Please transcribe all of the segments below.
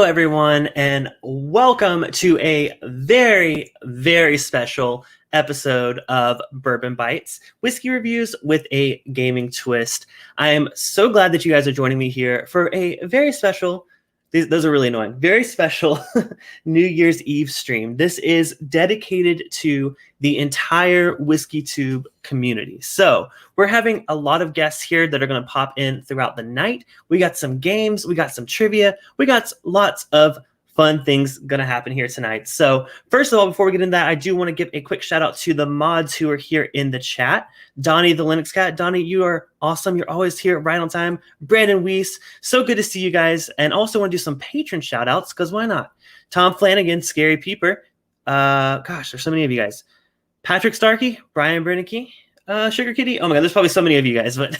everyone, and welcome to a very, very special episode of Bourbon Bites, whiskey reviews with a gaming twist. I am so glad that you guys are joining me here for a very special, those are really annoying, very special New Year's Eve stream. This is dedicated to the entire WhiskeyTube community. So we're having a lot of guests here that are going to pop in throughout the night. We got some games, we got some trivia, we got lots of fun things going to happen here tonight. So first of all, before we get into that, I do want to give a quick shout out to the mods who are here in the chat. Donnie, the Linux Cat. Donnie, you are awesome. You're always here right on time. Brandon Weiss, so good to see you guys. And also want to do some patron shout outs, because why not? Tom Flanagan, Scary Peeper. Gosh, there's so many of you guys. Patrick Starkey, Brian Bernicki, Sugar Kitty. Oh my God, there's probably so many of you guys, but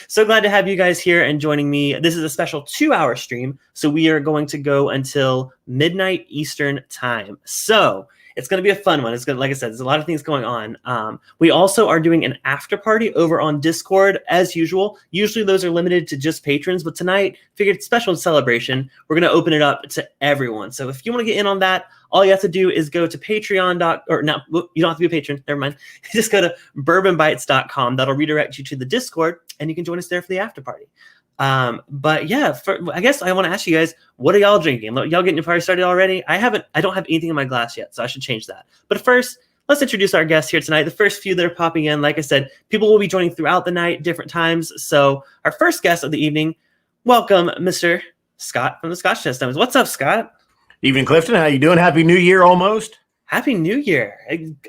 so glad to have you guys here and joining me. This is a special 2-hour stream, so we are going to go until midnight Eastern time. So it's going to be a fun one. It's going to, like I said, there's a lot of things going on. We also are doing an after party over on Discord as usual. Usually those are limited to just patrons, but tonight, figured special celebration. We're going to open it up to everyone. So if you want to get in on that, all you have to do is go to Patreon. Or no, you don't have to be a patron. Never mind. Just go to bourbonbites.com. That'll redirect you to the Discord, and you can join us there for the after party. But yeah, I guess I want to ask you guys, what are y'all drinking? Y'all getting your party started already? I don't have anything in my glass yet, so I should change that. But first, let's introduce our guests here tonight. The first few that are popping in, like I said, people will be joining throughout the night, different times. So our first guest of the evening, welcome, Mr. Scott from the Scotch Test Times. What's up, Scott? Evening, Clifton. How you doing? Happy New Year almost. Happy New Year.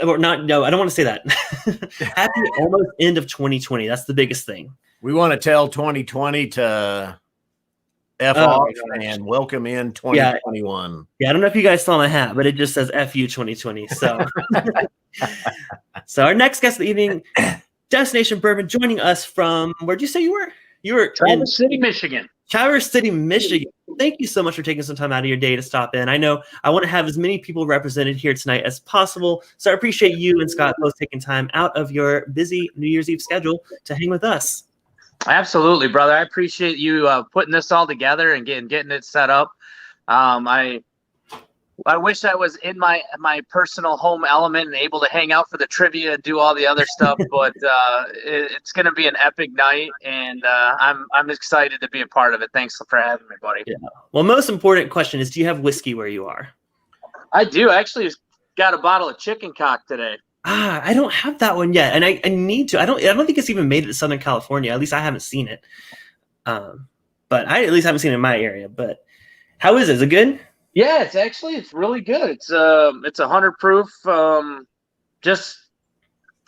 No, I don't want to say that. Happy almost end of 2020. That's the biggest thing. We want to tell 2020 to F off and welcome in 2021. Yeah, I don't know if you guys saw my hat, but it just says FU 2020. So, so our next guest of the evening, Destination Bourbon, joining us from, where'd you say you were? You were Traverse City, Michigan. Traverse City, Michigan. Thank you so much for taking some time out of your day to stop in. I know I want to have as many people represented here tonight as possible, so I appreciate you and Scott both taking time out of your busy New Year's Eve schedule to hang with us. Absolutely, brother. I appreciate you putting this all together and getting it set up. I wish I was in my personal home element and able to hang out for the trivia and do all the other stuff, but it's going to be an epic night, and I'm excited to be a part of it. Thanks for having me, buddy. Yeah. Well, most important question is, do you have whiskey where you are? I do. I actually got a bottle of chicken cock today. I don't have that one yet, and I need to. I don't think it's even made it to Southern California. At least I haven't seen it. But I at least haven't seen it in my area. But how is it? Is it good? Yeah, it's really good. It's 100 proof, just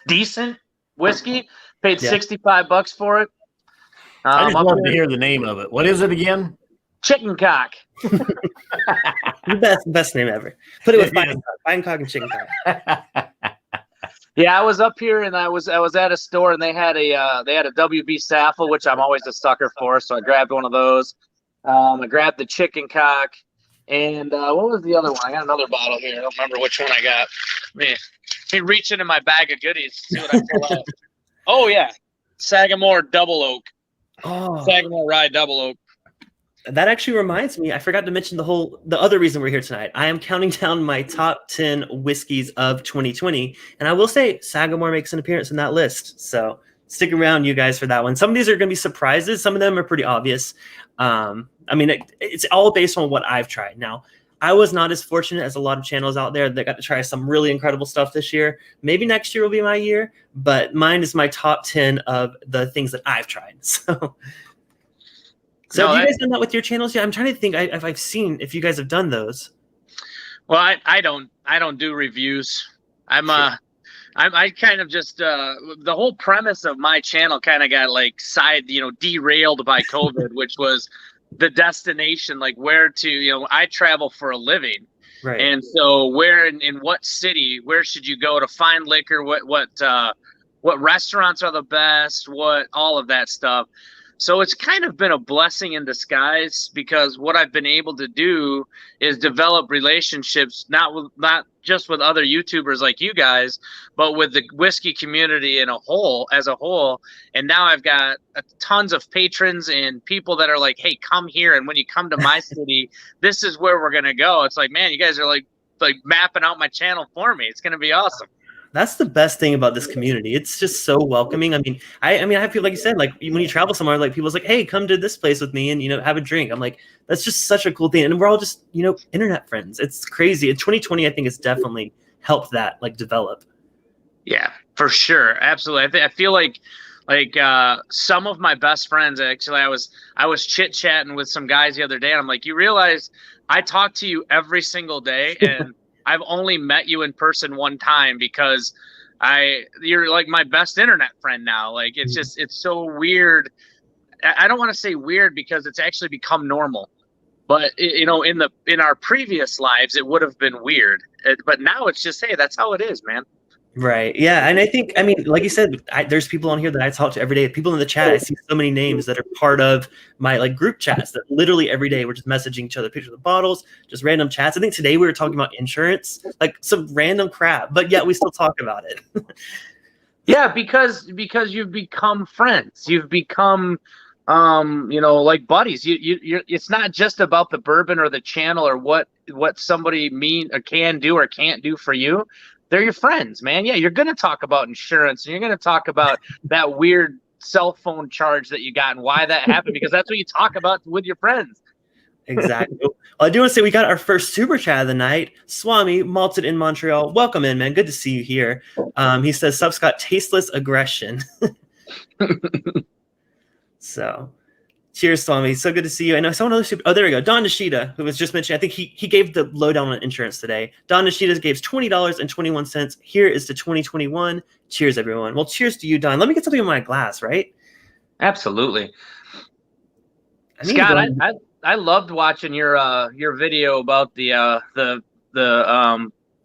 decent whiskey. Paid $65 for it. I just wanted to hear the name of it. What is it again? Chicken cock. The best name ever. Put it with fine cock and chicken cock. Yeah, I was up here and I was at a store and they had a WB Saffle, which I'm always a sucker for, so I grabbed one of those. I grabbed the chicken cock, and what was the other one? I got another bottle here. I don't remember which one I got. Me reach into my bag of goodies, see what I pull out. Oh yeah, Sagamore Double Oak. Oh, Sagamore Rye Double Oak. That actually reminds me, I forgot to mention the other reason we're here tonight. I am counting down my top 10 whiskeys of 2020, and I will say Sagamore makes an appearance in that list. So stick around, you guys, for that one. Some of these are going to be surprises. Some of them are pretty obvious. I mean, it's all based on what I've tried. Now, I was not as fortunate as a lot of channels out there that got to try some really incredible stuff this year. Maybe next year will be my year, but mine is my top 10 of the things that I've tried. So have you guys done that with your channels yet? I'm trying to think if I've seen if you guys have done those. Well, I don't do reviews. I kind of just the whole premise of my channel kind of got like derailed by COVID, which was the destination, like where to, I travel for a living. Right. And so where in what city, where should you go to find liquor? What restaurants are the best? What all of that stuff. So it's kind of been a blessing in disguise, because what I've been able to do is develop relationships, not just with other YouTubers like you guys, but with the whiskey community as a whole. And now I've got tons of patrons and people that are like, hey, come here. And when you come to my city, this is where we're going to go. It's like, man, you guys are like mapping out my channel for me. It's going to be awesome. That's the best thing about this community. It's just so welcoming. I mean, I feel like you said, like when you travel somewhere, like people's like, hey, come to this place with me and, have a drink. I'm like, that's just such a cool thing. And we're all just, internet friends. It's crazy. In 2020, I think it's definitely helped that develop. Yeah, for sure. Absolutely. I feel like some of my best friends, actually, I was chit-chatting with some guys the other day, and I'm like, you realize I talk to you every single day, and I've only met you in person one time, because you're like my best internet friend now. Like, it's so weird. I don't want to say weird, because it's actually become normal, but in our previous lives, it would have been weird. But now it's just, hey, that's how it is, man. Right. Yeah. And I think, like you said, there's people on here that I talk to every day. People in the chat, I see so many names that are part of my group chats that literally every day we're just messaging each other pictures of bottles, just random chats. I think today we were talking about insurance, like some random crap, but yet we still talk about it. Yeah, because you've become friends. You've become like buddies. You it's not just about the bourbon or the channel or what somebody can do or can't do for you. They're your friends, man. Yeah, you're going to talk about insurance, and you're going to talk about that weird cell phone charge that you got and why that happened, because that's what you talk about with your friends. Exactly. Well, I do want to say we got our first super chat of the night. Swami, malted in Montreal. Welcome in, man. Good to see you here. He says, Sub's got tasteless aggression. So, cheers, Swami. So good to see you. I know someone else. Oh, there we go. Don Nishida, who was just mentioned. I think he gave the lowdown on insurance today. Don Nishida gave $20.21. Here is to 2021. Cheers, everyone. Well, cheers to you, Don. Let me get something in my glass, right? Absolutely. Scott, I loved watching your video about the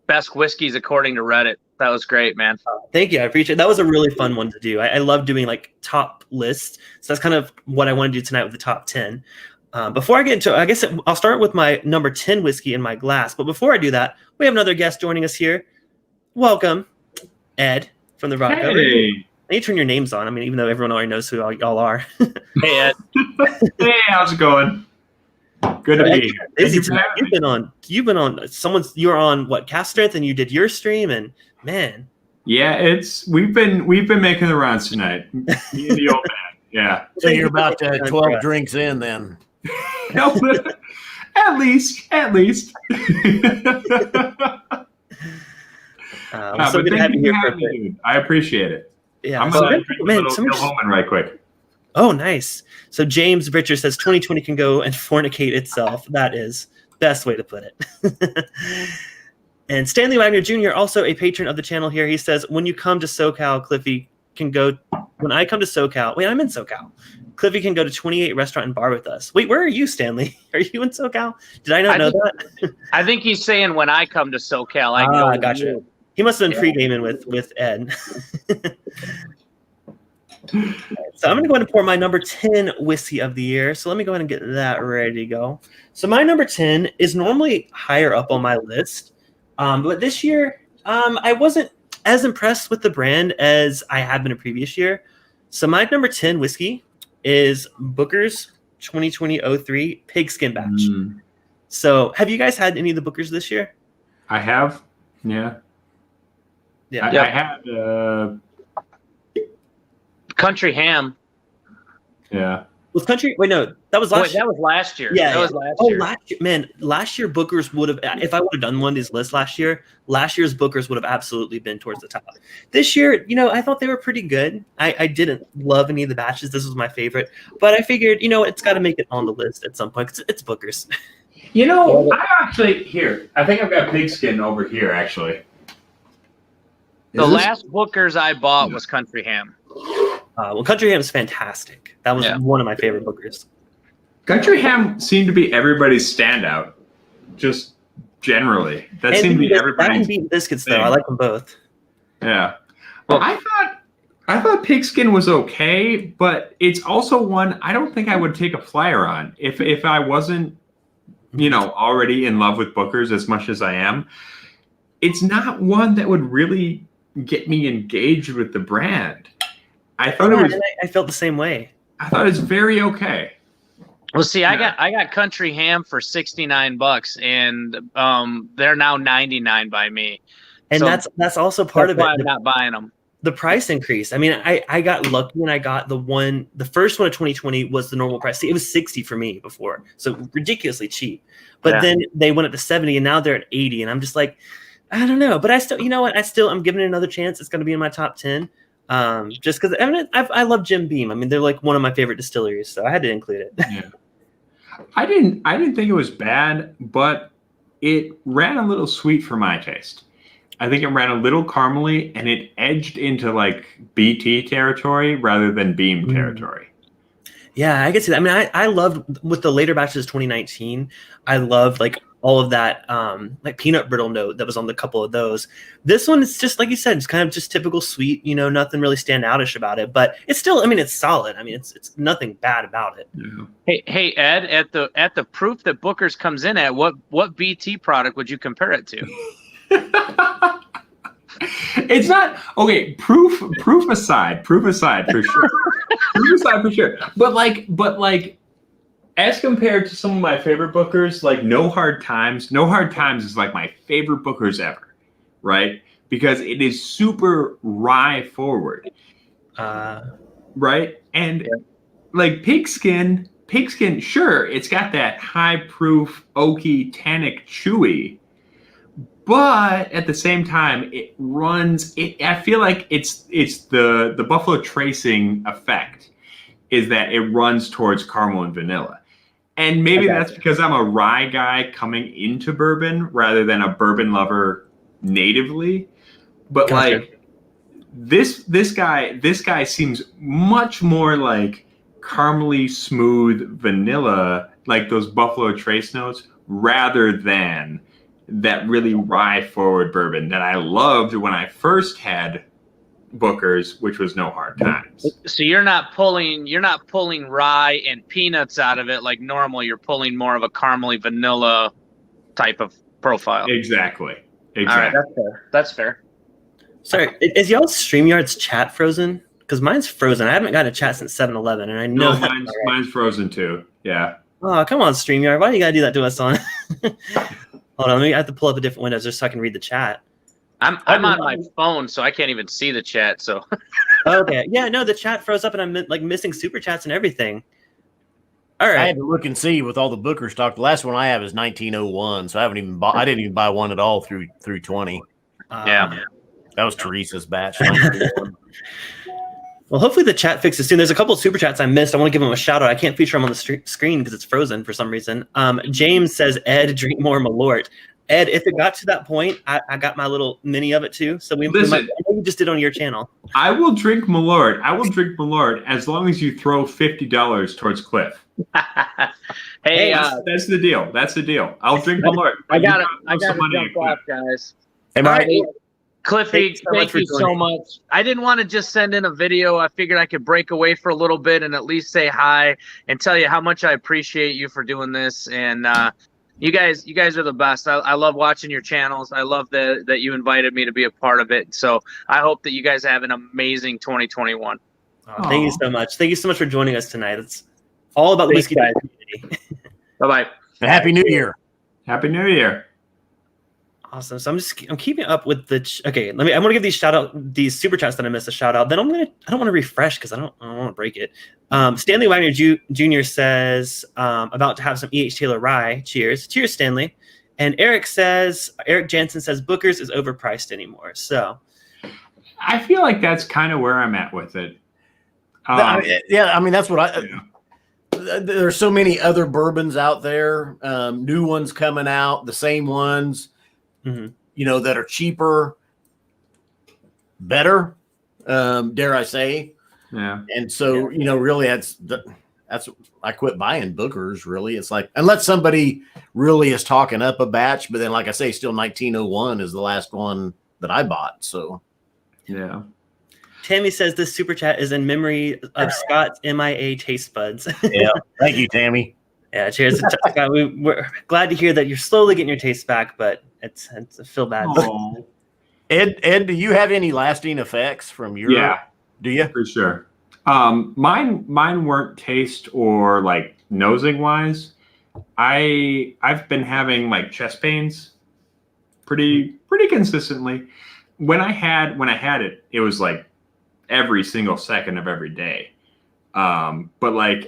best whiskeys according to Reddit. That was great, man. Thank you. I appreciate it. That was a really fun one to do. I love doing top lists. So that's kind of what I want to do tonight with the top 10. Before I get into it, I guess I'll start with my number 10 whiskey in my glass. But before I do that, we have another guest joining us here. Welcome, Ed from the Rock. Hey. I need to turn your names on. Even though everyone already knows who y'all are. Hey, Ed. Hey, how's it going? Good to be here. Busy tonight. You've been on you were on what, Cast Strength, and you did your stream, and man. Yeah, we've been making the rounds tonight. Me and the old man. Yeah. So you're about 12 drinks in then. At least. So good to have you here. I appreciate it. Yeah. I'm gonna drink a little Bill Holman right quick. Oh, nice. So James Richard says 2020 can go and fornicate itself. That is best way to put it. And Stanley Wagner Jr., also a patron of the channel here, he says, when you come to SoCal, Cliffy can go. When I come to SoCal, wait, I'm in SoCal. Cliffy can go to 28 Restaurant and Bar with us. Wait, where are you, Stanley? Are you in SoCal? Did I not know that? I think he's saying when I come to SoCal, I go. I got you. He must have been pre-gaming with Ed. So I'm going to go ahead and pour my number 10 whiskey of the year. So let me go ahead and get that ready to go. So my number 10 is normally higher up on my list. But this year, I wasn't as impressed with the brand as I have been a previous year. So my number 10 whiskey is Booker's 2020-03 Pigskin Batch. So have you guys had any of the Bookers this year? I have. Yeah. Yeah. I had Country Ham. Yeah. Was Country? Wait, no, that was last year. That was last year. Yeah, that was last year. Last year, man. Last year Booker's would have. If I would have done one of these lists last year's Booker's would have absolutely been towards the top. This year, I thought they were pretty good. I didn't love any of the batches. This was my favorite, but I figured, it's got to make it on the list at some point. 'Cause it's Booker's. I actually I think I've got Pigskin over here. Actually, the last Booker's I bought was Country Ham. Well, Country Ham is fantastic. That was one of my favorite Bookers. Country Ham seemed to be everybody's standout, just generally. That seemed to be everybody's. That and Beaten Biscuits, though. I like them both. Yeah. Well, I I thought Pigskin was okay, but it's also one I don't think I would take a flyer on if I wasn't, already in love with Booker's as much as I am. It's not one that would really get me engaged with the brand. I thought it was. I felt the same way. I thought it was very okay. Well, see, I got Country Ham for $69, and they're now $99 by me. And so that's also part of it. I'm not buying them. The price increase. I mean, I got lucky and I got the first one of 2020 was the normal price. See, it was 60 for me before, so ridiculously cheap. But then they went up to 70, and now they're at 80, and I'm just like, I don't know. But I still, I'm giving it another chance. It's going to be in my top 10. Just because I love Jim Beam. I mean, they're like one of my favorite distilleries, so I had to include it. Yeah. I didn't think it was bad, but it ran a little sweet for my taste. I think it ran a little caramely, and it edged into like BT territory rather than Beam territory. Yeah, I can see that. I mean, I loved with the later batches 2019. I loved like all of that like peanut brittle note that was on the couple of those. This one is just like you said, it's kind of just typical sweet. Nothing really standoutish about it, but it's still. I mean, it's solid. I mean, it's nothing bad about it. Yeah. Hey Ed, at the proof that Booker's comes in at, what BT product would you compare it to? It's not okay. Proof aside for sure. Proof aside for sure. But like, as compared to some of my favorite Bookers, like No Hard Times. No Hard Times is like my favorite Bookers ever, right? Because it is super rye forward, right? And like Pigskin, sure, it's got that high proof, oaky, tannic, chewy. But at the same time, it runs. I feel like it's the Buffalo Tracing effect is that it runs towards caramel and vanilla, and maybe that's because I'm a rye guy coming into bourbon rather than a bourbon lover natively. But like this guy seems much more like caramely smooth vanilla, like those Buffalo Trace notes, rather than that really rye forward bourbon that I loved when I first had Booker's, which was No Hard Times. So you're not pulling rye and peanuts out of it like normal. You're pulling more of a caramely vanilla type of profile. Exactly. All right, that's fair. Sorry, is y'all's StreamYard's chat frozen? Because mine's frozen. I haven't gotten a chat since 7-Eleven, and I know mine's frozen too. Yeah. Oh, come on, StreamYard. Why do you gotta do that to us on? Hold on, I have to pull up a different window just so I can read the chat. I'm on my phone, so I can't even see the chat. So. Okay, yeah, no, the chat froze up, and I'm like missing super chats and everything. All right, I had to look and see with all the Booker stock. The last one I have is 1901, so I didn't even buy one at all through 20. Yeah, that was Teresa's batch. Well, hopefully the chat fixes soon. There's a couple of super chats I missed. I want to give them a shout out. I can't feature them on the screen because it's frozen for some reason. James says, Ed, drink more Malort. Ed, if it got to that point, I got my little mini of it too. So I know you just did on your channel. I will drink Malort. As long as you throw $50 towards Cliff. Hey, that's the deal. I'll drink Malort. I got to jump off, guys. Hey, Mike. Cliffy, thank you so much. I didn't want to just send in a video. I figured I could break away for a little bit and at least say hi and tell you how much I appreciate you for doing this. And you guys are the best. I love watching your channels. I love that you invited me to be a part of it. So I hope that you guys have an amazing 2021. Oh, thank you so much. Thank you so much for joining us tonight. It's all about the whiskey community. Bye-bye. Happy New Year. Happy New Year. Awesome. So I'm keeping up with the. Okay, I'm going to give these super chats that I missed a shout out. Then I don't want to refresh because I don't want to break it. Stanley Wagner Jr. says about to have some E.H. Taylor rye. Cheers, Stanley. And Eric Jansen says Booker's is overpriced anymore. So I feel like that's kind of where I'm at with it. That's what there's so many other bourbons out there, new ones coming out, the same ones. Mm-hmm. That are cheaper, better, dare I say. Yeah. And so, really that's I quit buying Booker's really. It's like, unless somebody really is talking up a batch, but then like I say, still 1901 is the last one that I bought. So yeah. Tammy says this super chat is in memory of Scott's MIA taste buds. Yeah, thank you, Tammy. Yeah, cheers, Scott. We're glad to hear that you're slowly getting your taste back, but it's I feel bad. Oh. Ed, do you have any lasting effects from your? Yeah, do you? for sure. Mine weren't taste or like nosing wise. I've been having like chest pains pretty consistently. When I had it, it was like every single second of every day. But like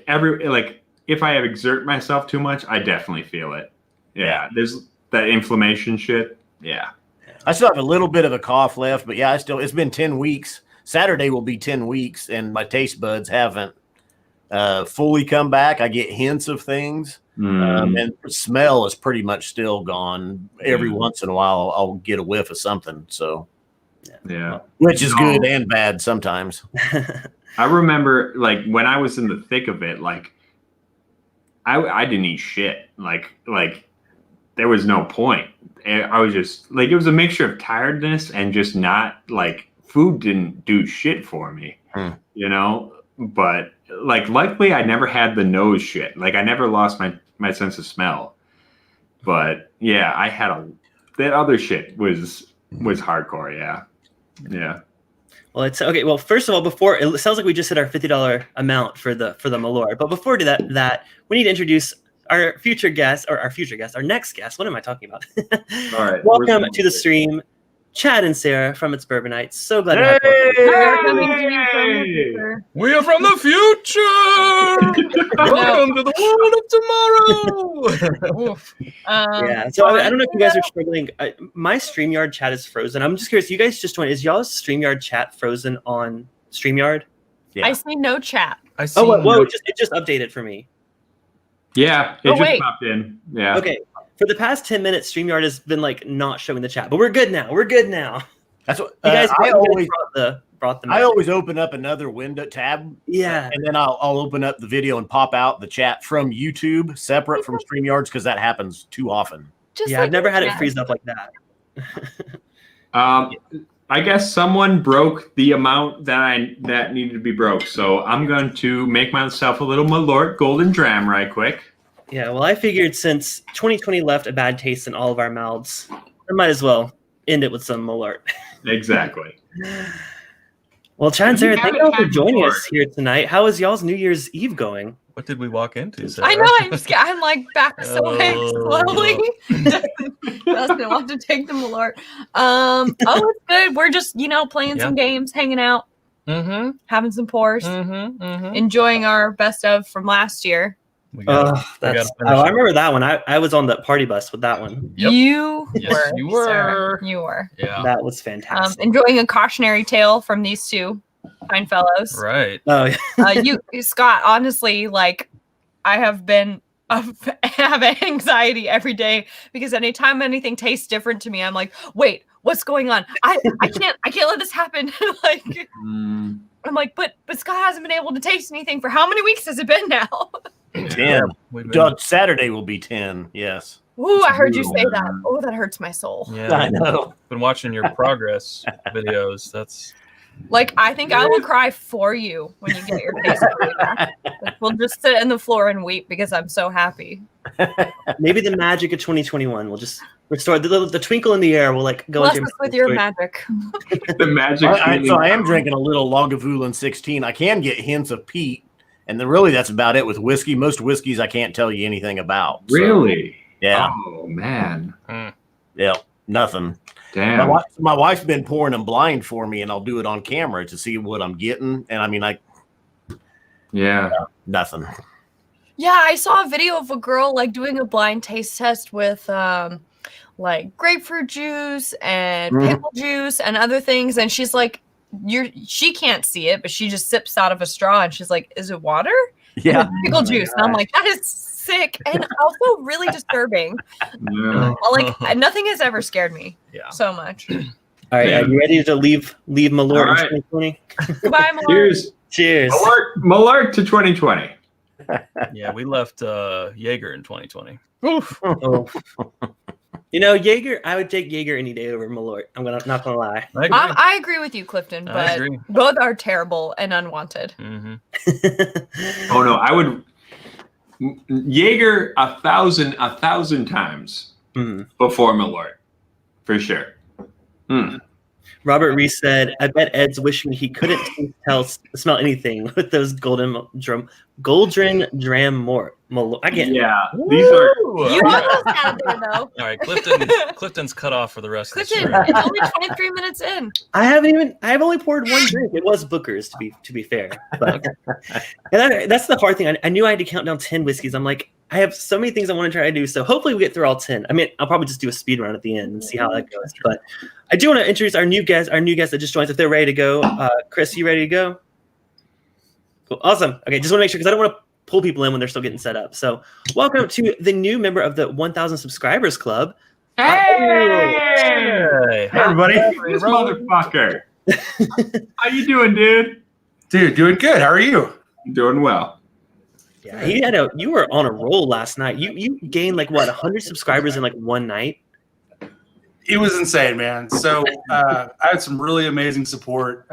if I exert myself too much, I definitely feel it. Yeah, there's that inflammation shit. Yeah. I still have a little bit of a cough left, but yeah, it's been 10 weeks. Saturday will be 10 weeks, and my taste buds haven't fully come back. I get hints of things, and smell is pretty much still gone. Every once in a while, I'll get a whiff of something. So, yeah, which is good and bad sometimes. I remember, like, when I was in the thick of it, like, I didn't eat shit. Like there was no point. I was just like, it was a mixture of tiredness and just not like food didn't do shit for me, you know. But like, luckily, I never had the nose shit. Like, I never lost my sense of smell. But yeah, I had that other shit was hardcore. Yeah. Well, it's okay. Well, first of all, before it sounds like we just hit our $50 amount for the Malort. But before that we need to introduce our future guest, our next guest. What am I talking about? All right. Welcome to the stream, Chad and Sarah from It's Bourbon Nights. So glad to have you. We are from the future. Welcome to the world of tomorrow. Yeah. So I don't know if you guys are struggling. My StreamYard chat is frozen. I'm just curious. You guys just joined. Is y'all's StreamYard chat frozen on StreamYard? Yeah. I see no chat. It just updated for me. Yeah, it just popped in. Yeah. Okay. For the past 10 minutes, StreamYard has been like not showing the chat, but we're good now. That's what you guys brought them. I always open up another window tab. Yeah. And then I'll open up the video and pop out the chat from YouTube separate from StreamYards because that happens too often. I've never had it freeze up like that. I guess someone broke the amount that needed to be broke. So I'm going to make myself a little Malort Golden Dram right quick. Yeah, well, I figured since 2020 left a bad taste in all of our mouths, I might as well end it with some Malort. Exactly. Well, Chad and Sarah, thank you all for joining us here tonight. How is y'all's New Year's Eve going? What did we walk into, Sarah? I know, I'm like back slowly. Doesn't want to take the Malort. It's good. We're just, playing some games, hanging out, having some pours, enjoying our best of from last year. I remember that one. I was on the party bus with that one. Yep. You were. Sir. You were. Yeah. That was fantastic. Enjoying a cautionary tale from these two fine fellows. Right. Oh, yeah. You, Scott, honestly, like, I have anxiety every day because anytime anything tastes different to me, I'm like, wait, what's going on? I can't let this happen. Like, I'm like, but Scott hasn't been able to taste anything for how many weeks has it been now? 10. Saturday will be 10. Yes. Ooh, I heard you say that. Oh, that hurts my soul. Yeah, I know. Been watching your progress videos. That's like, I think I will cry for you when you get your taste back. Like, we'll just sit on the floor and weep because I'm so happy. Maybe the magic of 2021 will just restore the twinkle in the air. Will like go into with your magic. The magic. I am drinking a little Lagavulin 16. I can get hints of peat. And then really that's about it with whiskey. Most whiskeys I can't tell you anything about. So, really? Yeah. Oh, man. Yeah, nothing. Damn. My wife's been pouring them blind for me, and I'll do it on camera to see what I'm getting. And I mean, nothing. Yeah, I saw a video of a girl like doing a blind taste test with like grapefruit juice and pickle juice and other things. And she's like, she can't see it, but she just sips out of a straw and she's like, is it water? Yeah. Pickle juice. And I'm like, that is sick and also really disturbing. Yeah. Like, nothing has ever scared me so much. All right, are you ready to leave Malort in 2020? Goodbye, Malort. Cheers. Malort to 2020. Yeah, we left Jaeger in 2020. Oof. Oh. You know, Jaeger. I would take Jaeger any day over Malort. I'm not gonna lie. I agree with you, Clifton, but both are terrible and unwanted. Mm-hmm. Oh no, I would Jaeger 1,000 times before Malort, for sure. Robert Reese said, "I bet Ed's wishing he couldn't smell anything with those golden dram more." I can't. Yeah, these are. You almost had there though. All right, Clifton's cut off for the rest of the Clifton, show. it's only 23 minutes in. I've only poured one drink. It was Booker's, to be fair. But and that's the hard thing. I knew I had to count down 10 whiskeys. I'm like, I have so many things I want to try to do. So hopefully we get through all 10. I mean, I'll probably just do a speed run at the end and see how that goes. But I do want to introduce our new guest that just joined us. If they're ready to go, Chris, you ready to go? Cool. Awesome. Okay, just want to make sure because I don't want to pull people in when they're still getting set up. So welcome to the new member of the 1,000 subscribers club. Hey everybody. This motherfucker. How you doing, dude? Dude, doing good. How are you? Doing well. Yeah, you were on a roll last night. You gained like what 100 subscribers in like one night. It was insane, man. So I had some really amazing support.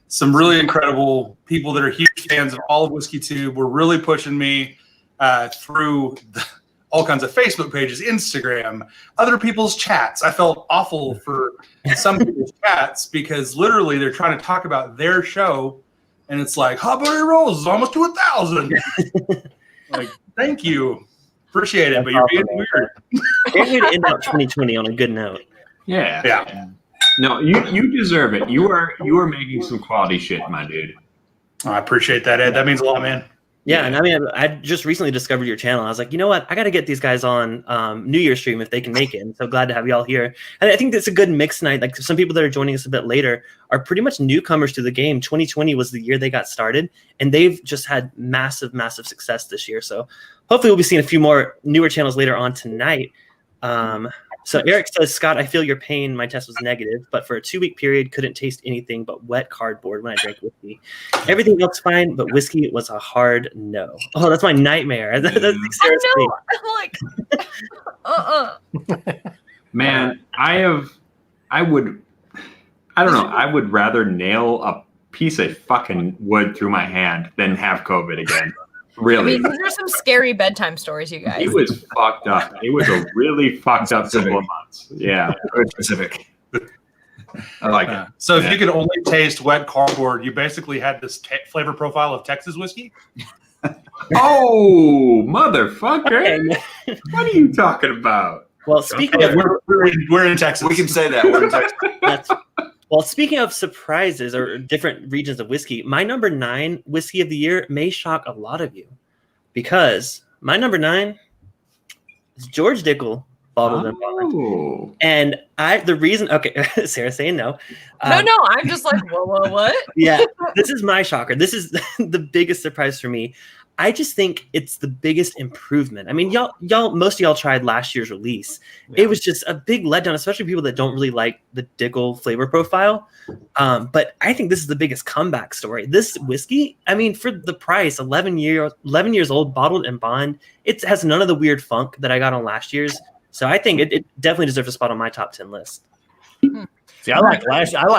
Some really incredible people that are huge fans of all of WhiskeyTube were really pushing me through all kinds of Facebook pages, Instagram, other people's chats. I felt awful for some people's chats because literally they're trying to talk about their show, and it's like Hot Butter Rolls is almost to 1,000. Like, thank you, appreciate it, but you're being weird. Maybe to end out 2020 on a good note. Yeah. No, you deserve it. You are making some quality shit, my dude. Oh, I appreciate that, Ed. That means a lot, man. Yeah, and I mean, I just recently discovered your channel. I was like, you know what? I got to get these guys on New Year's stream if they can make it. And so glad to have y'all here. And I think that's a good mix tonight. Like some people that are joining us a bit later are pretty much newcomers to the game. 2020 was the year they got started, and they've just had massive, massive success this year. So hopefully we'll be seeing a few more newer channels later on tonight. So Eric says, Scott, I feel your pain. My test was negative, but for a 2-week period, couldn't taste anything but wet cardboard when I drank whiskey. Everything else fine, but whiskey was a hard no. Oh, that's my nightmare. That's I know. I'm like, Man, I would rather nail a piece of fucking wood through my hand than have COVID again. Really? I mean, these are some scary bedtime stories, you guys. It was fucked up. It was a really fucked up couple of months. Yeah. Very specific. I like it. So if you could only taste wet cardboard, you basically had this flavor profile of Texas whiskey? Oh, motherfucker. What are you talking about? Well, speaking of... We're in Texas. We can say that. We're in Texas. Well, speaking of surprises or different regions of whiskey, my number 9 whiskey of the year may shock a lot of you because my number 9 is George Dickel bottled and bond. And the reason, okay, Sarah's saying no. No, I'm just like, whoa, what? Yeah, this is my shocker. This is the biggest surprise for me. I just think it's the biggest improvement. I mean, most of y'all tried last year's release. Yeah. It was just a big letdown, especially people that don't really like the Dickel flavor profile. But I think this is the biggest comeback story. This whiskey, I mean, for the price, 11 years old, bottled and bond, it has none of the weird funk that I got on last year's. So I think it definitely deserves a spot on my top 10 list. See, I like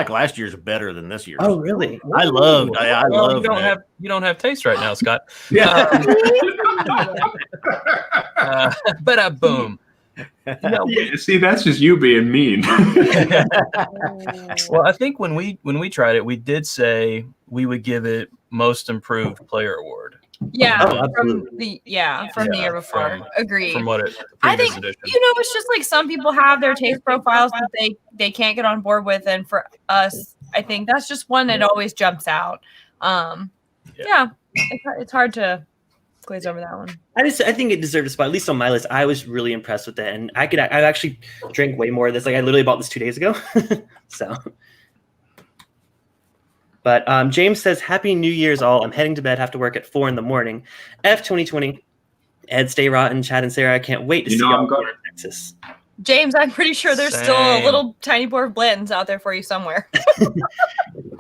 last year's better than this year's. Oh, really? I love you don't have taste right now, Scott. Yeah. But boom. Yeah, see, that's just you being mean. Well, I think when we tried it, we did say we would give it most improved player award. Yeah, from the year before. Agreed. From what it I think edition. it's just like some people have their taste profiles that they can't get on board with, and for us, I think that's just one that always jumps out. It's hard to glaze over that one. I think it deserved a spot, at least on my list. I was really impressed with it, and I actually drink way more of this. Like I literally bought this 2 days ago, so. But James says, Happy New Year's all. I'm heading to bed, have to work at 4 a.m. F 2020. Ed, stay rotten. Chad and Sarah, I can't wait to see y'all in Texas. James, I'm pretty sure there's still a little tiny pour of Blanton's out there for you somewhere.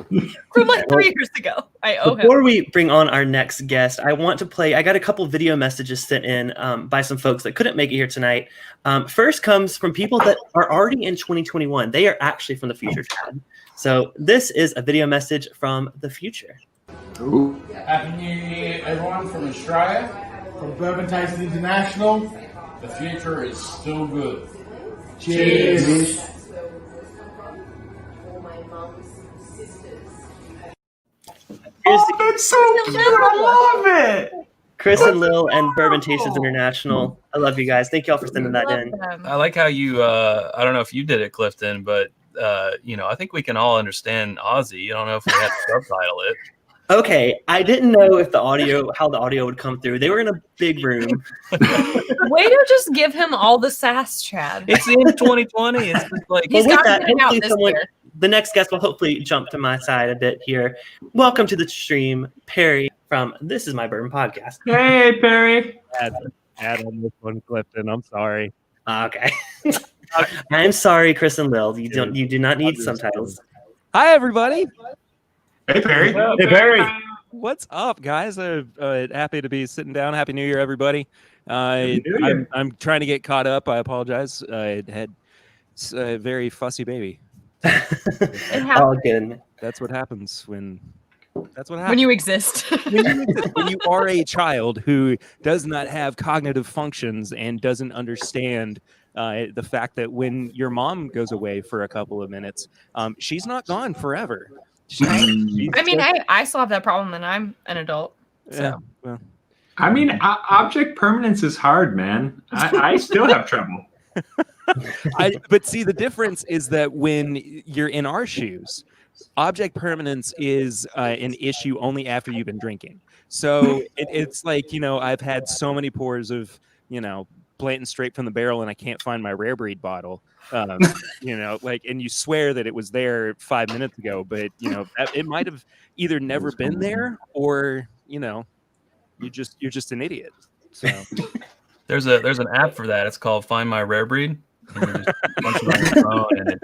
From like 3 years ago. I owe him. Before we bring on our next guest, I want to play. I got a couple video messages sent in by some folks that couldn't make it here tonight. First comes from people that are already in 2021. They are actually from the future, Chad. So this is a video message from the future. Ooh. Happy New Year, everyone from Australia. From Bourbon Tasters International. The future is still good. Cheers. That's so cute. I love it. Chris and Lil and Bourbon Tasters International. I love you guys. Thank y'all for sending that in. I like how you, I don't know if you did it, Clifton, but, I think we can all understand Aussie. I don't know if we have to subtitle it. Okay, I didn't know if how the audio would come through. They were in a big room. Way to just give him all the sass, Chad. It's in 2020. It's just like He's got to get it out this year. The next guest will hopefully jump to my side a bit here. Welcome to the stream, Perry from This Is My Bourbon Podcast. Hey, Perry. Add on this one, Clifton. I'm sorry. Okay. I'm sorry, Chris and Lil. You do not need subtitles. Hi, everybody. Hey, Perry. Hey, Perry. What's up, guys? Happy to be sitting down. Happy New Year, everybody. I'm trying to get caught up. I apologize. I had a very fussy baby. All good. That's what happens when you exist. when you are a child who does not have cognitive functions and doesn't understand the fact that when your mom goes away for a couple of minutes, she's not gone forever. I still have that problem, and I'm an adult. So. Yeah, well. I mean, object permanence is hard, man. I still have trouble. But see, the difference is that when you're in our shoes, object permanence is an issue only after you've been drinking. So it's like, I've had so many pours of, blatant straight from the barrel, and I can't find my rare breed bottle. And you swear that it was there 5 minutes ago, but it might have either never been there or you're just an idiot. So there's an app for that. It's called Find My Rare Breed. And you just punch it on your phone and it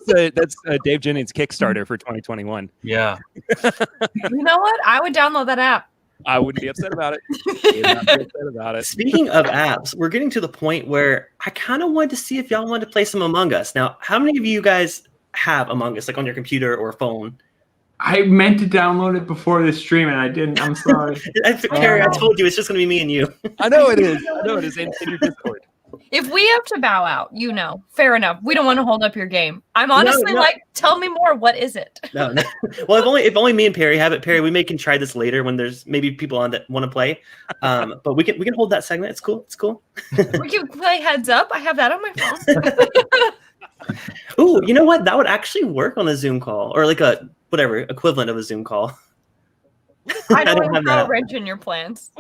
dings. That's Dave Jennings' Kickstarter for 2021. Yeah. You know what? I would download that app. I wouldn't be upset about it. Speaking of apps, we're getting to the point where I kind of wanted to see if y'all wanted to play some Among Us. Now, how many of you guys have Among Us, like on your computer or phone? I meant to download it before this stream, and I didn't. I'm sorry. Carrie, I told you, it's just going to be me and you. I know it is. In your Discord. If we have to bow out, fair enough. We don't want to hold up your game. I'm honestly like, tell me more. What is it? No. Well, if only me and Perry have it. Perry, we can try this later when there's maybe people on that want to play. But we can hold that segment. It's cool. We can play Heads Up. I have that on my phone. Ooh, you know what? That would actually work on a Zoom call or like a whatever equivalent of a Zoom call. I don't have that wrench in your plans.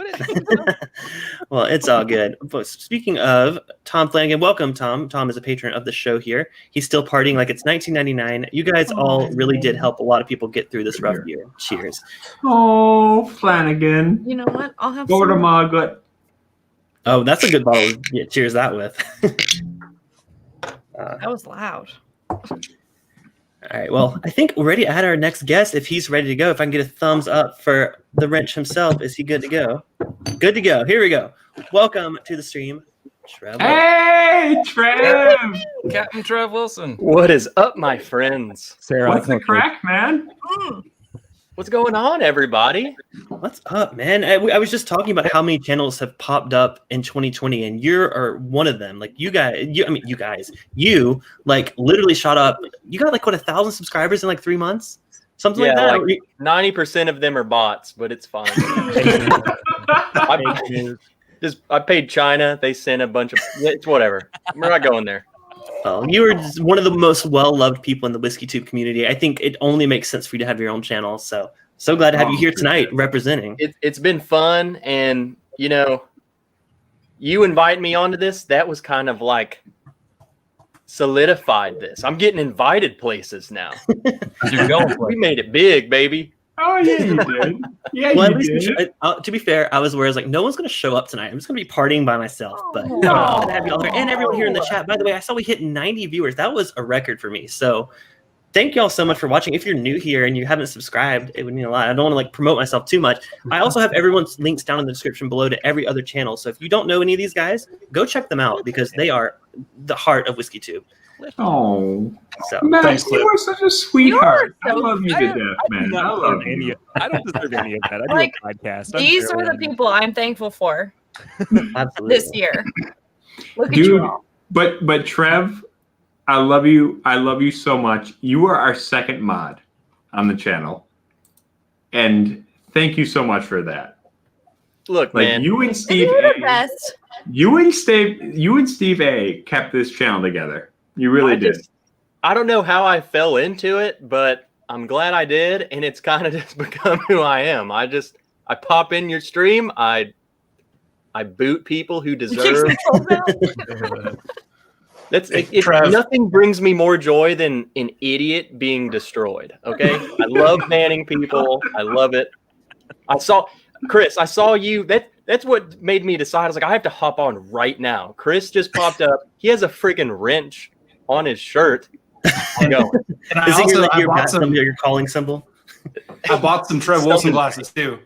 Well, it's all good. But speaking of Tom Flanagan, welcome, Tom. Tom is a patron of the show here. He's still partying like it's 1999. You guys all really did help a lot of people get through this rough year. Cheers. Oh, Flanagan. You know what? I'll have Go to Margaret. Oh, that's a good bottle. Yeah, cheers that with. That was loud. All right, well, I think we're ready to add our next guest if he's ready to go. If I can get a thumbs up for the wrench himself, is he good to go? Good to go. Here we go. Welcome to the stream, Trev. Hey, Trev! Captain Trev Wilson. What is up, my friends? Sarah, what's the crack, man? What's going on, everybody? What's up, man? I was just talking about how many channels have popped up in 2020, and you're one of them. Like you like literally shot up. You got like 1,000 subscribers in like 3 months, something like that. Like 90% of them are bots, but it's fine. I paid China. They sent a bunch of. It's whatever. We're not going there. Oh, you were just one of the most well-loved people in the WhiskeyTube community. I think it only makes sense for you to have your own channel. So glad to have you here tonight representing. It's been fun. And, you invite me onto this. That was kind of like solidified this. I'm getting invited places now. We made it big, baby. Oh, yeah, you did. Yeah, well, you did. To be fair, I was like, no one's going to show up tonight. I'm just going to be partying by myself. But glad to have you all here and everyone here in the chat. By the way, I saw we hit 90 viewers. That was a record for me. So thank y'all so much for watching. If you're new here and you haven't subscribed, it would mean a lot. I don't want to like promote myself too much. I also have everyone's links down in the description below to every other channel. So if you don't know any of these guys, go check them out because they are the heart of WhiskeyTube. Oh, So Matt, thanks, you Cliff. are such a sweetheart. You are I so love you to death, man. I love you. I don't deserve any of that. I do Like, a podcast. I'm These barely are the on it. people I'm thankful for absolutely. this year. Look at Dude, you all. but Trev, I love you. I love you so much. You are our second mod on the channel, and thank you so much for that. Look, Like man. you and Steve You're the A, best. you and Steve A kept this channel together. You really did. I don't know how I fell into it, but I'm glad I did, and it's kind of just become who I am. I pop in your stream. I boot people who deserve. Nothing brings me more joy than an idiot being destroyed. Okay, I love banning people. I love it. I saw you. That's what made me decide. I was like, I have to hop on right now. Chris just popped up. He has a freaking wrench on his shirt. I'm going. And I Is it also your, I bought some. your calling symbol? I bought some Trev Wilson glasses too.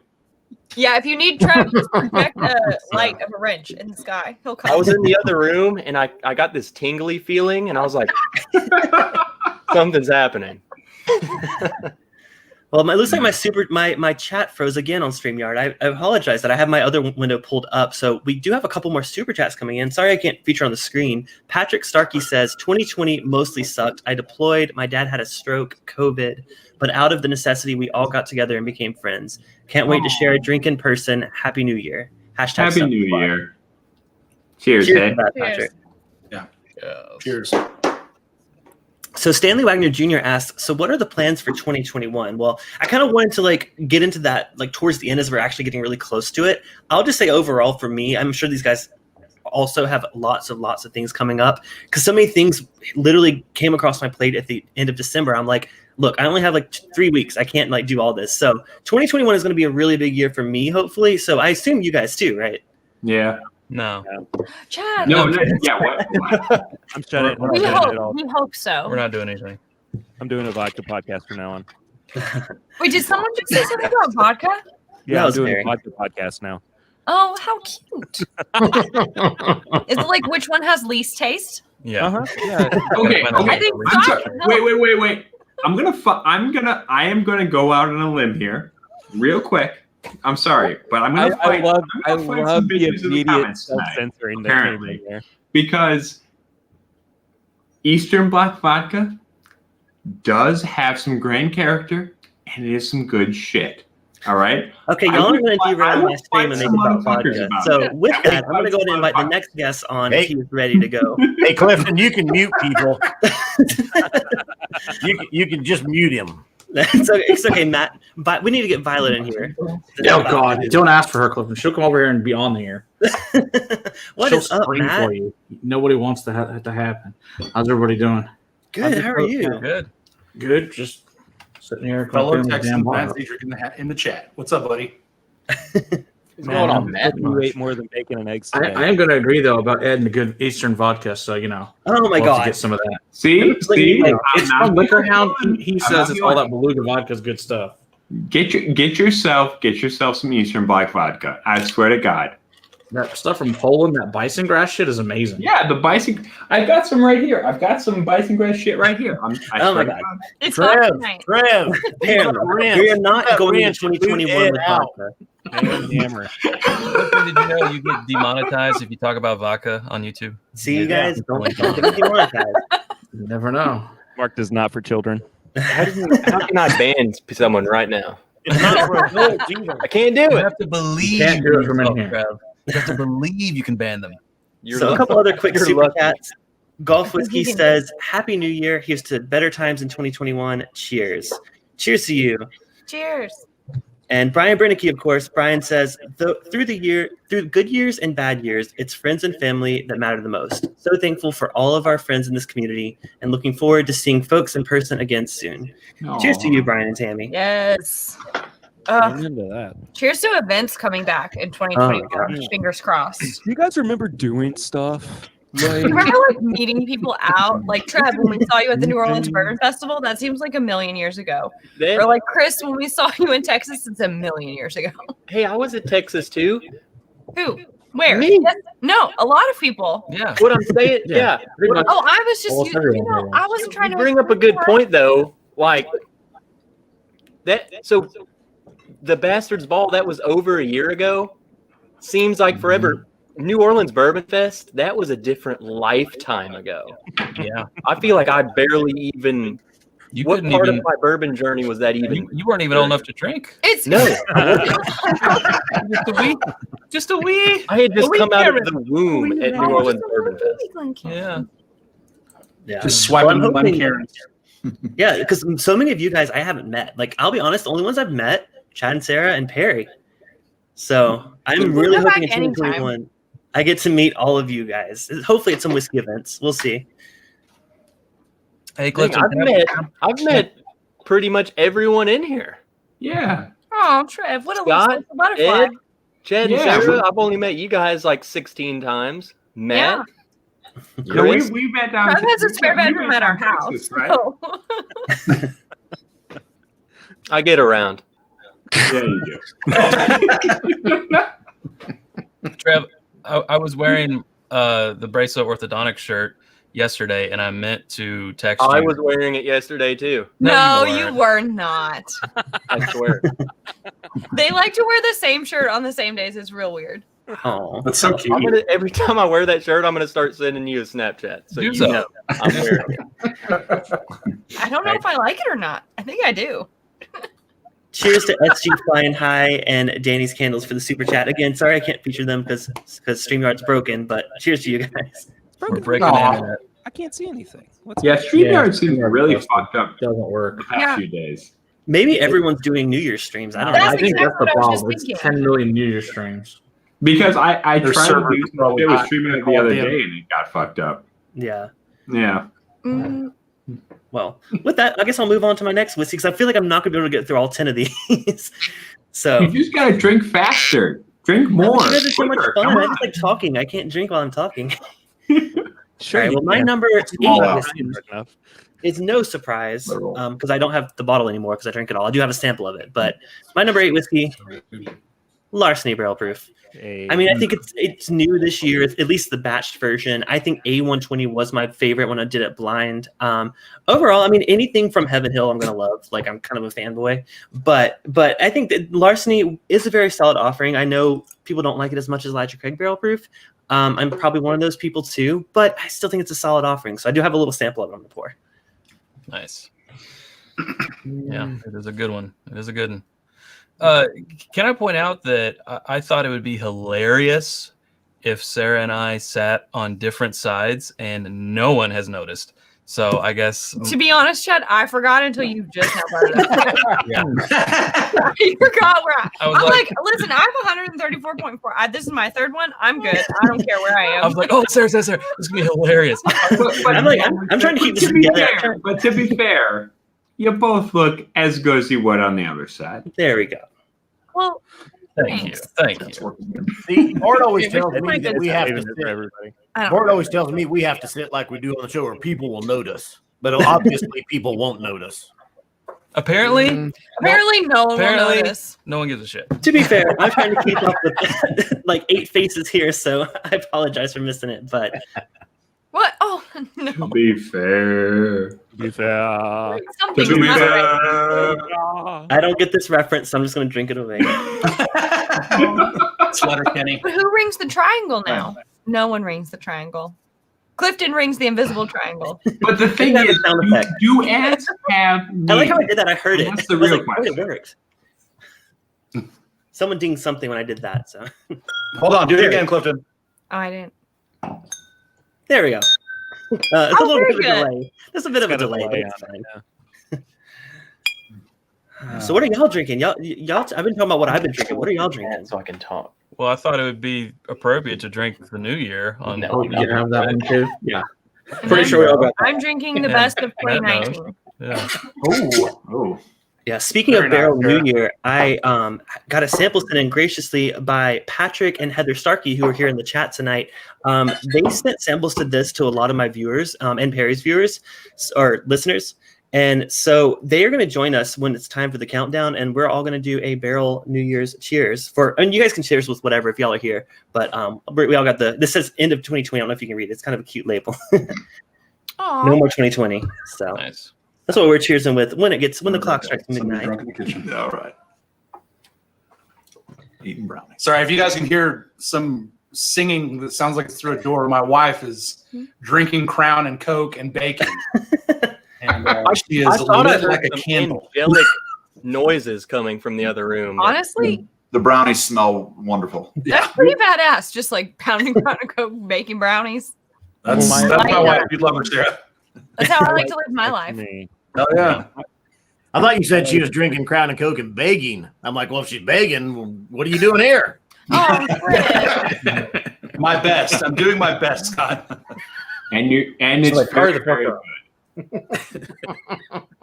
Yeah, if you need Trev, just project a light of a wrench in the sky. He'll come. I was in the other room and I got this tingly feeling and I was like, something's happening. Well, it looks like my chat froze again on StreamYard. I apologize that I have my other window pulled up. So we do have a couple more super chats coming in. Sorry I can't feature on the screen. Patrick Starkey says, 2020 mostly sucked. I deployed. My dad had a stroke, COVID. But out of the necessity, we all got together and became friends. Can't wait to share a drink in person. Happy New Year. Hashtag Happy New Year. Cheers, Cheers hey. to that, Patrick. Yeah. Cheers. So Stanley Wagner Jr. asks, so what are the plans for 2021? Well, I kind of wanted to like get into that like towards the end as we're actually getting really close to it. I'll just say overall for me, I'm sure these guys also have lots of things coming up because so many things literally came across my plate at the end of December. I'm like, look, I only have like 3 weeks. I can't like do all this. So 2021 is going to be a really big year for me, hopefully. So I assume you guys too, right? Yeah. No. Chad. No. Yeah. What? I'm shutting it. We hope so. We're not doing anything. I'm doing a vodka podcast from now on. Wait, did someone just say something about vodka? Yeah, That I'm was doing Mary. a vodka podcast now. Oh, how cute. Is it like which one has least taste? Yeah. Yeah. Okay. I think I'm sorry. vodka. No. Wait. I am gonna go out on a limb here, real quick. I'm sorry, but I'm gonna fight. I I'm gonna fight love some the bitches in the immediate comments tonight, self-censoring that came apparently. in there. because Eastern Black Vodka does have some grand character and it is some good shit. All right. Okay, I y'all are would going to fight- I derail would my stream fight and make some it about motherfuckers vodka. about So it. with Hey, that, I'm going to go ahead and invite the motherfuckers. next guest on Hey. if he's ready to go. Hey, Clifton, you can mute people. You can just mute him. It's okay, Matt. But we need to get Violet in here. Oh God! Don't ask for her, Clifton. She'll come over here and be on the air. What She'll is up, scream Matt? for you. Nobody wants that to happen. How's everybody doing? Good. How are you? Good. Good. Just sitting here. Fellow collecting the damn Texan bar. Matt Cedric in the chat. What's up, buddy? What's going on, Matt? You ate more than bacon and eggs I today. am going to agree though about adding a good Eastern vodka. So you know, Oh my we'll have to god. get some of that. See, It's from Liquor Hound. He says not it's all doing that Beluga vodka is good stuff. Get yourself some Eastern Black Vodka. I swear to God. That stuff from Poland, that bison grass shit is amazing. Yeah, the bison. I've got some right here. I've got some bison grass shit right here. I Oh swear my to God. It's not Trev, tonight. Apparently, we are not going into 2021 with out. vodka. Hammer. Did you know you get demonetized if you talk about vodka on YouTube? See, you Yeah. guys, don't get demonetized. You never know. Mark does not for children. How can I ban someone right now? It's not for adults either. I can't do You it. have to believe can't do it in from in yourself, here. Trev. You have to believe you can ban them. You're So a lucky. couple other quick You're super lucky. chats. Golf Whiskey says, Happy New Year. Here's to better times in 2021. Cheers. Cheers to you. Cheers. And Brian Brennicky, of course, Brian says, through good years and bad years, it's friends and family that matter the most. So thankful for all of our friends in this community and looking forward to seeing folks in person again soon. Cheers to you, Brian and Tammy. Yes. I'm into that. Cheers to events coming back in 2021. gosh. Fingers crossed. Do you guys remember doing stuff? Remember like meeting people out? Like Trev, when we saw you at the New Orleans Bourbon Festival, that seems like a million years ago. Or like Chris, when we saw you in Texas, it's a million years ago. Hey, I was at Texas too. Who? Where? Me. Yes. No, a lot of people. Yeah. What I'm saying, yeah. Oh, I was just, I wasn't trying to bring up a good point though. Like that. So the Bastards Ball that was over a year ago seems like forever. New Orleans Bourbon Fest, that was a different lifetime ago. Yeah. I feel like I barely even. What part of my bourbon journey was that even? You weren't even old enough to drink. It's no. Just a wee. I had just come out of the womb at New Orleans Bourbon Fest. Yeah. Yeah. Just swiping Well, Glen Cairns. Yeah, because so many of you guys I haven't met. Like, I'll be honest, the only ones I've met, Chad and Sarah and Perry. So I'm really hoping in 2021 I get to meet all of you guys. Hopefully at some whiskey events. We'll see. Hey, Clifton, I've met pretty much everyone in here. Yeah. Oh, Trev, what a Scott, little butterfly. Ed, Chad, and Sarah. I've only met you guys like 16 times. Matt. No, we met down. Trev has a spare bedroom at our house. Texas, right? So. I get around. Yeah, you do. Trev, I was wearing the Bracelet Orthodontic shirt yesterday, and I meant to text you. I was wearing it yesterday too. No, you were not. I swear. They like to wear the same shirt on the same days. It's real weird. Oh, that's so cute. Every time I wear that shirt, I'm gonna start sending you a Snapchat. So Do you so. know I'm wearing it. I don't know if I like it or not. I think I do. Cheers to SG Flying High and Danny's Candles for the super chat. Again, sorry I can't feature them because StreamYard's broken, but cheers to you guys. We're breaking the internet. I can't see anything. StreamYard seems really fucked up. Doesn't work The past few days. Maybe everyone's doing New Year's streams. I don't know. I think that's the what I was problem. just It's thinking. 10 million New Year streams. Because I Their tried to server do probably it was got streaming it the other called in. day and it got fucked up. Yeah. Yeah. Mm, Well, with that, I guess I'll move on to my next whiskey because I feel like I'm not going to be able to get through all 10 of these. So You just gotta drink faster. Drink more. You guys are so much quicker. fun. Come I on. just like talking. I can't drink while I'm talking. Sure. All right, well, my number Small 8 whiskey whiskey enough. is no surprise because I don't have the bottle anymore because I drank it all. I do have a sample of it, but my number 8 whiskey, Larceny Barrel Proof. I mean, I think it's new this year, at least the batched version. I think A120 was my favorite when I did it blind. Overall, I mean, anything from Heaven Hill I'm going to love. Like, I'm kind of a fanboy. But I think that Larceny is a very solid offering. I know people don't like it as much as Elijah Craig Barrel Proof. I'm probably one of those people too, but I still think it's a solid offering. So I do have a little sample of it on the pour. Nice. Yeah, it is a good one. It is a good one. Can I point out that I thought it would be hilarious if Sarah and I sat on different sides and no one has noticed. So I guess to be honest, Chad, I forgot until you just now brought it up. yeah. I forgot where I was I'm like- listen, I have 134.4. This is my third one. I'm good. I don't care where I am. I was like, oh, Sarah, this is gonna be hilarious. I'm trying to keep this To be together. fair, but to be fair, you both look as good as you would on the other side. There we go. Well, Thank you. See, Bart always It tells was me like that a- we have to For sit. everybody. I don't Bart know. always tells me we have to sit like we do on the show, or people will notice. But obviously, people won't notice. Apparently, Apparently, no one will apparently, notice. no one gives a shit. To be fair, I'm trying to keep up with like 8 faces here, so I apologize for missing it. But What? Oh no! To be fair. Be fair. Something's To be not right. fair. I don't get this reference, so I'm just going to drink it away. Sweater Kenny. But who rings the triangle now? No one rings the triangle. Clifton rings the invisible triangle. But the thing That's a is, sound effect. do ads have I like how I names? did that. I heard it. That's the I was real like, oh, question. it worked. Someone dinged something when I did that. So Hold on, do it again, Clifton. Oh, I didn't. there we go. It's a Oh, little bit of a very good. delay. There's a bit of a Got a delay, but delay it's on fine. it, So what are y'all drinking? Y'all, I've been talking about what I've been drinking. What are y'all drinking? So I can talk. Well, I thought it would be appropriate to drink the New Year on. Oh, you can have that one too? Yeah. And Pretty sure we all got that. I'm drinking the Yeah, best of that knows. 2019. Yeah. Oh. Yeah, speaking of Barrel New Year, I got a sample sent in graciously by Patrick and Heather Starkey, who are here in the chat tonight. They sent samples to this to a lot of my viewers and Perry's viewers or listeners. And so they are going to join us when it's time for the countdown, and we're all going to do a Barrel New Year's cheers and you guys can cheers with whatever if y'all are here. But we all got this says end of 2020. I don't know if you can read it. It's kind of a cute label. No more 2020. So nice. That's what we're cheersing with when the clock strikes midnight. Drunk in the kitchen. All right. Eating brownies. Sorry, if you guys can hear some singing that sounds like it's through a door, my wife is drinking Crown and Coke and bacon. And she is lit like a candle. Angelic noises coming from the other room. Honestly, the brownies smell wonderful. that's pretty badass. Just like pounding Crown and Coke, baking brownies. That's my wife. You'd love her, Sarah. That's how I like to live my life. Oh yeah. I thought you said she was drinking Crown and Coke and begging. I'm like, well, if she's begging, what are you doing here? Oh, my best. I'm doing my best, Scott. And it's very good.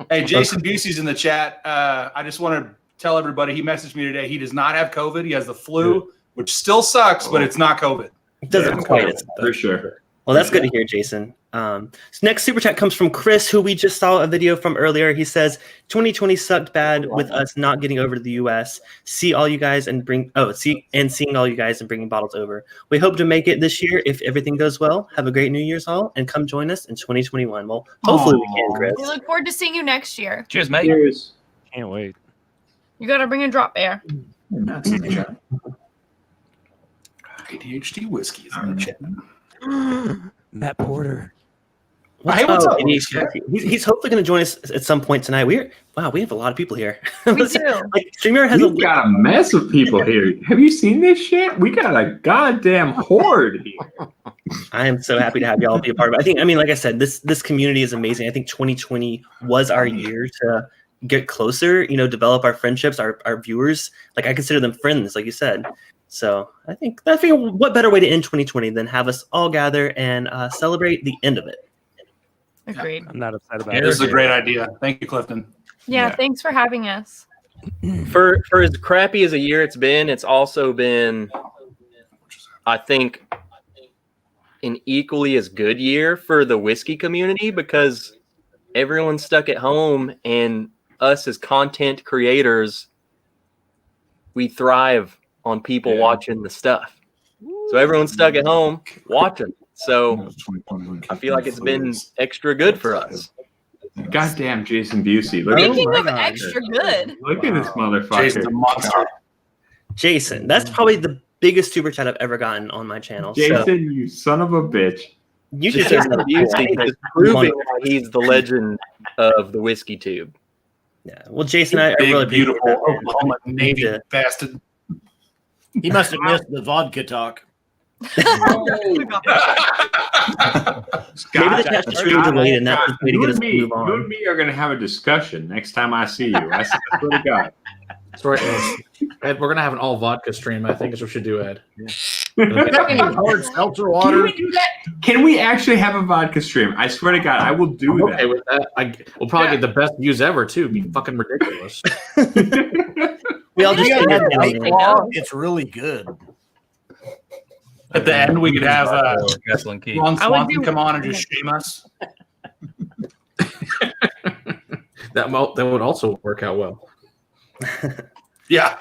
Hey, Jason Busey's in the chat. I just want to tell everybody he messaged me today. He does not have COVID. He has the flu, which still sucks, but it's not COVID. It doesn't quite. For sure. Well, that's good to hear, Jason. So next super chat comes from Chris, who we just saw a video from earlier. He says, 2020 sucked bad with us not getting over to the US. Seeing all you guys and bringing bottles over. We hope to make it this year if everything goes well. Have a great New Year's all and come join us in 2021. Well, hopefully we can, Chris. We look forward to seeing you next year. Cheers, mate. Cheers. Can't wait. You got to bring a drop bear. ADHD whiskey is in the chat. Matt Porter. Hey, what's up? He's hopefully going to join us at some point tonight. We have a lot of people here. We do. StreamYard has got a mess of people here. Have you seen this shit? We got a goddamn horde here. I am so happy to have y'all be a part of it. Like I said, this community is amazing. I think 2020 was our year to get closer, develop our friendships, our viewers. Like I consider them friends, like you said. So I think what better way to end 2020 than have us all gather and celebrate the end of it. Agreed. I'm not upset about it. This is a great idea. Thank you, Clifton. Yeah, thanks for having us. For as crappy as a year it's been, it's also been, I think, an equally as good year for the whiskey community because everyone's stuck at home and us as content creators, we thrive on people watching the stuff. So everyone's stuck at home watching. So I feel like it's been extra good for us. Goddamn Jason Busey. Speaking of extra good. Look at this motherfucker. Jason's a monster. Jason, that's probably the biggest super chat I've ever gotten on my channel. Jason, you son of a bitch. You just Jason Busey is proving that he's the legend of the WhiskeyTube. Yeah. Well, Jason, I really beautiful Oklahoma Navy bastard. He must have missed the vodka talk. Maybe the chat's just really delayed, and that's the way to get us to move on. You and me are going to have a discussion next time I see you. I swear to God. Ed, we're going to have an all vodka stream. I think is what we should do, Ed. Hard seltzer water. Can we do that? Can we actually have a vodka stream? I swear to God, I will do that. Okay with that. We'll probably get the best views ever, too. It'd be fucking ridiculous. We all just it's really good. At the end, we could have Ron Swanson come on and just shame us. That would also work out well. Yeah.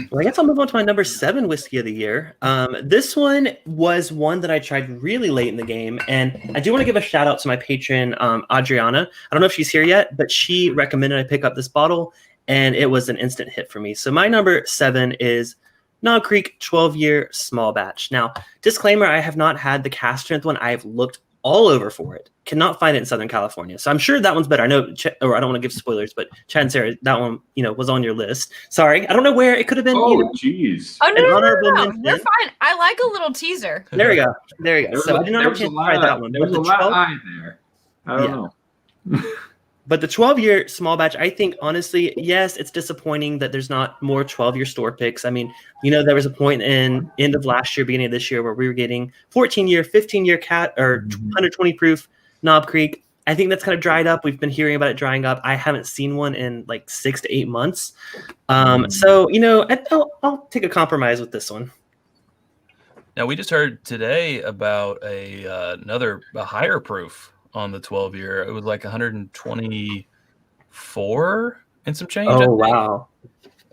Well, I guess I'll move on to my number 7 whiskey of the year. This one was one that I tried really late in the game, and I do want to give a shout out to my patron, Adriana. I don't know if she's here yet, but she recommended I pick up this bottle, and it was an instant hit for me. So my number 7 is Knob Creek 12-year small batch. Now, disclaimer, I have not had the cast strength one. I have looked all over for it. Cannot find it in Southern California. So I'm sure that one's better. I know, or I don't want to give spoilers, but Chad and Sarah, that one, was on your list. Sorry. I don't know where it could have been. Oh, jeez. Oh, no. You're fine. I like a little teaser. There we go. So I did not have a chance to try that one. There was a lot of eye there. I don't know. But the 12-year small batch, I think, honestly, yes, it's disappointing that there's not more 12-year store picks. I mean, there was a point in end of last year, beginning of this year, where we were getting 14-year, 15-year cat or 120 proof Knob Creek. I think that's kind of dried up. We've been hearing about it drying up. I haven't seen one in like 6 to 8 months. So, I'll take a compromise with this one. Now, we just heard today about another higher proof on the 12-year. It was like 124 and some change. Oh, wow.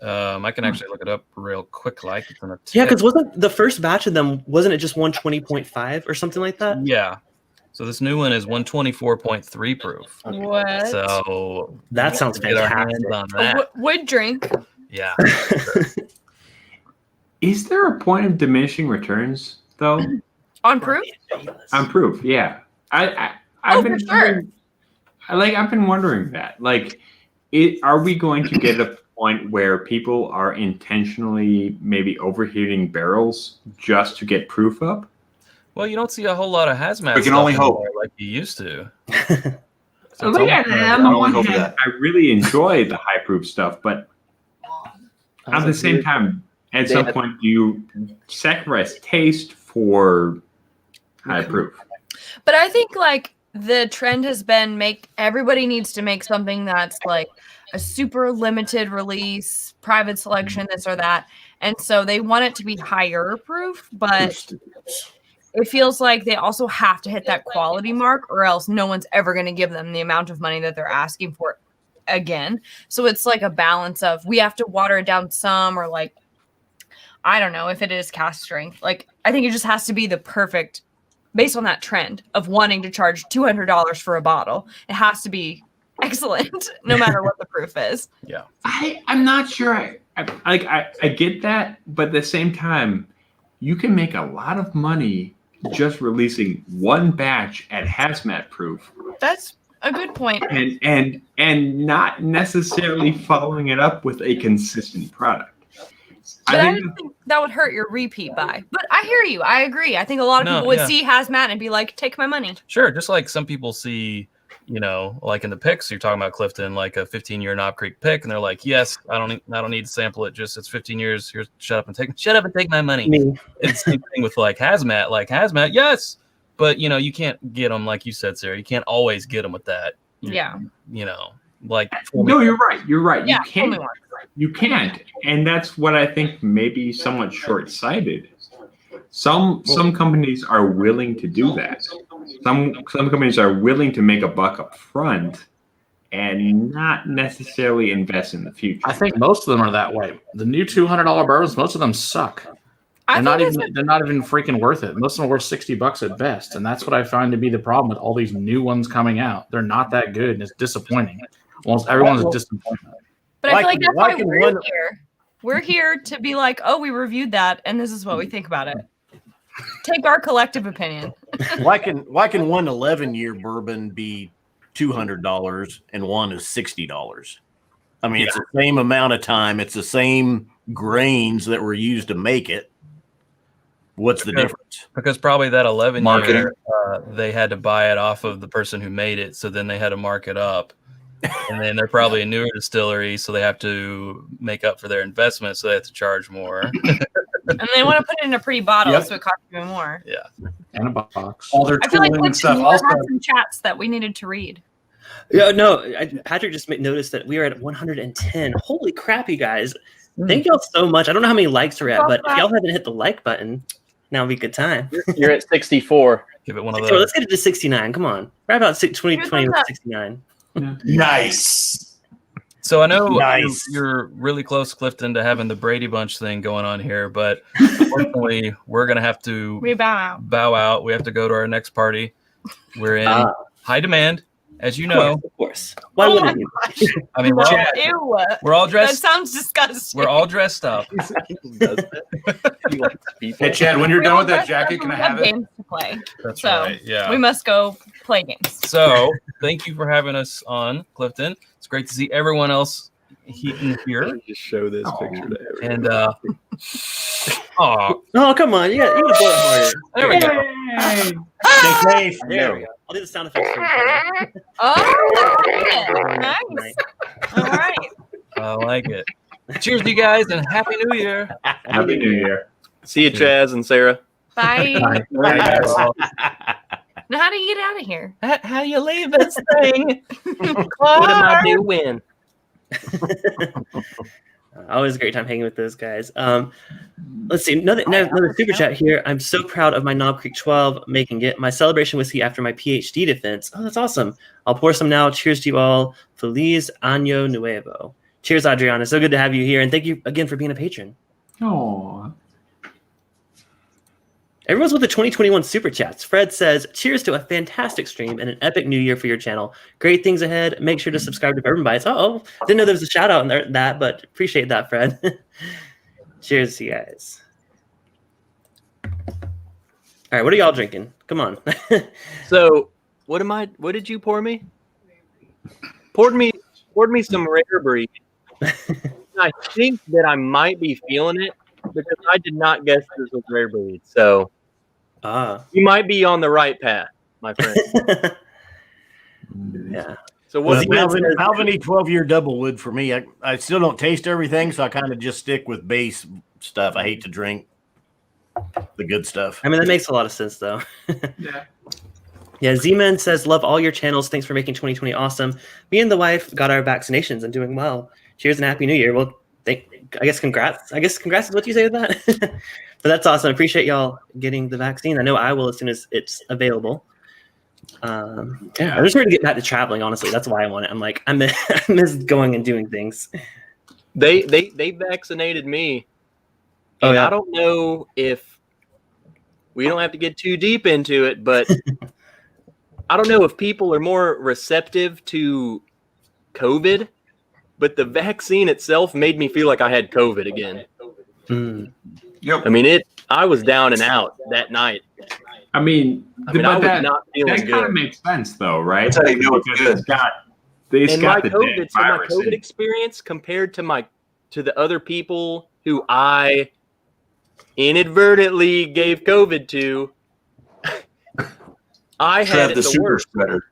I can actually look it up real quick. Yeah, because wasn't the first batch of them, wasn't it just 120.5 or something like that? Yeah. So this new one is 124.3 proof. What? So that sounds fantastic. On that. Would drink. Yeah. Is there a point of diminishing returns though? On proof? On proof, yeah. I've been wondering that. Like, are we going to get a point where people are intentionally maybe overheating barrels just to get proof up? Well, you don't see a whole lot of hazmat. We can only hope, like you used to. So on the one hand, I really enjoy the high proof stuff, but at the same time, at some point, do you sacrifice taste for high proof? But I think like the trend has been everybody needs to make something that's like a super limited release, private selection, this or that. And so they want it to be higher proof, but it feels like they also have to hit that quality mark or else no one's ever going to give them the amount of money that they're asking for again. So it's like a balance of we have to water it down some, or like, I don't know if it is cast strength. Like, I think it just has to be the perfect, based on that trend of wanting to charge $200 for a bottle. It has to be excellent, no matter what the proof is. Yeah. I'm not sure. I get that, but at the same time, you can make a lot of money just releasing one batch at hazmat proof. That's a good point. And not necessarily following it up with a consistent product. But I think that would hurt your repeat buy. But I hear you. I agree. I think a lot of people would see hazmat and be like, take my money. Sure. Just like some people see, like in the picks, you're talking about Clifton, like a 15-year Knob Creek pick, and they're like, yes, I don't need to sample it. Just it's 15 years. Here, shut up and take my money. It's the same thing with like hazmat, yes. But you can't get them, like you said, Sarah. You can't always get them with that. Like no, you're right. Yeah, you can't, and that's what I think maybe somewhat short-sighted. Some companies are willing to do that. Some companies are willing to make a buck up front and not necessarily invest in the future. I think most of them are that way. The new $200 bourbons, most of them suck. They're not even freaking worth it. Most of them are worth $60 at best, and that's what I find to be the problem with all these new ones coming out. They're not that good, and it's disappointing. Almost everyone's a disappointment. But I feel like that's why we're here. We're here to be like, oh, we reviewed that, and this is what we think about it. Take our collective opinion. Why can one 11-year bourbon be $200 and one is $60? I mean, it's the same amount of time. It's the same grains that were used to make it. What's the difference? Because probably that 11-year, they had to buy it off of the person who made it, so then they had to mark it up. And then they're probably a newer distillery, so they have to make up for their investment, so they have to charge more. And they want to put it in a pretty bottle, so it costs even more. Yeah. And a box. All their tooling and stuff. Also, had some chats that we needed to read. Yeah, no, Patrick just noticed that we are at 110. Holy crap, you guys. Thank y'all so much. I don't know how many likes we're at, but if y'all haven't hit the like button, now would be a good time. You're at 64. Give it one of those. Let's get it to 69. Come on. Right about 20 69. Nice. So I know you're really close, Clifton, to having the Brady Bunch thing going on here, but unfortunately, we're going to have to bow out. We have to go to our next party. We're in high demand, as you know. Of course. Why wouldn't you? I mean, we're all dressed. That sounds disgusting. We're all dressed up. Hey, Chad, when you're done with that jacket, can I have it? Games to play. That's so right. Yeah. We must go play games. So thank you for having us on, Clifton. It's great to see everyone else here. Just show this picture to everyone. And oh, come on. You got to blow it harder. There we go. Stay safe. There we go. I'll do the sound effects for you. Oh, nice. All right. I like it. Cheers, you guys, and Happy New Year. Happy New Year. See you, Chaz and Sarah. Bye. Bye. Now, how do you get out of here? How do you leave this thing? What am I doing? Always a great time hanging with those guys. Let's see, another super chat here. I'm so proud of my Knob Creek 12 making it my celebration whiskey after my PhD defense. Oh, that's awesome. I'll pour some now. Cheers to you all. Feliz Año Nuevo. Cheers, Adriana. So good to have you here. And thank you again for being a patron. Oh. Everyone's with the 2021 super chats. Fred says, cheers to a fantastic stream and an epic new year for your channel. Great things ahead. Make sure to subscribe to Bourbon Bites. Oh, didn't know there was a shout out in there, that, but appreciate that, Fred. Cheers to you guys. All right, what are y'all drinking? Come on. So, what did you pour me? Poured me some rare breed. I think that I might be feeling it because I did not guess this was rare breed. So, you might be on the right path, my friend. Yeah. So what? Malvin 12-year double wood for me. I still don't taste everything, so I kind of just stick with base stuff. I hate to drink the good stuff. I mean, that makes a lot of sense, though. Yeah. Yeah, Z-Man says, love all your channels. Thanks for making 2020 awesome. Me and the wife got our vaccinations and doing well. Cheers and Happy New Year. Well, I guess congrats. I guess congrats is what you say with that. But that's awesome. I appreciate y'all getting the vaccine. I know I will as soon as it's available. I'm just ready to get back to traveling, honestly. That's why I want it. I'm like, I miss going and doing things. They vaccinated me. And I don't know if we don't have to get too deep into it, but I don't know if people are more receptive to COVID, but the vaccine itself made me feel like I had COVID again. Yep. I mean, I was down and out that night. I mean, I was not feeling that kind of makes sense, though, right? That's how you know it's good. My COVID experience compared to the other people who I inadvertently gave COVID to, I had the super spreader.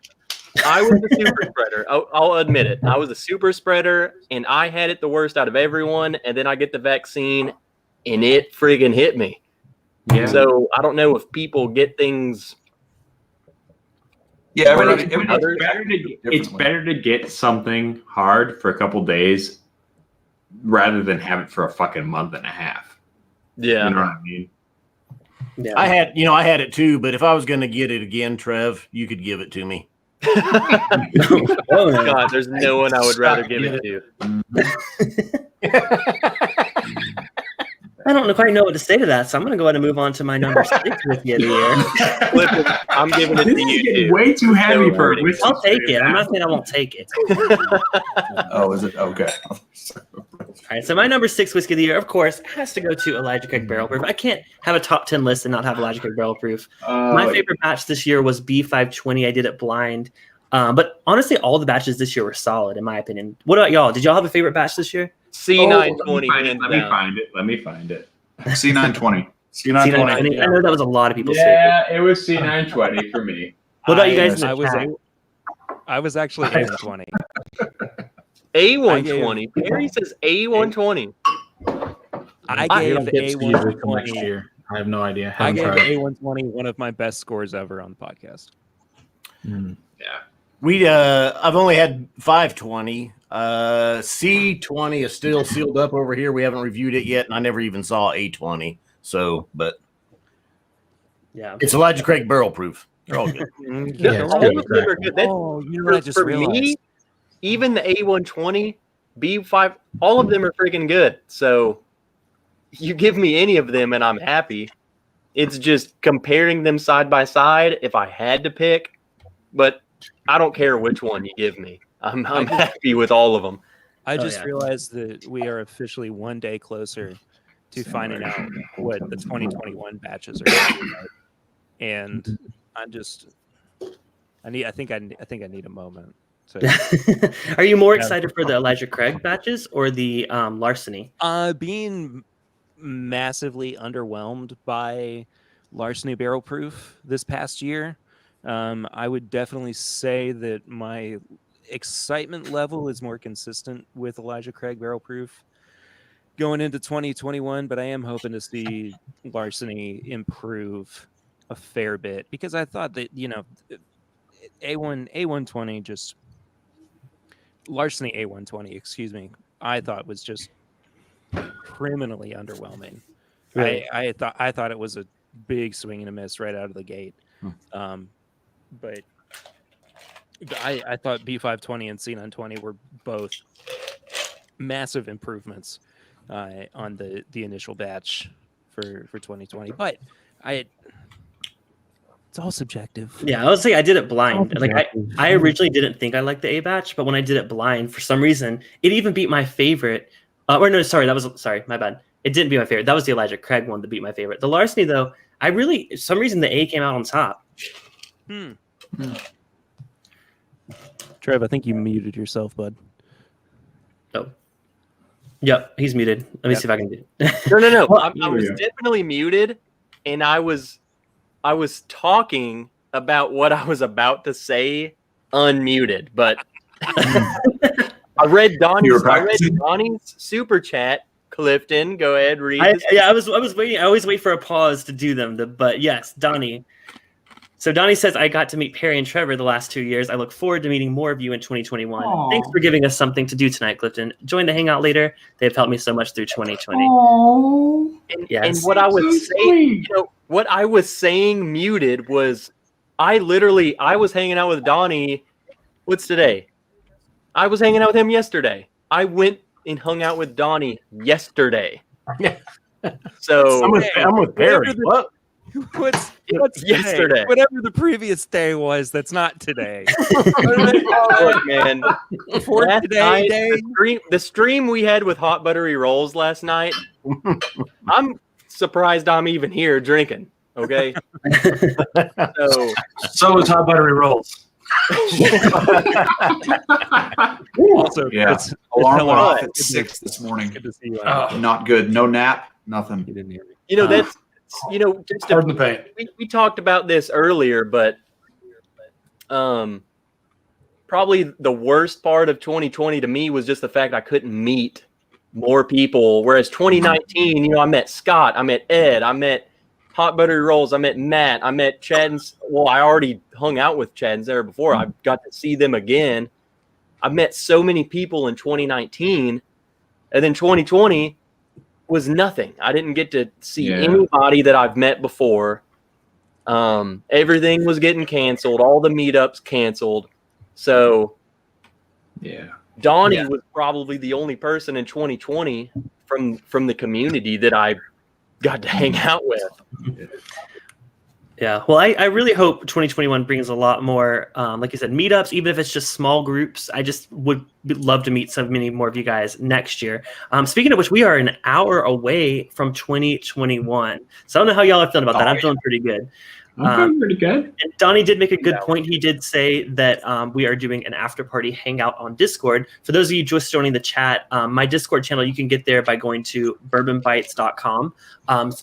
I was the super spreader. I'll admit it. I was the super spreader, and I had it the worst out of everyone. And then I get the vaccine, and it friggin' hit me. Yeah. So I don't know if people get things. Yeah, it's better to get something hard for a couple days rather than have it for a fucking month and a half. Yeah, you know what I mean. Yeah. I had it too, but if I was going to get it again, Trev, you could give it to me. Oh God, there's no one I would rather give it to. I don't quite know what to say to that, so I'm going to go ahead and move on to my number 6 whiskey of the year. Listen, I'm giving it to you. Way too heavy for a whiskey. I'll take it. I'm not saying I won't take it. Oh, is it? Okay. All right, so my number 6 whiskey of the year, of course, has to go to Elijah Craig Barrel Proof. I can't have a top 10 list and not have Elijah Craig Barrel Proof. My favorite batch this year was B520. I did it blind. But honestly, all the batches this year were solid, in my opinion. What about y'all? Did y'all have a favorite batch this year? C920. Let me find it. C920. C920. I know that was a lot of people's favorite. It was C920 for me. What about you guys? I was actually A120. A120. Perry says A120. I gave A120 next year. I have no idea. I gave A120 one of my best scores ever on the podcast. Yeah. I've only had 520. C20 is still sealed up over here. We haven't reviewed it yet, and I never even saw A20. So, but yeah, it's Elijah Craig Barrel Proof. They're all good. All of them are good. You know what I just realized? Me, even the A120, B5, all of them are freaking good. So you give me any of them, and I'm happy. It's just comparing them side by side. If I had to pick, but I don't care which one you give me. I'm happy with all of them. I just realized that we are officially one day closer to finding out what the 2021 batches are, and I think I need a moment. So. Are you more excited for the Elijah Craig batches or the Larceny? Being massively underwhelmed by Larceny Barrel Proof this past year, I would definitely say that my excitement level is more consistent with Elijah Craig Barrel Proof going into 2021, but I am hoping to see Larceny improve a fair bit because I thought that A120 just larceny A120, excuse me, I thought was just criminally underwhelming. Really? I thought it was a big swing and a miss right out of the gate. But I thought B520 and C920 were both massive improvements on the initial batch for 2020. But it's all subjective. Yeah, I would say I did it blind. Like I originally didn't think I liked the A batch, but when I did it blind, for some reason, it even beat my favorite. My bad. It didn't beat my favorite. That was the Elijah Craig one that beat my favorite. The Larceny, though, for some reason, the A came out on top. Trev, I think you muted yourself, bud. Oh. Yep, he's muted. Let me see if I can do it. No. I was definitely muted, and I was talking about what I was about to say unmuted, but I read Donnie's super chat. Clifton, go ahead, read. I was waiting. I always wait for a pause to do them. But yes, Donnie. So Donnie says, I got to meet Perry and Trevor the last 2 years. I look forward to meeting more of you in 2021. Aww. Thanks for giving us something to do tonight, Clifton. Join the hangout later. They've helped me so much through 2020. And what I was saying, what I was saying muted was I was hanging out with Donnie. What's today? I was hanging out with him yesterday. I went and hung out with Donnie yesterday. So I'm with Perry. What's yesterday? Whatever the previous day was, that's not today. Look, man. Before today, the stream we had with hot buttery rolls last night. I'm surprised I'm even here drinking. Okay. So is hot buttery rolls. Also, alarm went off at 6 this morning. Good to see you. Not good. No nap. Nothing. You didn't hear me. That's. Pardon the pain. We talked about this earlier, but probably the worst part of 2020 to me was just the fact I couldn't meet more people. Whereas 2019, I met Scott, I met Ed, I met Hot Buttery Rolls, I met Matt, I met Chad. I already hung out with Chad and Sarah before. I got to see them again. I met so many people in 2019, and then 2020 was nothing. I didn't get to see anybody that I've met before. Everything was getting canceled. All the meetups canceled. So Donnie was probably the only person in 2020 from the community that I got to hang out with. Yeah, well, I really hope 2021 brings a lot more, like you said, meetups, even if it's just small groups. I just would love to meet so many more of you guys next year. Speaking of which, we are an hour away from 2021. So I don't know how y'all are feeling about that. I'm feeling pretty good. I'm feeling pretty good. And Donnie did make a good point. He did say that we are doing an after party hangout on Discord. For those of you just joining the chat, my Discord channel, you can get there by going to bourbonbites.com.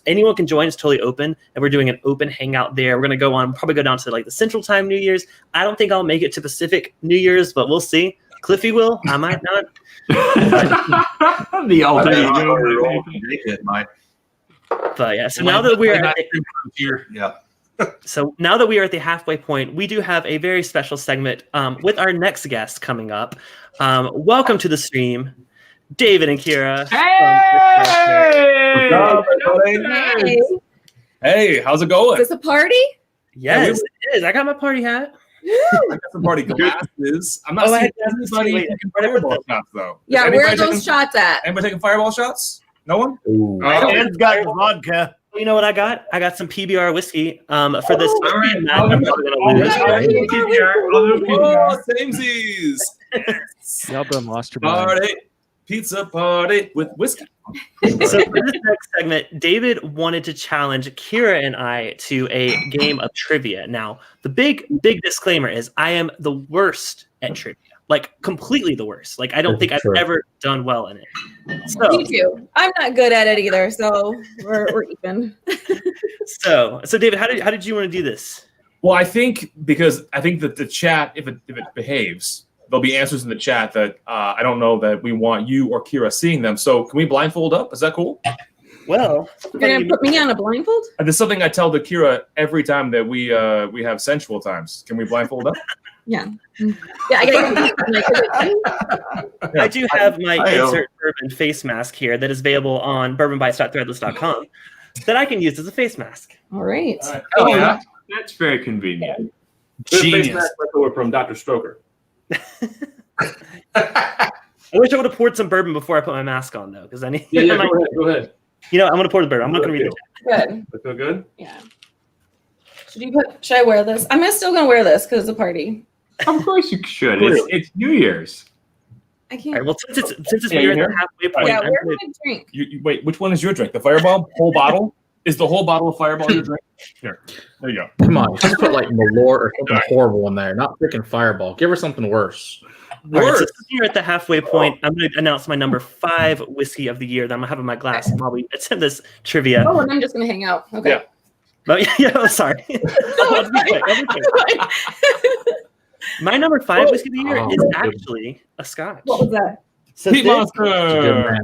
Anyone can join. It's totally open. And we're doing an open hangout there. We're going to probably go down to like the Central Time New Year's. I don't think I'll make it to Pacific New Year's, but we'll see. Cliffy will. I might not. The ultimate. But yeah, so now that we're at here, So now that we are at the halfway point, we do have a very special segment with our next guest coming up. Welcome to the stream, David and Kira. Hey, how's it going? Is this a party? Yes, it is. I got my party hat. I got some party glasses. I'm not seeing anybody taking fireball shots, though. Yeah, where are those shots at? Anybody taking fireball shots? No one? Ed's got the vodka. You know what I got? I got some PBR whiskey for this. Samesies. Y'all done lost your party. Pizza party with whiskey. So for this next segment, David wanted to challenge Kira and I to a game of trivia. Now, the big disclaimer is I am the worst at trivia. Like completely the worst. Like I don't think I've ever done well in it. So, me too. I'm not good at it either, so we're even. So David, how did you want to do this? Well, I think that the chat, if it behaves, there'll be answers in the chat that I don't know that we want you or Kira seeing them. So can we blindfold up? Is that cool? Well, you're gonna put me on a blindfold? There's something I tell the Kira every time that we have sensual times. Can we blindfold up? Yeah. Yeah, I do have my insert bourbon face mask here that is available on bourbonbites.threadless.com that I can use as a face mask. All right. Oh, yeah. That's very convenient. Genius. Face mask leftover from Dr. Stroker. I wish I would have poured some bourbon before I put my mask on, though, because I need. Yeah, go ahead. You know, I'm going to pour the bourbon. I'm not going to read it. Good. That feel good? Yeah. Should I wear this? I'm still gonna wear this because it's a party. Of course you should. It's New Year's. I can't. All right, well, since it's we're at the halfway point. Yeah, where's my drink? Wait, which one is your drink? The Fireball? Whole bottle? Is the whole bottle of Fireball your drink? Here. There you go. Come on, just put like Malort or something horrible in there. Not freaking Fireball. Give her something worse. All right, so since you're at the halfway point, I'm going to announce my number 5 whiskey of the year that I'm going to have in my glass while we attend this trivia. Oh, and I'm just gonna hang out. Okay. Yeah. But yeah, sorry. I'll be quick. My number 5 whiskey of the year is actually a Scotch. What was that? So Pete this- Monster.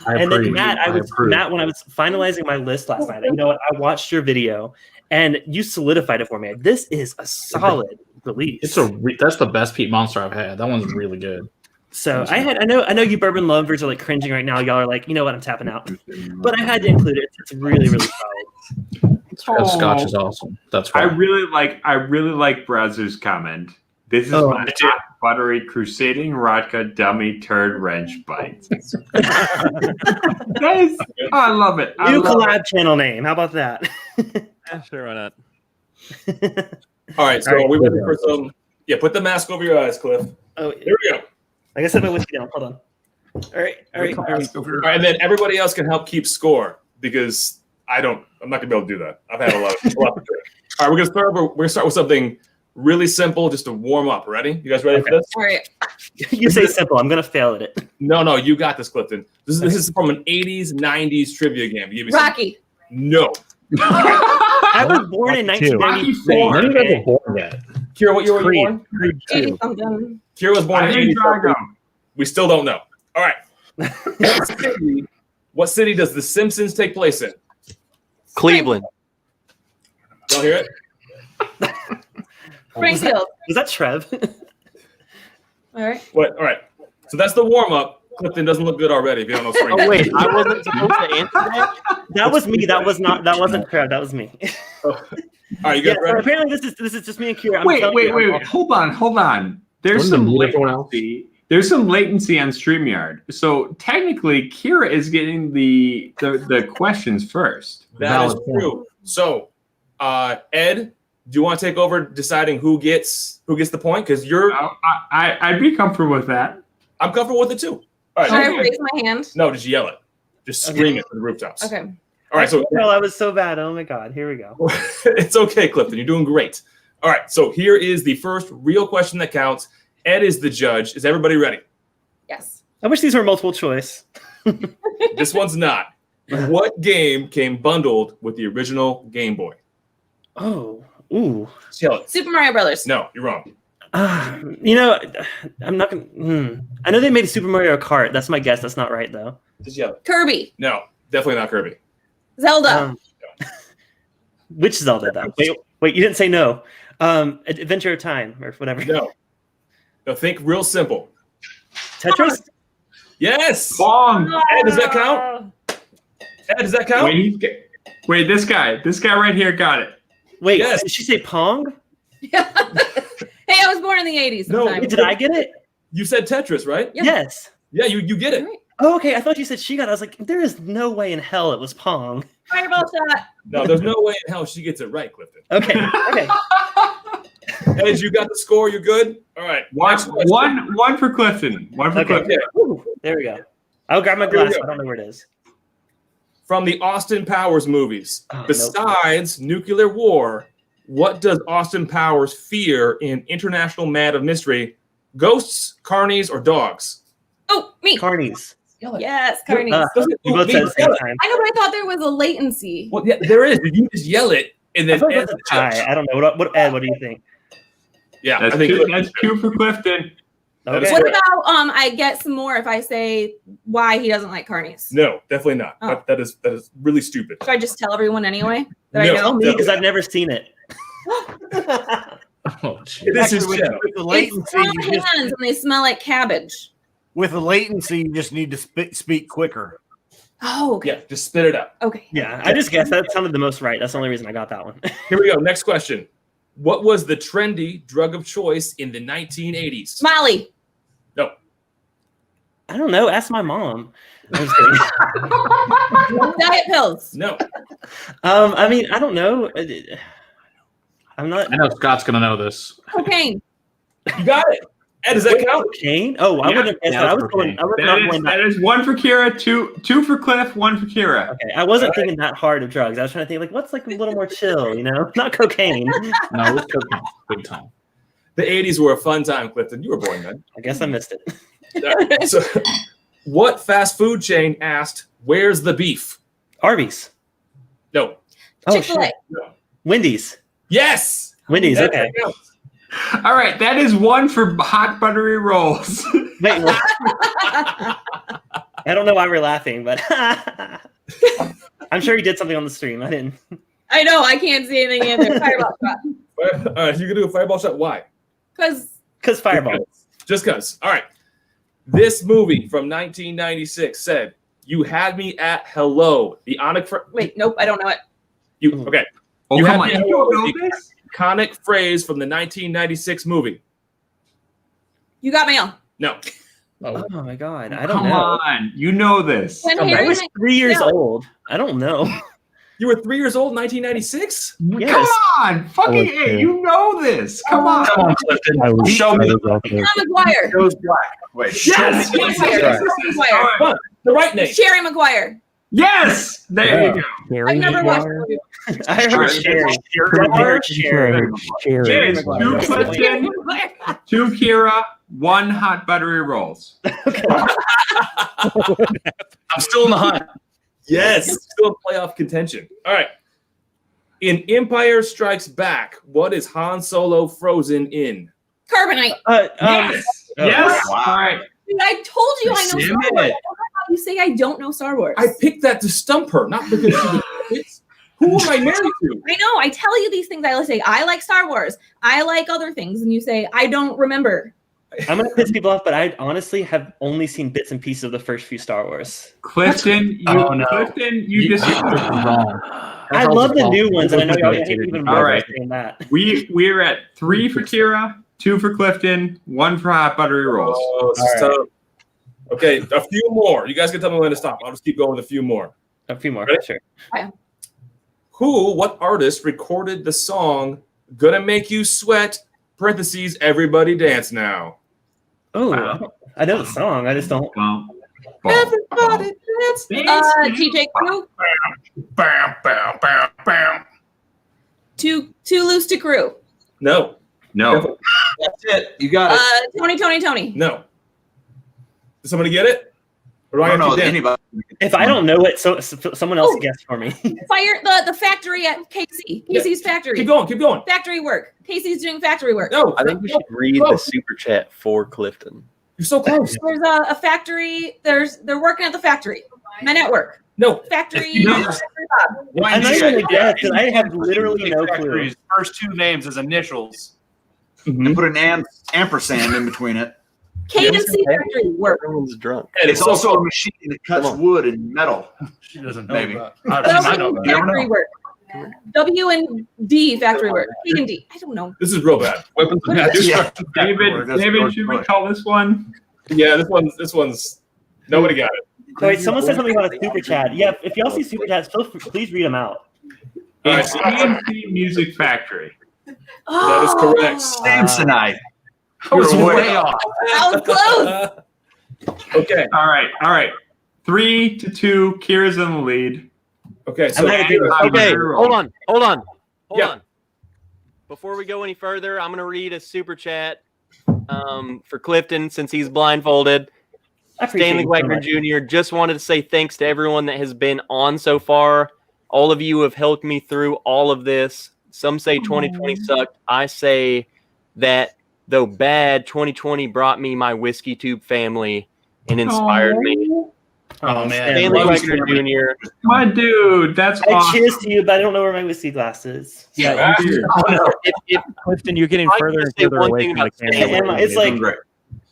And then Matt, Matt, when I was finalizing my list last night, you know what? I watched your video, and you solidified it for me. This is a solid release. That's the best Pete Monster I've had. That one's really good. So I know you bourbon lovers are like cringing right now. Y'all are like, you know what? I'm tapping out. But I had to include it. It's really, really solid. Scotch is awesome. That's I right. really like Brazzer's comment. This is my hot, buttery, crusading vodka dummy turd wrench bite. I love it. New collab channel name. How about that? Yeah, sure, why not? All right, so are we ready for some? Yeah, put the mask over your eyes, Cliff. Oh, there we go. I guess I put whiskey down. Hold on. All right. And then everybody else can help keep score because I'm not gonna be able to do that. I've had a lot to drink. All right, we're gonna start with something really simple, just to warm up. Ready? You guys ready for this? All right. You say simple. I'm gonna fail at it. No, you got this, Clifton. This is from an 80s, 90s trivia game. Give me some- Rocky. No. I was born in 1994. None of you guys were born yet. Kira, what year were you born? 80-something. Kira was born in 80. We still don't know. All right. What city does The Simpsons take place in? Cleveland. Y'all hear it? Springfield. Was that Trev? All right. What? All right. So that's the warm up. Clifton doesn't look good already. If you don't know Springfield. Oh wait, I wasn't supposed to answer that. That was me. That wasn't Trev. That was me. All right, you guys ready? So apparently this is just me and Kira. Wait. Hold on. There's some latency. There's some latency on StreamYard. So technically, Kira is getting the questions first. That is true. So, Ed, do you want to take over deciding who gets the point? Because you're. I'd be comfortable with that. I'm comfortable with it too. All right. Should I raise my hand? No, just yell it. Just scream it from the rooftops. Okay. All right. So I was so bad. Oh my God. Here we go. It's okay, Clifton. You're doing great. All right. So here is the first real question that counts. Ed is the judge. Is everybody ready? Yes. I wish these were multiple choice. This one's not. What game came bundled with the original Game Boy? Oh. Ooh. Just yell it. Super Mario Brothers. No, you're wrong. You know, I'm not gonna. I know they made a Super Mario Kart. That's my guess. That's not right though. Just yell it. Kirby. No, definitely not Kirby. Zelda. Which Zelda though? Wait, you didn't say no. Adventure of Time or whatever. No, think real simple. Tetris. Yes. Bong. Ed, does that count? Ed, does that count? Wait, this guy right here got it. Wait, did she say Pong? Hey, I was born in the 80s. No, sometime. Did I get it? You said Tetris, right? Yeah. Yes. Yeah, you get it. Right. Oh, okay. I thought you said she got it. I was like, there is no way in hell it was Pong. Fireball shot. No, there's no way in hell she gets it right, Clifton. Okay. Ed, you got the score. You're good. All right. One for Clifton. One for Clifton. Yeah. Ooh, there we go. I'll grab my glass. I don't know where it is. From the Austin Powers movies, besides nuclear war, what does Austin Powers fear in International Man of Mystery? Ghosts, carnies, or dogs? Oh, me. Carnies. Yes, carnies. We both said at the same time. I know, but I thought there was a latency. Well, yeah, there is. You just yell it, and then I don't know. What Ed? What do you think? Yeah, That's I think two for Clifton. Okay. What about I get some more if I say why he doesn't like carnies? No, definitely not. Oh. That is really stupid. Should I just tell everyone anyway that No. I know? Me, because I've never seen it. This is with the It's latency. small You just, hands and they smell like cabbage. with the latency, you just need to speak quicker. Oh, okay. Yeah, just spit it out. Okay. Yeah, I just guessed that sounded the most right. That's the only reason I got that one. Here we go. Next question. What was the trendy drug of choice in the 1980s? Molly. No. I don't know. Ask my mom. I'm just kidding. Diet pills. No. I mean, I don't know. I'm not. I know Scott's gonna know this. Cocaine. You got it. Ed, does that count? Cocaine? Oh, I wouldn't have guessed that. I was going. I was not going That is one for Kira, two for Cliff, one for Kira. Okay, I wasn't thinking that hard of drugs. I was trying to think like, what's like a little more chill, you know? Not cocaine. No, it was cocaine. Big time. The 80s were a fun time, Clifton. You were born then. I guess I missed it. So, what fast food chain asked, "Where's the beef?" Arby's. No. Oh, Chick-fil-A. shit. No. Wendy's. Yes. Wendy's. That Okay. counts. All right, that is one for hot buttery rolls. Wait. What? I don't know why we're laughing, but I'm sure he did something on the stream. I didn't. I know. I can't see anything in there. Fireball shot. You can do a fireball shot. Why? Because fireball. Just because. All right. This movie from 1996 said, "You had me at hello." The wait, nope, I don't know it. Okay. Oh, You come had on. me at You don't hello. know The this? iconic phrase from the 1996 movie. You got mail. No. Oh my god, I don't Come know. on, you know this. When I Harry was met- 3 years No. old. I don't know. You were 3 years old in 1996? Yes. Come on, fucking A, you know this. Come on. Come on, Clifton. Show me. Tom McGuire. Goes black. Wait. Yes. Tom Yes. McGuire. Yes. Come on, the right name. Sherry McGuire. Yes. There you go. I've never watched the movie. I heard Sherry. Sherry. It is 2 Clifton, 2 Kira, 1 hot buttery rolls. I'm still in the hunt. Yes. Still in playoff contention. All right. In Empire Strikes Back, what is Han Solo frozen in? Carbonite. Yes. Yes. Wow. All right. Dude, I told you I know Damn Star Wars. it. I don't know how you say I don't know Star Wars. I picked that to stump her, not because she was it's, who am I married to? I know. I tell you these things. I say I like Star Wars. I like other things, and you say I don't remember. I'm gonna piss people off, but I honestly have only seen bits and pieces of the first few Star Wars. Clifton, you just wrong. I love the new ones, and I know y'all hate even more All right. saying that. we're at 3 for Kira, 2 for Clifton, 1 for hot buttery rolls. Oh, this is tough. Okay, a few more. You guys can tell me when to stop. I'll just keep going with a few more. A few more, Ready? sure. What artist recorded the song "Gonna Make You Sweat"? Parentheses, everybody dance now. Oh, I know the song. I just don't. Everybody dance. TJ Crew. Bam, bam, bam, bam. Too loose to crew. No. No. That's it. You got it. Tony. No. Did somebody get it? Or do I don't have know to dance? anybody. If I don't know it, so someone else guess for me. Fire the factory at Casey. Casey's factory. Keep going. Keep going. Factory work. Casey's doing factory work. No. I think we should read the super chat for Clifton. You're so close. There's a factory. They're working at the factory. Men at work. No. Factory. No. Factory Bob. I'm not even gonna guess because I have literally no clue. Factory's first 2 names as initials. And put an ampersand in between it. KMC factory work. Everyone's drunk. It's also a machine that cuts wood and metal. She doesn't know Maybe. that. W I know that. factory work. W and D factory work. P and D. I don't know. This is real bad. Weapons of mass destruction. David, should we call this one? Yeah, this one's nobody got it. Wait, someone said something about a super chat. Yeah, if y'all see super chats, please read them out. It's CNC Music Factory. That is correct. Samsonite. I was way off. That was close. Okay. All right. 3-2. Kira's in the lead. Okay. So Okay, hold on. Yeah. Before we go any further, I'm going to read a super chat for Clifton since he's blindfolded. Stanley Wagner Jr. just wanted to say thanks to everyone that has been on so far. All of you have helped me through all of this. Some say 2020 sucked. I say that though bad, 2020 brought me my WhiskeyTube family and inspired me. Oh man, Stanley Wagner Jr. My dude, that's awesome. cheers to you, but I don't know where my whiskey glass is. Yeah, Clifton, you're getting further and further away from the camera. It's like,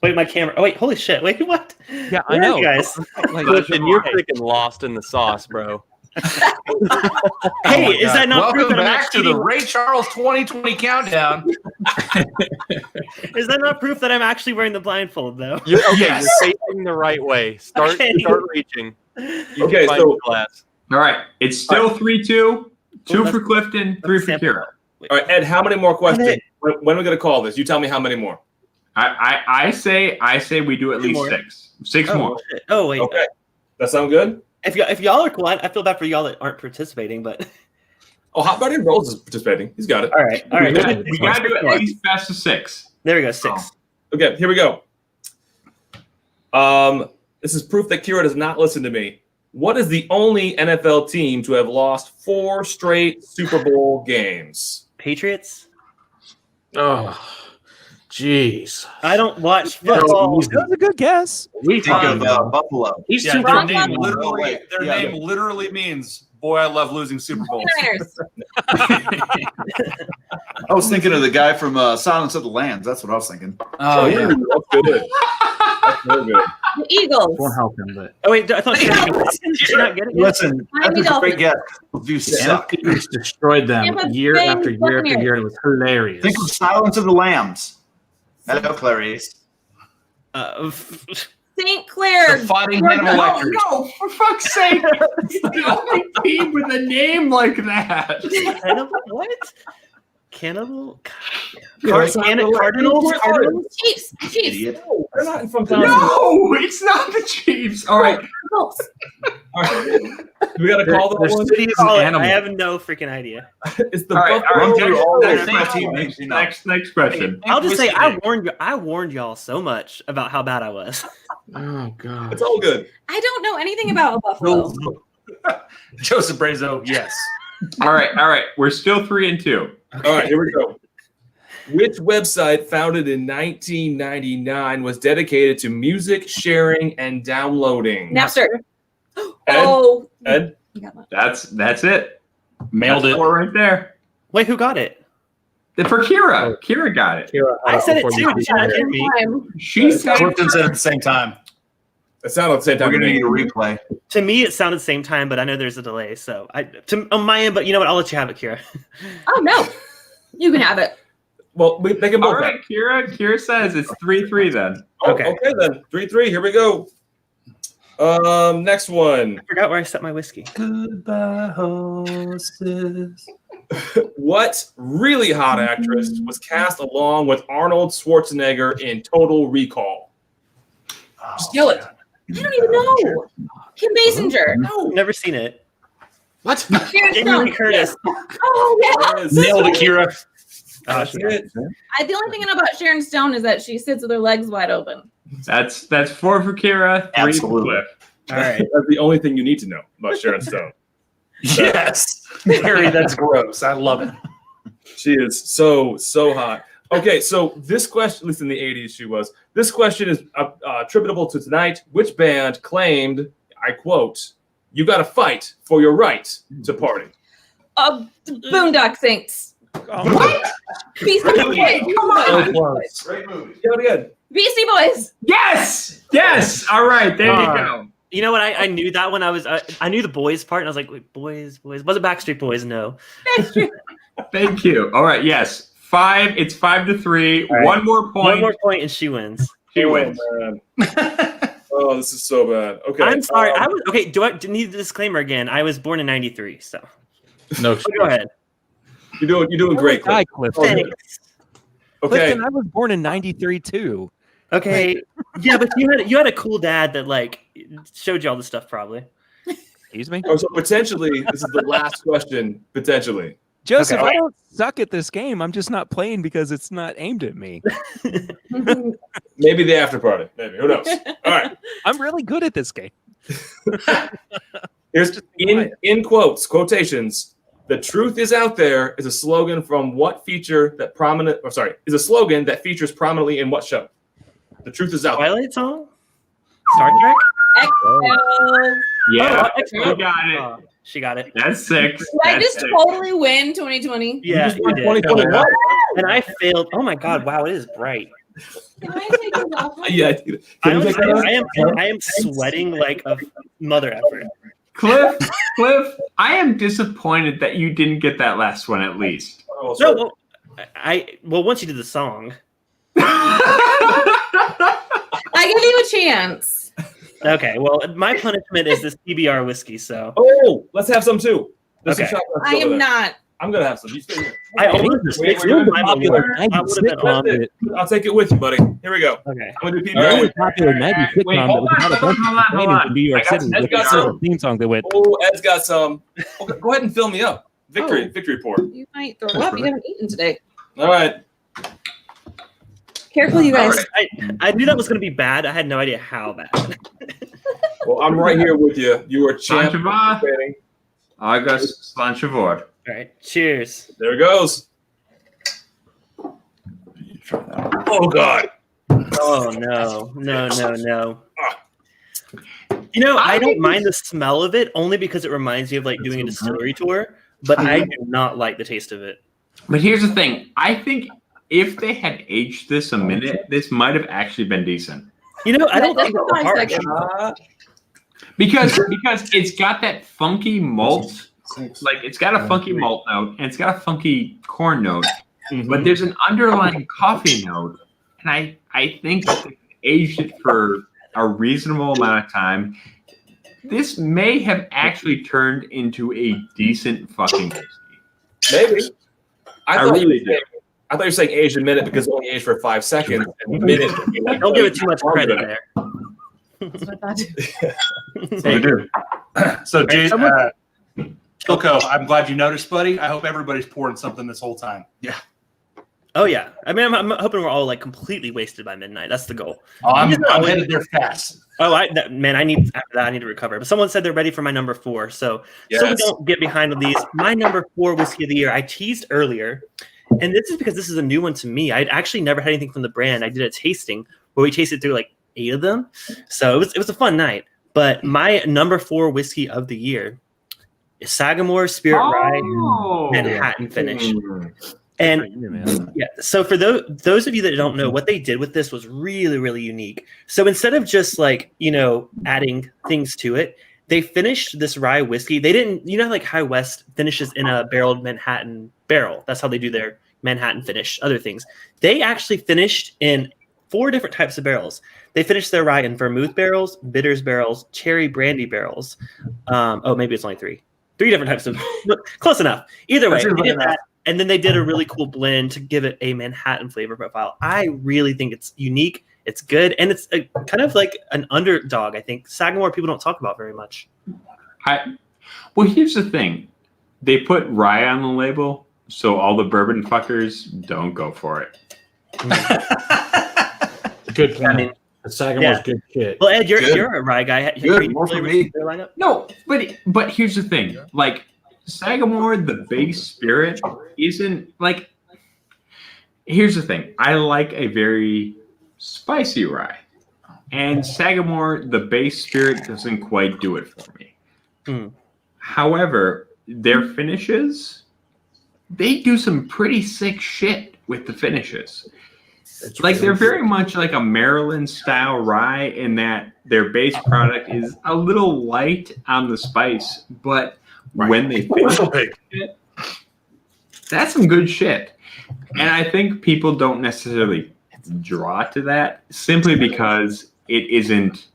wait, my camera. Oh wait, holy shit! Wait, what? Yeah, I know, guys. Listen, you're freaking lost in the sauce, bro. Hey, is that not proof welcome that I'm back to the Ray Charles 2020 countdown? Is that not proof that I'm actually wearing the blindfold, though? You're facing the right way. Start reaching. You Okay, can find so your glass. All right, it's still 3-2. 2 for Clifton, 3 for Kira. All right, Ed, how many more questions? When are we going to call this? You tell me how many more. I say we do at least more. 6. 6 more. Oh wait. Okay, that sound good? If y'all are cool, I feel bad for y'all that aren't participating, but Oh, Hot Buddy Rolls is participating. He's got it. all right. We got to do at least best of 6. There we go, 6. Okay, here we go. This is proof that Kira does not listen to me. What is the only NFL team to have lost 4 straight Super Bowl games? Patriots. Oh, jeez. I don't watch football. That was a good guess. We think of Buffalo. He's Yeah, too their Buffalo. name literally means "Boy, I love losing Super Bowls." I was thinking of the guy from Silence of the Lambs. That's what I was thinking. Oh yeah, That's good. That's very good. The Eagles. Won't help him, but Oh wait, I thought you not get it. Listen, Miami that's a great guess. You Santa suck. Cruz destroyed them Tampa year Bay after year after Buccaneers. year. It was hilarious. Think of Silence of the Lambs. Hello, Clarice. St. Clair. the Fighting Hannibal Lecters. No, for fuck's sake. It's the only team with a name like that. Cannibal? What? Cannibal? Cardinals? Cardinals? Chiefs. Idiot. No, they're not from Thousand. No, it's not the Chiefs. All right. Colts. All right. We got to call the Their one. city is Call an it. animal. I have no freaking idea. It's the All right, Buffalo. all right. all Next the question. team names, you know. Next question. I'll just say I warned y'all so much about how bad I was. Oh god. It's all good. I don't know anything about Buffalo. Joseph Brazo, yes. All right. We're still 3-2. All right, here we go. Which website, founded in 1999, was dedicated to music sharing and downloading? Napster. Ed? Ed? You got that. That's it. Mailed That's it. 4 right there. Wait, who got it? For Kira. Kira got it. I said it too. Did you not hear me? She said Clifton said at the same time. It sounded at the same time. We're going to need a replay. To me, it sounded the same time, but I know there's a delay. So on my end, but you know what? I'll let you have it, Kira. Oh, no. You can have it. Well, they can both all right, Kira says it's 3-3 then. Okay. Okay, then. 3-3. Here we go. Next one. I forgot where I set my whiskey. Goodbye, hostess. What really hot actress was cast along with Arnold Schwarzenegger in Total Recall? Just yell it. I don't even know. Kim Basinger. No. Never seen it. What? Sharon Jamie Lee Stone. Curtis. Oh, yeah. Nailed it, Kira. That's it. The only thing I know about Sharon Stone is that she sits with her legs wide open. That's 4 for Kira, 3 for Absolutely. Cliff. All right. That's the only thing you need to know about Sharon Stone. Yes. Harry, that's gross. I love it. She is so hot. Okay, so this question, at least in the 80s she was, this question is attributable to tonight. Which band claimed, I quote, "You got to fight for your right to party"? Boondock Saints. What? Beastie Boys. Come on. Great movie. Do it again. Beastie Boys. Yes. All right, there you go. You know what? I knew that when I knew the boys part, and I was like, wait, boys. Was it Backstreet Boys? No. Thank you. All right, yes. 5. It's 5-3. Right. One more point. One more point, and she wins. She wins. Oh, this is so bad. Okay. I'm sorry. Okay. Do I need the disclaimer again? I was born in '93, so No. go ahead. You're doing great, Cliff. Hi, Clifton. Thanks. Okay. Clifton, I was born in '93 too. Okay. Yeah, but you had a cool dad that like showed you all this stuff, probably. Excuse me, Oh, so potentially this is the last question. Potentially. Joseph. Okay. I don't suck at this game. I'm just not playing because it's not aimed at me. Maybe the after party. Maybe. Who knows? All right. I'm really good at this game. Here's in quotations. The truth is out there is a slogan from what feature that prominent, or sorry, is a slogan that features prominently in what show? The truth is out there. Twilight Zone? Star Trek? X-Files. Yeah, Oh, she got it. Oh, she got it. That's 6. Did I just totally win 2020? Yeah, just you won did. 2021. And I failed. Oh my god! Wow, it is bright. Can I take this off? Yeah, I am sweating like a mother effer. Cliff, I am disappointed that you didn't get that last one at least. No, well, once you did the song. I give you a chance. Okay, well, my punishment is this PBR whiskey. So. Oh, let's have some too. There's Okay. some shotguns I over am there. not. I'm gonna have some. You stay here. I almost I'll take it with you, buddy. Here we go. Okay. I'm gonna do The only PBR. popular 90s sitcom Wait, that hold was on, about a bunch of hold on. comedians in New York I got- City Ed's with got a some. theme song that went. Oh, Ed's got some. Okay, go ahead and fill me up. Victory pour. You might throw up. You haven't eaten today. All right. Careful, you guys. I knew that was going to be bad. I had no idea how bad. Well, I'm right here with you. You are champ. Slanchava. August Slanchavord. All right. Cheers. There it goes. Oh God. Oh no. You know, I don't mind the smell of it only because it reminds me of like doing a distillery tour, but I do not like the taste of it. But here's the thing. I think if they had aged this a minute, this might have actually been decent. You know, I don't think that's it's a nice harsh. Because it's got that funky malt, like it's got a funky malt note and it's got a funky corn note, but there's an underlying coffee note, and I think that they aged it for a reasonable amount of time. This may have actually turned into a decent fucking whiskey. Maybe. I thought really you were saying aged a minute because it only aged for 5 seconds. And a minute. Don't give it too much credit there. Hey, so, Jay, Kilko, I'm glad you noticed, buddy. I hope everybody's pouring something this whole time. Yeah. Oh yeah. I mean, I'm hoping we're all like completely wasted by midnight. That's the goal. Oh, I'm headed there fast. Oh, I need to recover. But someone said they're ready for my number 4. So we don't get behind on these. My number 4 whiskey of the year, I teased earlier, and this is because this is a new one to me. I'd actually never had anything from the brand. I did a tasting where we tasted through like 8 of them. So it was a fun night. But my number 4 whiskey of the year is Sagamore Spirit Rye Manhattan Finish. And yeah, so for those of you that don't know, what they did with this was really, really unique. So instead of just like, adding things to it, they finished this rye whiskey. They didn't, like High West finishes in a barreled Manhattan barrel. That's how they do their Manhattan finish, other things. They actually finished in 4 different types of barrels. They finished their rye in vermouth barrels, bitters barrels, cherry brandy barrels. Maybe it's only 3 different types of, close enough. Either way, they did that. And then they did a really cool blend to give it a Manhattan flavor profile. I really think it's unique. It's good. And it's kind of like an underdog, I think. Sagamore people don't talk about very much. Well, here's the thing. They put rye on the label, so all the bourbon fuckers don't go for it. Good plan. Sagamore's good shit. Well, Ed, you're a rye guy. Good, more for me. No, but here's the thing. Like, Sagamore, the base spirit, isn't like. Here's the thing. I like a very spicy rye, and Sagamore, the base spirit, doesn't quite do it for me. However, their finishes, they do some pretty sick shit with the finishes. It's like they're very much like a Maryland style rye in that their base product is a little light on the spice, but when they finish it, that's some good shit. And I think people don't necessarily draw to that simply because it isn't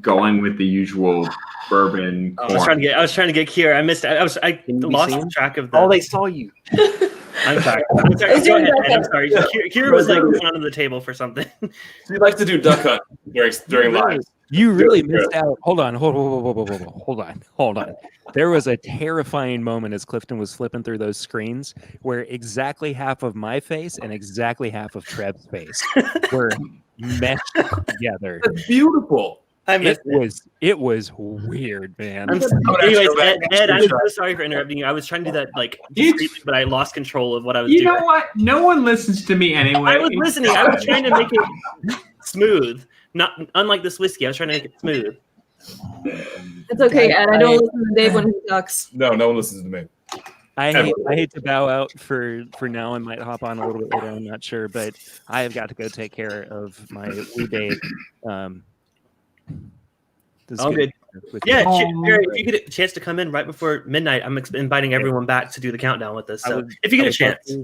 going with the usual bourbon. I was trying to get Kira. I missed. I lost track of that. Oh, they saw you. I'm sorry. Go ahead, Ed. I'm sorry. Kira was like going under the table for something. He likes to do duck hunt during live. You really missed out. Hold on. There was a terrifying moment as Clifton was flipping through those screens where exactly half of my face and exactly half of Trev's face were meshed together. That's beautiful. It was weird, man. Anyways, Ed, I'm so sorry for interrupting you. I was trying to do that discreetly, but I lost control of what I was doing. You know what? No one listens to me anyway. I was listening. I was trying to make it smooth. Not unlike this whiskey. I was trying to make it smooth. It's okay, Ed. I don't listen to Dave when he talks. No one listens to me. I hate to bow out for now. I might hop on a little bit later. I'm not sure, but I have got to go take care of my wee babe. All good. Yeah, Jerry, if you get a chance to come in right before midnight, I'm inviting everyone back to do the countdown with us. So if you get a chance,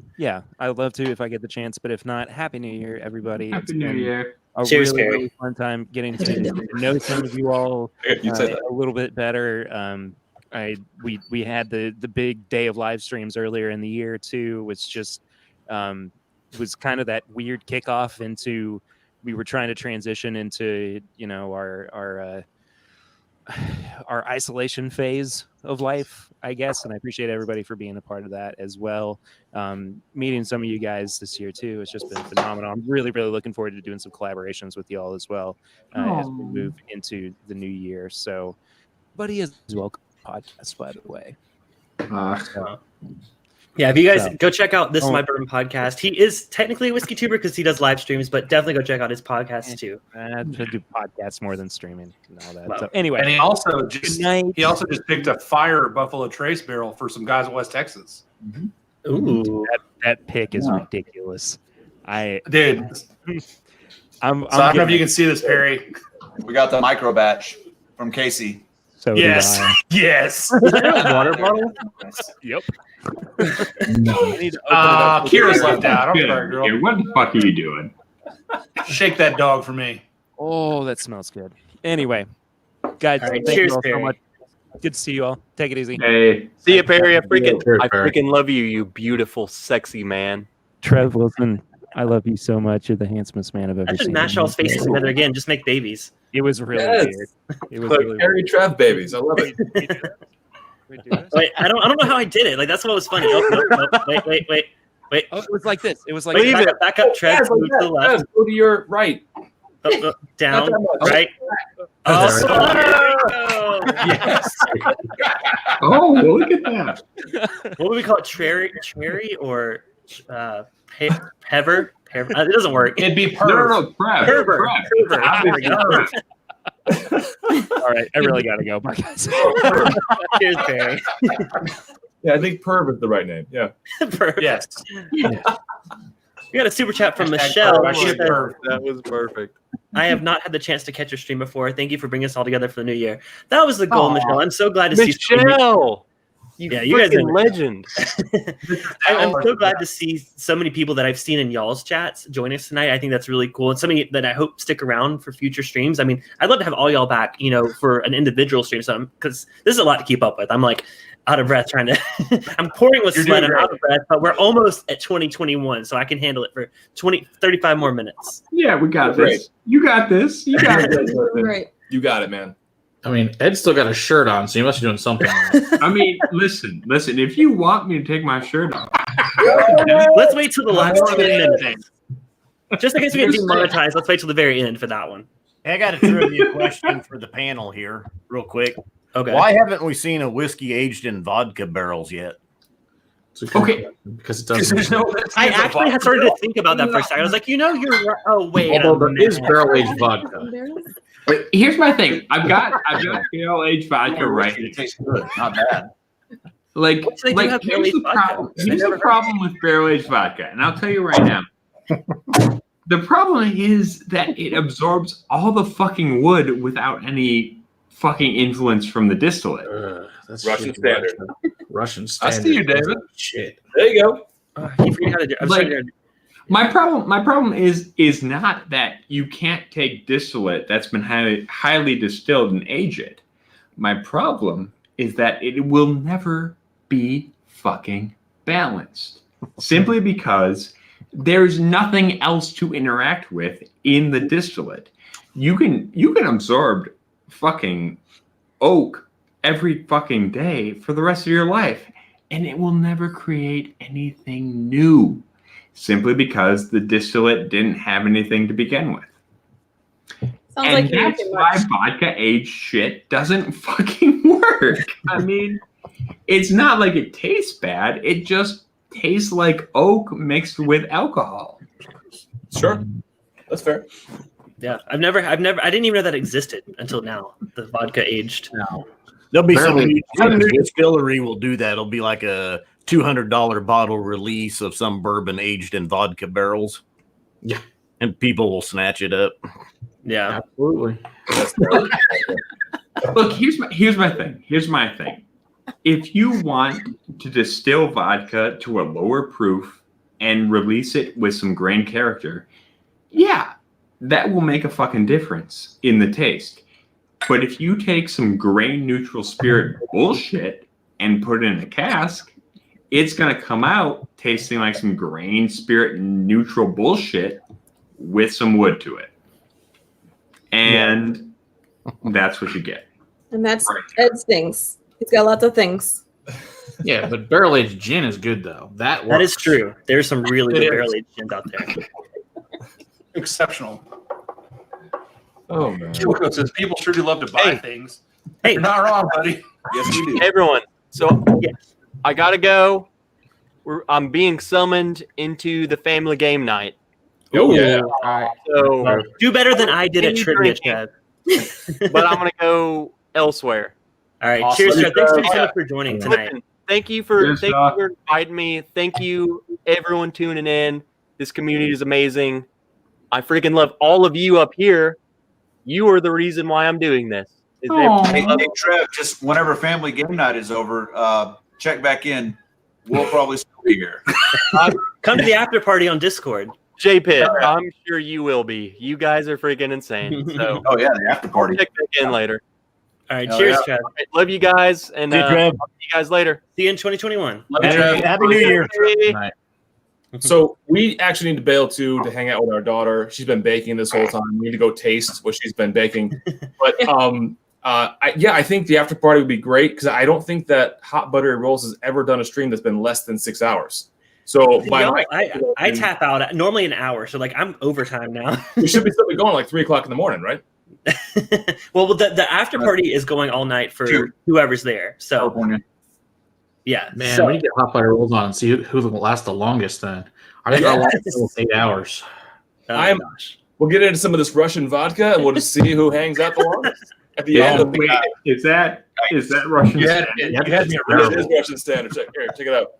I'd love to if I get the chance. But if not, Happy New Year, everybody! Happy New Year! Cheers, really fun time getting to know some of you all a little bit better. We had the big day of live streams earlier in the year too, which just was kind of that weird kickoff into. We were trying to transition into our isolation phase of life, I guess, and I appreciate everybody for being a part of that as well. Meeting some of you guys this year too, it's just been phenomenal. I'm really looking forward to doing some collaborations with y'all as well as we move into the new year. So, Buddy is welcome podcast, by the way. Yeah, if you guys go check out This Is My Bourbon podcast. He is technically a whiskey tuber because he does live streams, but definitely go check out his podcast too. I do podcasts more than streaming and all that. So anyway, and he also just picked a fire Buffalo Trace barrel for some guys in West Texas. Mm-hmm. Ooh, that pick is ridiculous. I don't know if you can see this, Perry. We got the micro batch from Casey. So yes. Is that a water bottle? Yep. Kira's left out. I'm sorry, girl. Here, what the fuck are you doing? Shake that dog for me. Oh, that smells good. Anyway, guys, thank cheers, you all Perry. so much. Good to see you all. Take it easy. Hey, see you, Perry. I freaking love you, you beautiful, sexy man. Trev Wilson, I love you so much. You're the handsomest man I've ever Let's just seen. mash all faces together again. Just make babies. It was really weird. It was really Perry Trev babies. I love it. Wait, I don't know how I did it. Like that's what was funny. Oh, no. Wait. Oh, it was like this. It was like back up, Trev. Move to the left. Go to your right. Down, right. Oh, yes. Oh, look at that. What would we call it? Cherry or Pever? It doesn't work. It'd be No, Perver. all right, I really gotta go. Bye, guys. Cheers, Perry. Yeah, I think Perv is the right name. Yeah. Yes. We got a super chat from Michelle. That was perfect. I have not had the chance to catch your stream before. Thank you for bringing us all together for the new year. That was the goal, Michelle. I'm so glad to see Michelle. You guys are legend. I'm so glad to see so many people that I've seen in y'all's chats join us tonight. I think that's really cool, and so many that I hope stick around for future streams. I mean, I'd love to have all y'all back, for an individual stream. So, because this is a lot to keep up with. I'm like out of breath trying to. I'm pouring with sweat. I'm out of breath, but we're almost at 2021, so I can handle it for 35 more minutes. Yeah, we got this. You got this. You got this. Right. You got it, man. I mean, Ed's still got a shirt on, so he must be doing something. I mean, listen. If you want me to take my shirt off, let's wait till the last 10 minutes. Just in case we get demonetized, let's wait till the very end for that one. Hey, I got a trivia question for the panel here, real quick. Okay. Why haven't we seen a whiskey aged in vodka barrels yet? Okay, because it doesn't. I actually had started to think about that for a second. I was like, you're right. Oh wait. Although there is barrel aged vodka. But here's my thing. I've got barrel aged vodka right here. It tastes good, not bad. Here's the problem with barrel aged vodka, and I'll tell you right now. The problem is that it absorbs all the fucking wood without any fucking influence from the distillate. That's Russian standard. Russian standard. I see you, David. Shit. There you go. You forget how to do it. My problem is not that you can't take distillate that's been highly distilled and age it. My problem is that it will never be fucking balanced. Simply because there's nothing else to interact with in the distillate. You can absorb fucking oak every fucking day for the rest of your life, and it will never create anything new. Simply because the distillate didn't have anything to begin with. Sounds And like you that's too why much. vodka aged shit doesn't fucking work. I mean, it's not like it tastes bad. It just tastes like oak mixed with alcohol. Sure, that's fair. Yeah, I didn't even know that existed until now. The vodka aged. No. There'll be some new distillery will do that. It'll be like a $200 bottle release of some bourbon aged in vodka barrels. Yeah. And people will snatch it up. Yeah. Absolutely. Look, here's my thing. If you want to distill vodka to a lower proof and release it with some grain character, yeah, that will make a fucking difference in the taste. But if you take some grain neutral spirit bullshit and put it in a cask, it's gonna come out tasting like some grain spirit neutral bullshit with some wood to it. And that's what you get. And that's Ed stinks. He's got lots of things. Yeah, but barrel aged gin is good though. That is true. There's some really good barrel aged gins out there. Exceptional. Oh man. Kilco says people sure do love to buy things. Hey, you're not wrong, buddy. Yes, we do. Hey, everyone. So I gotta go. I'm being summoned into the family game night. Oh yeah. So do better than I did at trivia, Chad. But I'm gonna go elsewhere. All right. Awesome. Cheers, Chad. Thanks so much for joining tonight. Listen, thank you for inviting me. Thank you, everyone tuning in. This community is amazing. I freaking love all of you up here. You are the reason why I'm doing this. Hey, Trev, just whenever family game night is over, check back in. We'll probably still be here. Come to the after party on Discord. J-Pit, I'm sure you will be. You guys are freaking insane. So, oh yeah, the after party. Check back in later. All right, cheers, Trev. Right, love you guys, and See you, Trev. I'll see you guys later. See you in 2021. Happy New Year. So we actually need to bail too to hang out with our daughter. She's been baking this whole time. We need to go taste what she's been baking. But I think the after party would be great because I don't think that Hot Buttery Rolls has ever done a stream that's been less than 6 hours. So I tap out at normally an hour, so like I'm overtime now. We should be still going like 3 o'clock in the morning, right? Well, the after party is going all night for whoever's there. So yeah, Man, so, we need to get hot butter rolls on and see who will last the longest then. I think I'll last 8 hours. We'll get into some of this Russian vodka and we'll just see who hangs out the longest. At the end of the is that Russian standard? It is Russian standard. Check it out.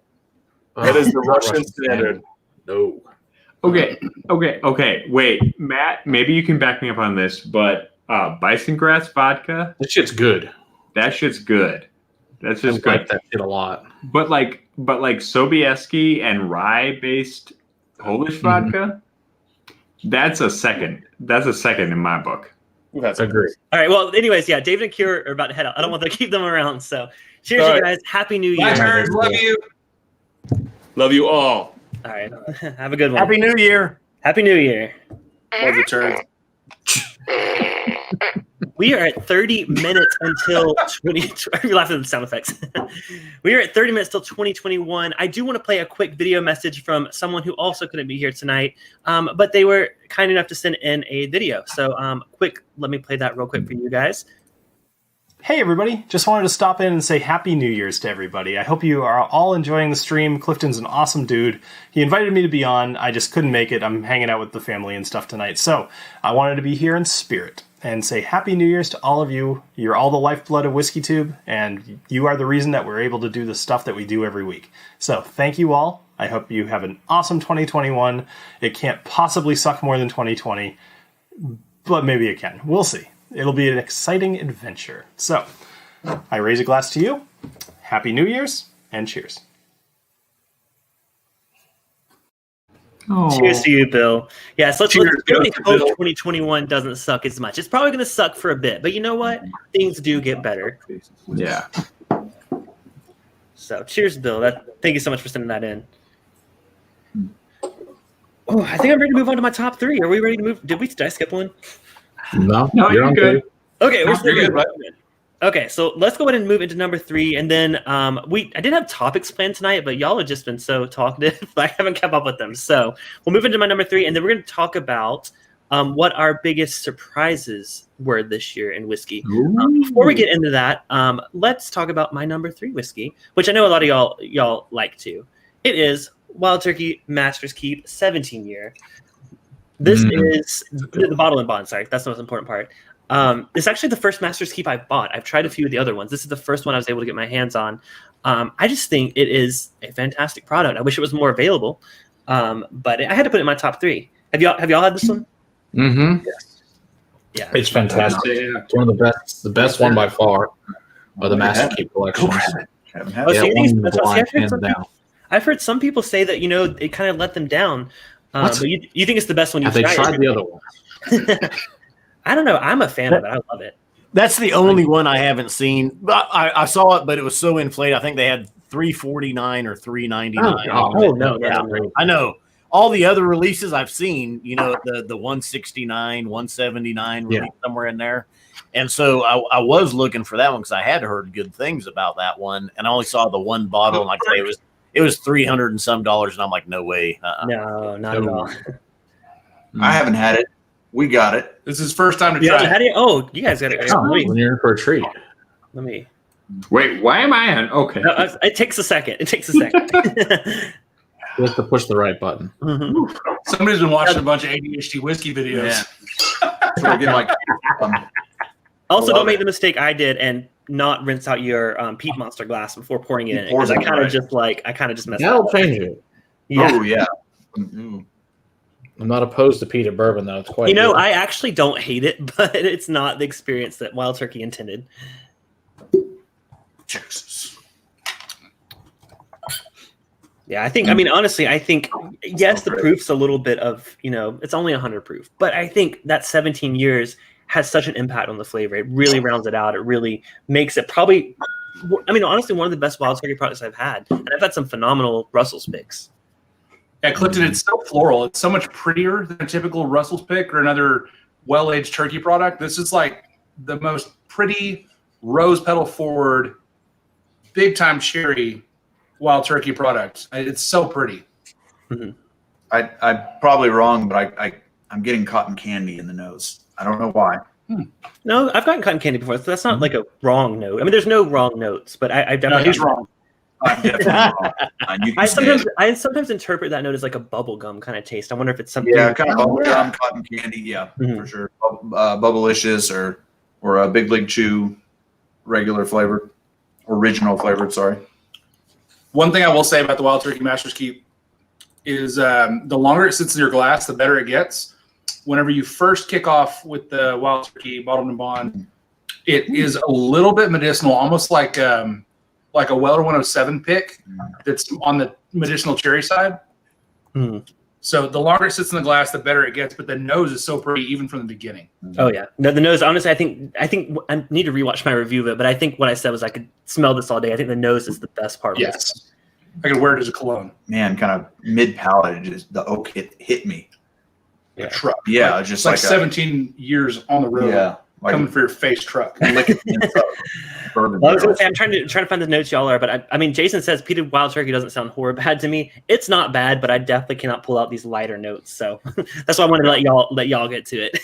That is the Russian standard. No. Okay. Wait, Matt, maybe you can back me up on this, but bison grass vodka? That shit's good. That shit's good. That's just good. I like that shit a lot. But like Sobieski and rye based Polish vodka, that's a second. That's a second in my book. Agree. All right. Well, anyways, yeah, David and Kier are about to head out. I don't want to keep them around. So cheers, you guys. Happy New Year. Bye, turds. Love you. Love you all. All right. Have a good one. Happy New Year. Happy New Year. Love you, turds. We are at 30 minutes until 20. You're laughing at the sound effects. We are at 30 minutes till 2021. I do want to play a quick video message from someone who also couldn't be here tonight, but they were kind enough to send in a video. So let me play that real quick for you guys. Hey everybody, just wanted to stop in and say Happy New Year's to everybody. I hope you are all enjoying the stream. Clifton's an awesome dude. He invited me to be on. I just couldn't make it. I'm hanging out with the family and stuff tonight. So I wanted to be here in spirit and say Happy New Year's to all of you. You're all the lifeblood of WhiskeyTube, and you are the reason that we're able to do the stuff that we do every week. So thank you all. I hope you have an awesome 2021. It can't possibly suck more than 2020, but maybe it can. We'll see. It'll be an exciting adventure. So, I raise a glass to you. Happy New Year's, and cheers. Oh. Cheers to you, Bill. Yeah, so let's really hope 2021 doesn't suck as much. It's probably going to suck for a bit, but you know what? Things do get better. Yeah. So, cheers, Bill. Thank you so much for sending that in. Oh, I think I'm ready to move on to my top 3. Are we ready to move? Did I skip one? No, you're good. Okay, we're still good. Right? Okay, so let's go ahead and move into number 3, and then I didn't have topics planned tonight, but y'all have just been so talkative, I haven't kept up with them. So we'll move into my number 3, and then we're going to talk about what our biggest surprises were this year in whiskey. Before we get into that, let's talk about my number 3 whiskey, which I know a lot of y'all like to. It is Wild Turkey Master's Keep 17-year. This is the bottle and bond. Sorry, that's the most important part. It's actually the first Master's Keep I bought. I've tried a few of the other ones. This is the first one I was able to get my hands on. I just think it is a fantastic product. I wish it was more available, but I had to put it in my top 3. Have y'all had this one? Mm-hmm. Yes. Yeah, it's fantastic. It's one of the best one by far of the Master Keep collection. I've heard some people say that it kind of let them down. But you think it's the best one? Have they tried the other one? I don't know. I'm a fan of it. I love it. That's the only one I haven't seen. I saw it, but it was so inflated. I think they had $349 or $399. Oh no, I know. All the other releases I've seen, the 169, 179 release somewhere in there. And so I was looking for that one because I had heard good things about that one, and I only saw the one bottle. And like I say, it was $300 and some, and I'm like, no way. No, not at all. I haven't had it. We got it. This is first time to try. How do you? Oh, you guys got it. When you're in for a treat. Let me. Wait, why am I on? Okay. No, it takes a second. You have to push the right button. Mm-hmm. Somebody's been watching a bunch of ADHD whiskey videos. Yeah. Also, don't make the mistake I did and not rinse out your Peat Monster glass before pouring it in. Because I kind of just messed up. That'll change it. Yeah. Oh yeah. I'm not opposed to peated bourbon though. It's quite. Good. I actually don't hate it, but it's not the experience that Wild Turkey intended. Jesus. Yeah, I think. Honestly, I think yes, the proof's a little bit of it's only 100 proof, but I think that 17 years has such an impact on the flavor. It really rounds it out. It really makes it probably. Honestly, one of the best Wild Turkey products I've had, and I've had some phenomenal Russell's picks. Yeah, Clifton, it's so floral. It's so much prettier than a typical Russell's pick or another well-aged turkey product. This is like the most pretty rose petal forward, big-time cherry Wild Turkey product. It's so pretty. Mm-hmm. I'm probably wrong, but I'm getting cotton candy in the nose. I don't know why. No, I've gotten cotton candy before, so that's not like a wrong note. There's no wrong notes, but I definitely. No, he's wrong. I'm definitely wrong. I sometimes interpret that note as like a bubble gum kind of taste. I wonder if it's something. Yeah, kind of bubble gum, cotton candy. Yeah, for sure. Bubblicious or a Big League Chew, regular flavored, original flavored. Sorry. One thing I will say about the Wild Turkey Master's Keep is the longer it sits in your glass, the better it gets. Whenever you first kick off with the Wild Turkey Bottled and Bond, it is a little bit medicinal, almost like a Weller 107 pick that's on the medicinal cherry side. So the longer it sits in the glass, the better it gets. But the nose is so pretty, even from the beginning. Oh yeah, no, the nose. Honestly, I think I need to rewatch my review of it. But I think what I said was I could smell this all day. I think the nose is the best part. Yes, I could wear it as a cologne. Man, kind of mid palate, the oak hit me. A truck. Yeah, just like 17 years on the road. Yeah. Coming for your face truck. I was gonna say, I'm trying to find the notes y'all are, but Jason says peated Wild Turkey doesn't sound horribly bad to me. It's not bad, but I definitely cannot pull out these lighter notes. So that's why I wanted to let y'all get to it.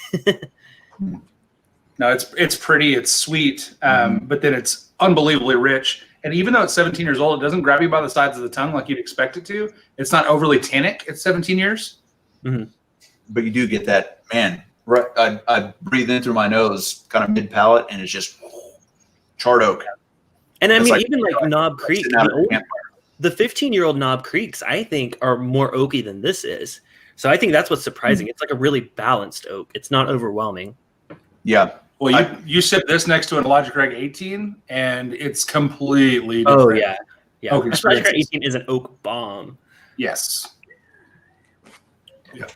No, it's pretty, it's sweet, but then it's unbelievably rich. And even though it's 17 years old, it doesn't grab you by the sides of the tongue like you'd expect it to. It's not overly tannic at 17 years. Mm-hmm. But you do get that, man. Right, I breathe in through my nose, kind of mid palate, and it's just charred oak. And even like Knob Creek, the 15-year-old Knob Creeks, I think, are more oaky than this is. So I think that's what's surprising. It's like a really balanced oak. It's not overwhelming. Yeah. Well, you sip this next to an Logic Reg 18, and it's completely different. Oh yeah, yeah. Logic Reg 18 is an oak bomb. Yes. Yeah.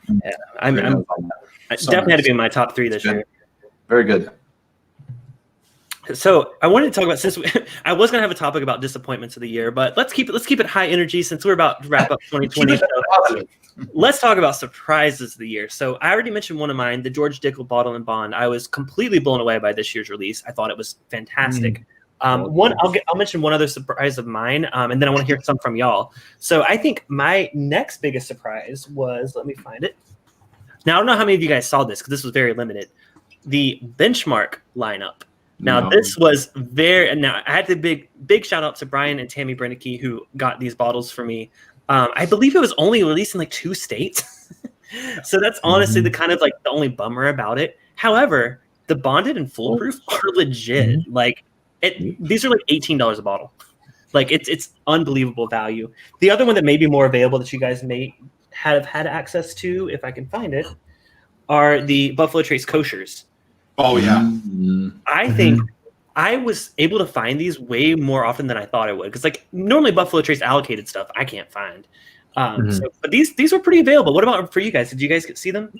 I definitely had to be in my top 3 this year. Very good. So I wanted to talk about, since I was going to have a topic about disappointments of the year, but let's keep it high energy since we're about to wrap up 2020. So let's talk about surprises of the year. So I already mentioned one of mine, the George Dickel Bottle and Bond. I was completely blown away by this year's release. I thought it was fantastic. I'll mention one other surprise of mine, and then I want to hear some from y'all. So I think my next biggest surprise was, let me find it. Now I don't know how many of you guys saw this because this was very limited. The Benchmark lineup. Now this was now I had the big shout out to Brian and Tammy Brennicky who got these bottles for me. I believe it was only released in like 2 states. So that's honestly the kind of like the only bummer about it. However, the bonded and foolproof are legit. Like these are like $18 a bottle. Like it's unbelievable value. The other one that may be more available that you guys may have had access to, if I can find it, are the Buffalo Trace Koshers. Oh yeah. I think I was able to find these way more often than I thought I would. Because like normally Buffalo Trace allocated stuff I can't find. But these were pretty available. What about for you guys? Did you guys see them?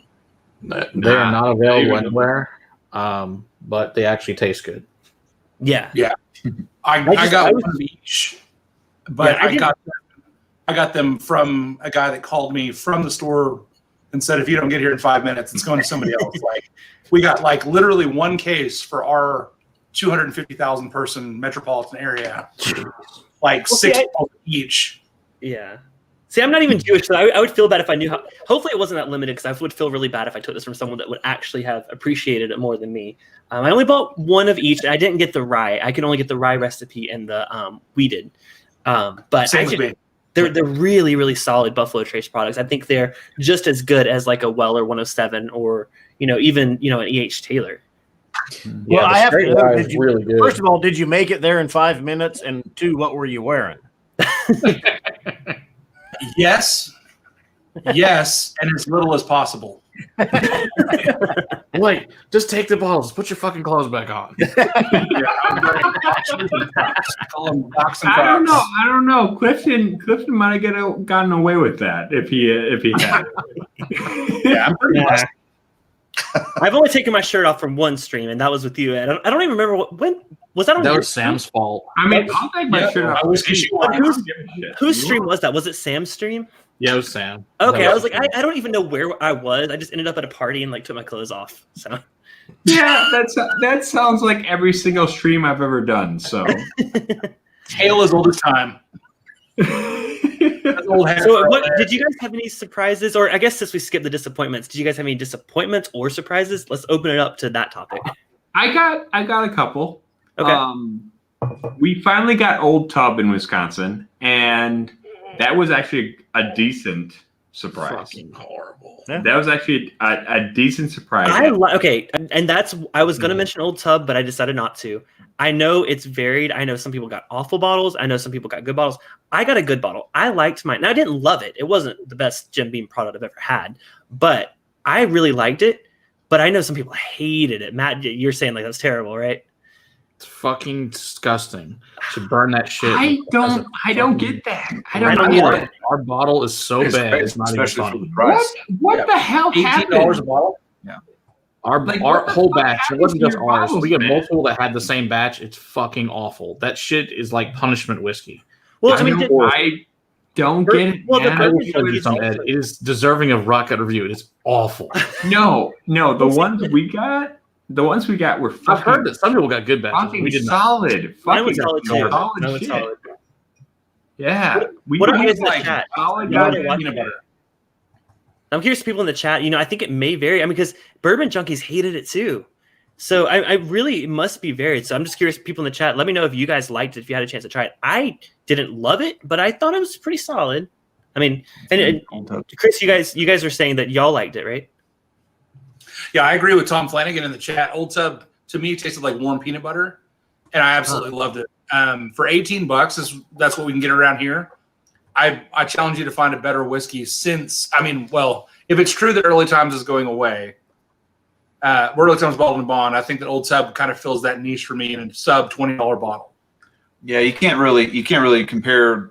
They are not available anywhere, but they actually taste good. Yeah. I got one of each, but I got them from a guy that called me from the store and said, if you don't get here in 5 minutes, it's going to somebody else. Like we got like literally one case for our 250,000 person metropolitan area, like 6 each. Yeah. See, I'm not even Jewish, so I would feel bad if I knew how. Hopefully, it wasn't that limited because I would feel really bad if I took this from someone that would actually have appreciated it more than me. I only bought one of each. I didn't get the rye. I can only get the rye recipe and the wheated. But they're really, really solid Buffalo Trace products. I think they're just as good as like a Weller 107 or even an E.H. Taylor. Well, I have to know, really good. First of all, did you make it there in 5 minutes? And 2, what were you wearing? Yes, and as little as possible. Wait, just take the bottles. Put your fucking clothes back on. I don't know. Clifton might have gotten away with that if he had. Yeah, I'm pretty much. I've only taken my shirt off from one stream, and that was with you. I don't even remember when was that. That was Sam's fault. I mean, I'll take my shirt off. Whose stream was that? Was it Sam's stream? Yeah, it was Sam. Okay, I was like, I don't even know where I was. I just ended up at a party and like took my clothes off. So yeah, that sounds like every single stream I've ever done. So tale as old as time. So did you guys have any surprises, or I guess since we skipped the disappointments, did you guys have any disappointments or surprises? Let's open it up to that topic. I got a couple. Okay. We finally got Old Tub in Wisconsin, and that was actually a decent surprise. Fucking horrible. Yeah. That was actually a decent surprise. And that's I was going to mention Old Tub, but I decided not to. I know it's varied. I know some people got awful bottles. I know some people got good bottles. I got a good bottle. I liked mine. Now, I didn't love it. It wasn't the best Jim Beam product I've ever had, but I really liked it. But I know some people hated it. Matt, you're saying like that's terrible, right? It's fucking disgusting. Should burn that shit. I don't get that. I don't get get it. Our bottle is so bad. It's not even funny. What the hell happened? $18 a bottle? Yeah. Our whole batch. It wasn't just ours. We get multiple that had the same batch. It's fucking awful. That shit is like punishment whiskey. Well, I don't get it. Well, it is deserving of rocket review. It is awful. No. The ones we got were fucking. I've heard that some people got good batches. We did solid. Mine was solid too. Solid. Yeah. What are you guys in the chat? Solid peanut butter. I'm curious to people in the chat. I think it may vary. I mean, because Bourbon Junkies hated it too. So I really it must be varied. So I'm just curious, people in the chat, let me know if you guys liked it, if you had a chance to try it. I didn't love it, but I thought it was pretty solid. I mean, and Chris, you guys are saying that y'all liked it, right? Yeah, I agree with Tom Flanagan in the chat. Old Tub to me tasted like warm peanut butter, and I absolutely loved it. For $18, that's what we can get around here. I challenge you to find a better whiskey since. I mean, well, if it's true that Early Times is going away, Early Times Bottled and Bond, I think that Old Tub kind of fills that niche for me in a sub $20 bottle. Yeah, you can't really compare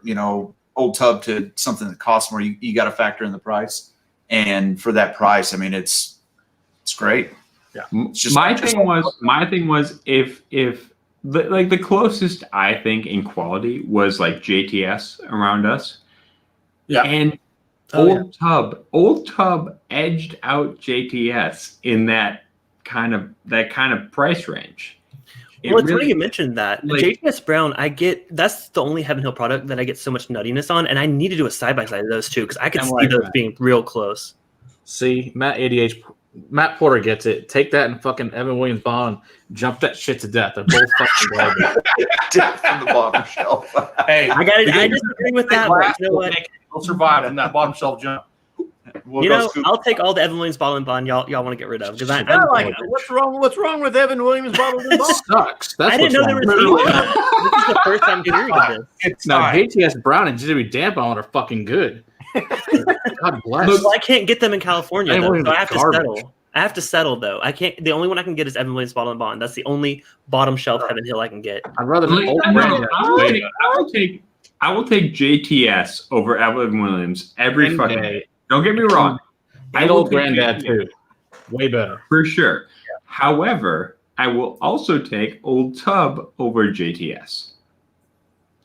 Old Tub to something that costs more. You got to factor in the price, and for that price, I mean it's great. Yeah, my thing was if the closest I think in quality was like JTS around us. Yeah, and Old Tub edged out JTS in that kind of price range. Well, it's funny you mentioned that. JTS Brown, that's the only Heaven Hill product that I get so much nuttiness on, and I need to do a side by side of those two because I could see those being real close. See, Matt Porter gets it. Take that and fucking Evan Williams bottle and jump that shit to death. They're both fucking garbage. Death from the bottom shelf. Hey, I disagree with that. But you know what? We'll survive in that bottom shelf jump. I'll take all the Evan Williams bottle and bond y'all want to get rid of because I'm like it. What's wrong with Evan Williams bottle and bond? Sucks. That's I didn't know there was wrong. This is the first time hearing of this. Now JTS Brown and Jimmy Dampon are fucking good. God bless. Well, I can't get them in California, Evan though, Williams so I is have to garbage. settle. I have to settle though. I can't. The only one I can get is Evan Williams bottle and bond. That's the only bottom shelf Heaven Hill I can get. I'd rather Like, I will take JTS over Evan Williams every fucking day. Don't get me wrong. And old granddad too. Way better. For sure. However, I will also take Old Tub over JTS.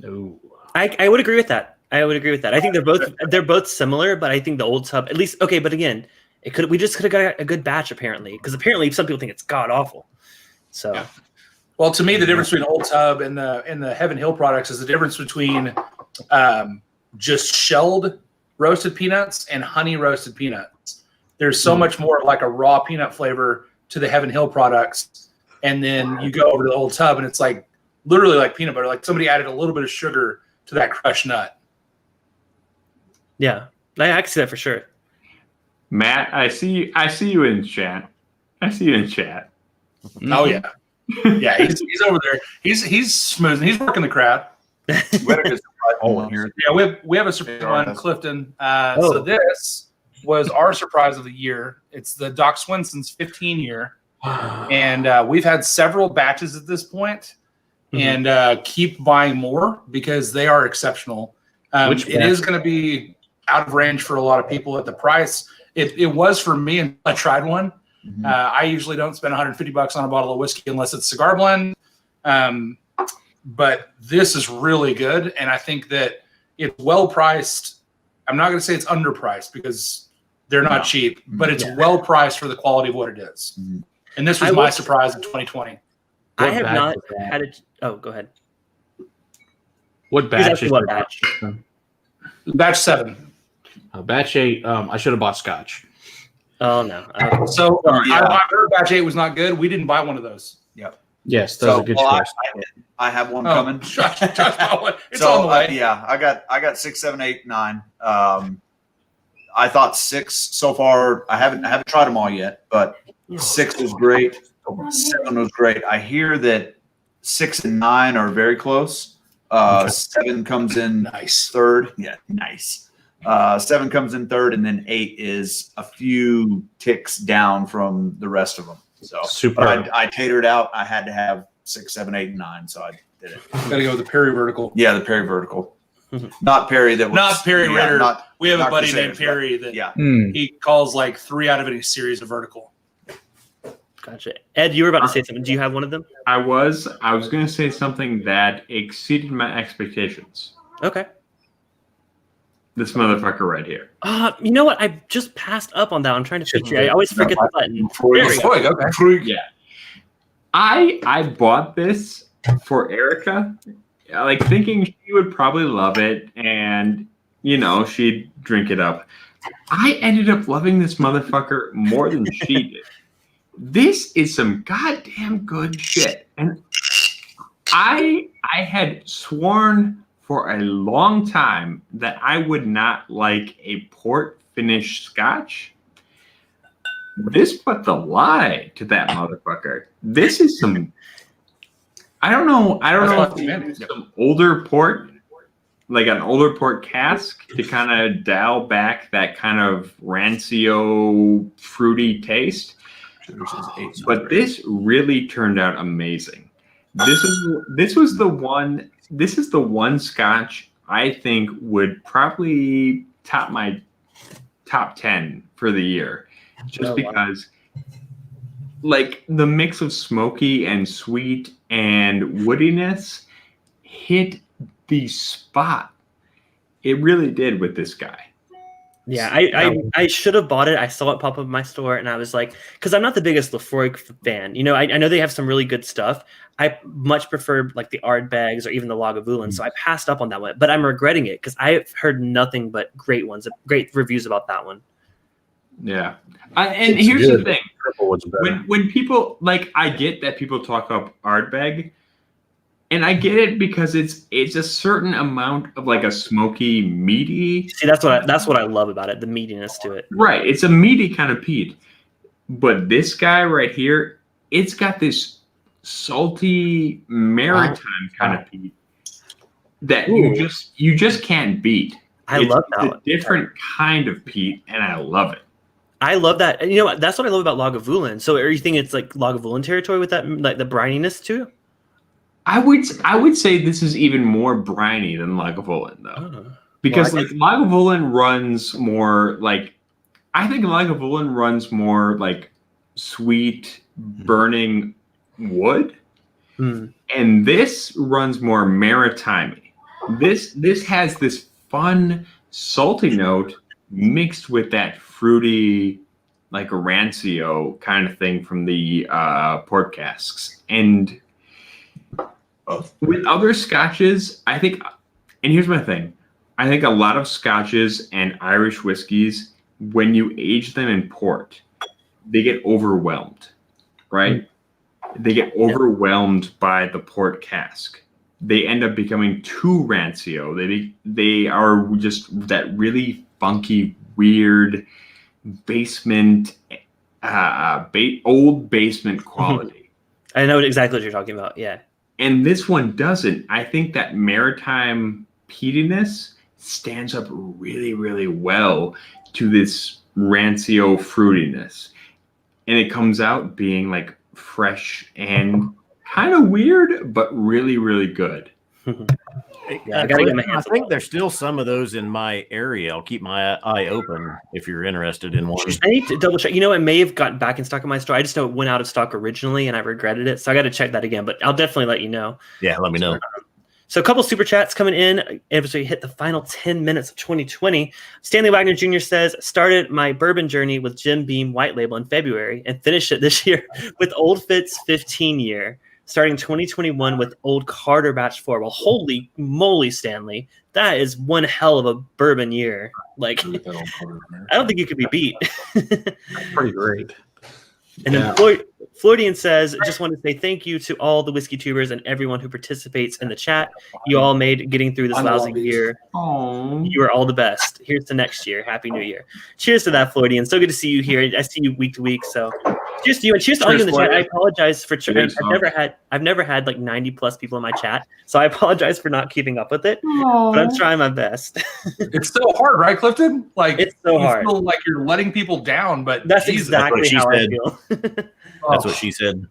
No. I would agree with that. I think they're both similar, but I think the Old Tub at least okay. But again, we just could have got a good batch apparently, because apparently some people think it's god awful. So, yeah. Well, to me, the difference between Old Tub and the Heaven Hill products is the difference between just shelled roasted peanuts and honey roasted peanuts. There's so much more like a raw peanut flavor to the Heaven Hill products, and then you go over to the Old Tub and it's like literally like peanut butter. Like somebody added a little bit of sugar to that crushed nut. Yeah, I can see that for sure. Matt, I see you in chat. Oh yeah, yeah. He's over there. He's smoothing. He's working the crowd. Here. Yeah, we have a surprise on Clifton. So this was our surprise of the year. It's the Doc Swinson's 15 year, and we've had several batches at this point, and keep buying more because they are exceptional. It is going to be out of range for a lot of people at the price. It was for me, and I tried one. I usually don't spend $150 on a bottle of whiskey unless it's cigar blend. But this is really good, and I think that it's well priced. I'm not going to say it's underpriced because they're not cheap, but it's well priced for the quality of what it is. And this was my surprise in 2020. I have not had it. Oh, go ahead. What batch is what batch? Batch 7. Batch 8. I should have bought Scotch. Oh no. So I heard batch 8 was not good. We didn't buy one of those. Yep. Yes, that was a good choice. I have one coming. It's on the way. Yeah, I got 6, 7, 8, 9. I thought 6 so far. I haven't tried them all yet, but 6 was great. 7 was great. I hear that 6 and 9 are very close. 7 comes in third. Yeah, nice. 7 comes in third, and then 8 is a few ticks down from the rest of them. So super. I tatered out. I had to have 6, 7, 8, and 9, so I did it. Got to go with the Perry vertical. Yeah, the Perry vertical. Not Perry. That was not Perry Ritter. We have a not buddy Crusaders, named Perry that yeah. he calls like 3 out of any series of vertical. Gotcha. Ed, you were about to say something. Do you have one of them? I was going to say something that exceeded my expectations. Okay. This motherfucker right here. You know what? I just passed up on that. I'm trying to fix it. I always forget the button. There we go. Yeah. I bought this for Erica, like thinking she would probably love it and, she'd drink it up. I ended up loving this motherfucker more than she did. This is some goddamn good shit. And I had sworn for a long time that I would not like a port finish scotch. This put the lie to that motherfucker. This is some. I don't know if it's some older port, like an older port cask, to kind of dial back that kind of rancio, fruity taste. But this really turned out amazing. This was the one. This is the one scotch I think would probably top my top 10 for the year. Just because like the mix of smoky and sweet and woodiness hit the spot. It really did with this guy. Yeah, I should have bought it. I saw it pop up in my store, and I was like, because I'm not the biggest Lefroy fan. I know they have some really good stuff. I much prefer like the Ardbegs or even the Lagavulin, so I passed up on that one. But I'm regretting it because I've heard nothing but great reviews about that one. Yeah. And It's here's good. the thing. Purple was better. When people like, I get that people talk up Ardbeg, and I get it because it's a certain amount of like a smoky, meaty. See, that's what I love about it, the meatiness to it. Right. It's a meaty kind of peat. But this guy right here, it's got this salty maritime kind of peat that you just can't beat. I love that. It's a different kind of peat, and I love it. I love that. And you know what? That's what I love about Lagavulin. So are you thinking it's like Lagavulin territory with that, like the brininess too? I would say this is even more briny than Lagavulin though, because like Lagavulin runs more like, I think Lagavulin runs more like sweet burning wood, and this runs more maritime. This has this fun salty note mixed with that fruity, like rancio kind of thing from the port casks. And with other scotches, I think, and here's my thing, I think a lot of scotches and Irish whiskeys, when you age them in port, they get overwhelmed, right? They get overwhelmed by the port cask. They end up becoming too rancio. They are just that really funky, weird basement, old basement quality. I know exactly what you're talking about. Yeah. And this one doesn't. I think that maritime peatiness stands up really, really well to this rancio fruitiness. And it comes out being like fresh and kind of weird, but really, really good. I gotta get my hands. I think there's still some of those in my area. I'll keep my eye open if you're interested in one. I need to double check. You know, it may have gotten back in stock in my store. I just know it went out of stock originally, and I regretted it. So I got to check that again. But I'll definitely let you know. Yeah, let me know. So a couple super chats coming in as we hit the final 10 minutes of 2020. Stanley Wagner Jr. says, started my bourbon journey with Jim Beam White Label in February and finished it this year with Old Fitz 15 year. Starting 2021 with Old Carter Batch 4. Well, holy moly, Stanley. That is one hell of a bourbon year. Like, I don't think you could be beat. Pretty great. And then Floridian says, just want to say thank you to all the whiskey tubers and everyone who participates in the chat. You all made getting through this lousy year. You are all the best. Here's to next year. Happy New Year. Cheers to that, Floridian. So good to see you here. I see you week to week. So cheers to you, and cheers to all you in the chat. I apologize for I've never had like 90 plus people in my chat, so I apologize for not keeping up with it. But I'm trying my best. It's so hard, right, Clifton? Like, it's so hard. Feel like you're letting people down, but that's exactly how I feel. That's what she said.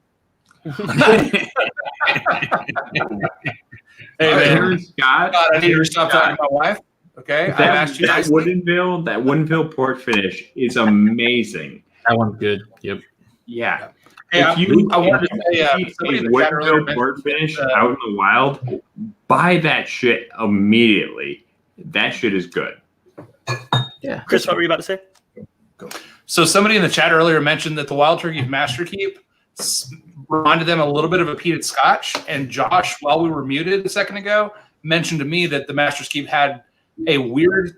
Hey man, Scott, I need to stop talking to my wife. Okay, I asked you. That Woodinville port finish is amazing. That one's good. Yep. Yeah. Hey, I wanted to say, a Woodinville port finish out in the wild, buy that shit immediately. That shit is good. Yeah. Chris, what were you about to say? So somebody in the chat earlier mentioned that the Wild Turkey Master Keep reminded them a little bit of a peated Scotch. And Josh, while we were muted a second ago, mentioned to me that the Master's Keep had a weird,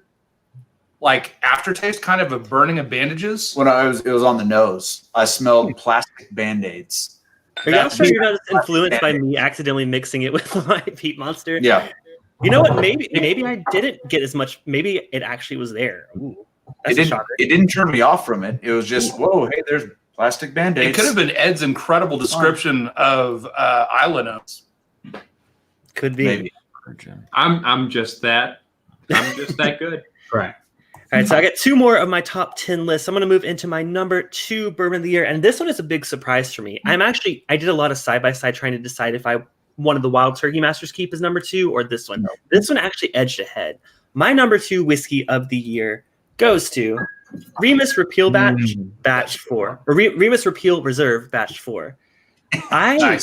like, aftertaste, kind of a burning of bandages. When it was on the nose. I smelled plastic Band-Aids. Are y'all sure you're not influenced by me accidentally mixing it with my Peat Monster? Yeah. You know what? Maybe I didn't get as much. Maybe it actually was there. Ooh, that's a shocker. It didn't turn me off from it. It was just, whoa, hey, there's plastic Band-Aids. It could have been Ed's incredible description of Isla notes. Could be. Maybe. I'm just that. I'm just that good. Right. All right, so I got two more of my top 10 lists. I'm going to move into my number 2 bourbon of the year, and this one is a big surprise for me. I did a lot of side-by-side trying to decide if I wanted the Wild Turkey Master's Keep as number 2 or this one. This one actually edged ahead. My number 2 whiskey of the year goes to Remus Repeal Batch 4, or Remus Repeal Reserve Batch 4. I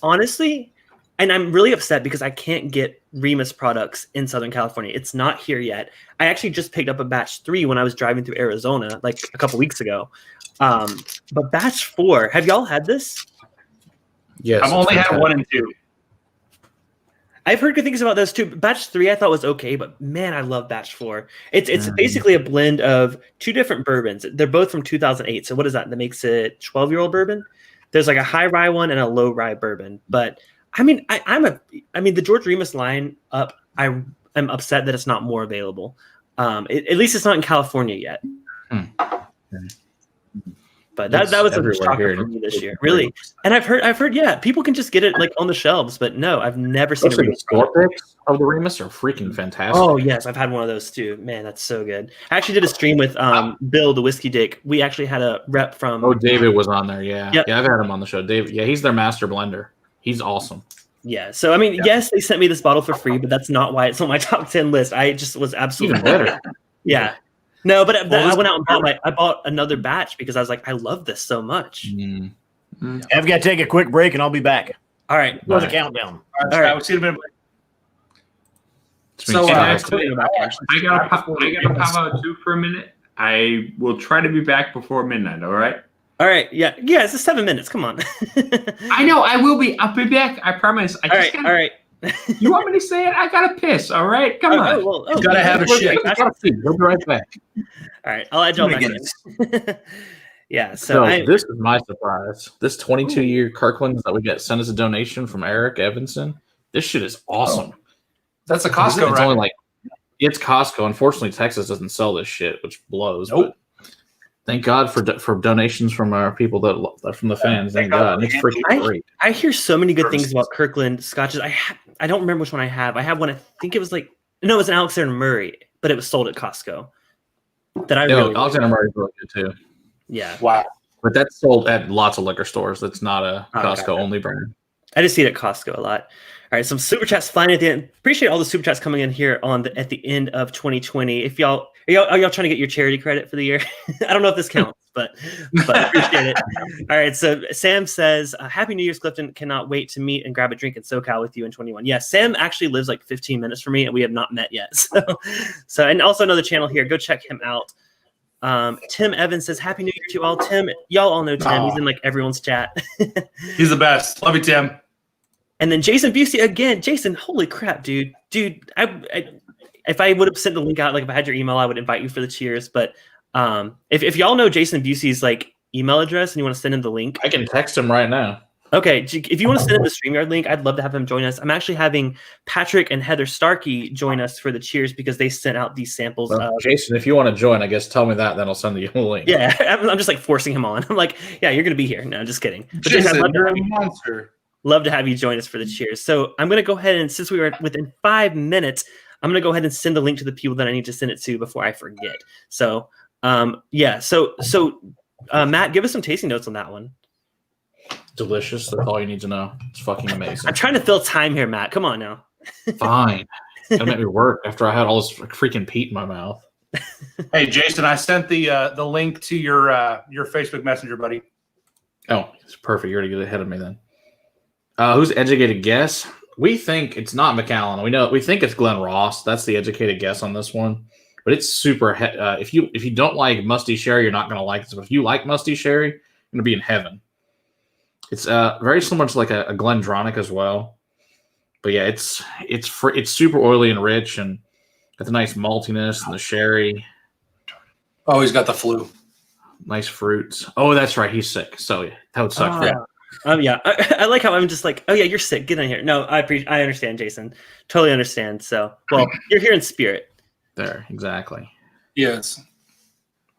honestly... And I'm really upset because I can't get Remus products in Southern California. It's not here yet. I actually just picked up a batch 3 when I was driving through Arizona, like a couple weeks ago. But batch 4, have y'all had this? Yes. I've only had 1 and 2. I've heard good things about those too. Batch 3 I thought was okay, but man, I love Batch 4. It's basically a blend of two different bourbons. They're both from 2008. So what is that? That makes it 12-year-old bourbon. There's like a high rye one and a low rye bourbon. But I mean, the George Remus line up. I'm upset that it's not more available. At least it's not in California yet. But that was a shocker for me this year, really. And I've heard, yeah, people can just get it like on the shelves, but no, I've never seen the store picks of the Remus are freaking fantastic. Oh yes, I've had one of those too. Man, that's so good. I actually did a stream with Bill, the Whiskey Dick. We actually had a rep from. Oh, David was on there. Yeah, yep. Yeah, I've had him on the show. David, yeah, he's their master blender. He's awesome. Yeah. So I mean, yes, they sent me this bottle for free, but that's not why it's on my top 10 list. I just was absolutely even better. Yeah. No, but I went out and bought another batch because I was like, I love this so much. I've got to take a quick break, and I'll be back. All right. For the countdown. All right. We'll see you in a minute. So I gotta pop out too for a minute. I will try to be back before midnight. All right. All right. Yeah. Yeah. It's 7 minutes. Come on. I know. I will be. I'll be back. I promise. All right. You want me to say it? I gotta piss. All right. Come on. You gotta have a shit. We'll be right back. All right. I'll add y'all back in. Yeah. So this is my surprise. This 22-year Kirkland's that we got sent as a donation from Eric Evanson. This shit is awesome. That's a Costco, it's right? Only it's Costco. Unfortunately, Texas doesn't sell this shit, which blows. Nope. But thank God for donations from our people that from the fans. Thank God. And it's freaking great. I hear so many good things about Kirkland scotches. I don't remember which one I have. I have one. I think it was it was an Alexander Murray, but it was sold at Costco. Alexander Murray's really good too. Yeah. Wow. But that's sold at lots of liquor stores. That's not a Costco only brand. I just see it at Costco a lot. All right, some super chats flying at the end. Appreciate all the super chats coming in here at the end of 2020. If y'all are y'all trying to get your charity credit for the year? I don't know if this counts, but appreciate it. All right, so Sam says, "Happy New Year's, Clifton. Cannot wait to meet and grab a drink in SoCal with you in 21." Yeah, Sam actually lives like 15 minutes from me, and we have not met yet. So and also another channel here. Go check him out. Tim Evans says, "Happy New Year to you all." Tim, y'all all know Tim. Aww. He's in like everyone's chat. He's the best. Love you, Tim. And then Jason Busey again. Jason, holy crap, dude. If I would have sent the link out, like if I had your email, I would invite you for the cheers. But if y'all know Jason Busey's like email address and you want to send him the link, I can text him right now. Okay, if you want to send him the StreamYard link, I'd love to have him join us. I'm actually having Patrick and Heather Starkey join us for the cheers because they sent out these samples. Well, Jason, if you want to join, I guess tell me that, then I'll send you the link. Yeah, I'm just like forcing him on. I'm like, yeah, you're going to be here. No, just kidding. But Jason, you're a monster. Love to have you join us for the cheers. So I'm going to go ahead and since we were within 5 minutes, I'm going to go ahead and send the link to the people that I need to send it to before I forget. So, yeah. So Matt, give us some tasting notes on that one. Delicious. That's all you need to know. It's fucking amazing. I'm trying to fill time here, Matt. Come on now. Fine. It'll make me work after I had all this freaking peat in my mouth. Hey, Jason, I sent the link to your Facebook Messenger, buddy. Oh, it's perfect. You're going to get ahead of me then. Who's educated guess? We think it's not Macallan. We think it's Glen Ross. That's the educated guess on this one. But it's super. If you don't like musty sherry, you're not going to like this. But if you like musty sherry, you're going to be in heaven. It's very similar to like a Glendronach as well. But yeah, it's super oily and rich, and got the nice maltiness and the sherry. Oh, he's got the flu. Nice fruits. Oh, that's right. He's sick. So yeah, that would suck for him. Yeah, I like how I'm just like, oh yeah, you're sick. Get in here. No, I understand, Jason. Totally understand. So, well, you're here in spirit. There, exactly. Yes.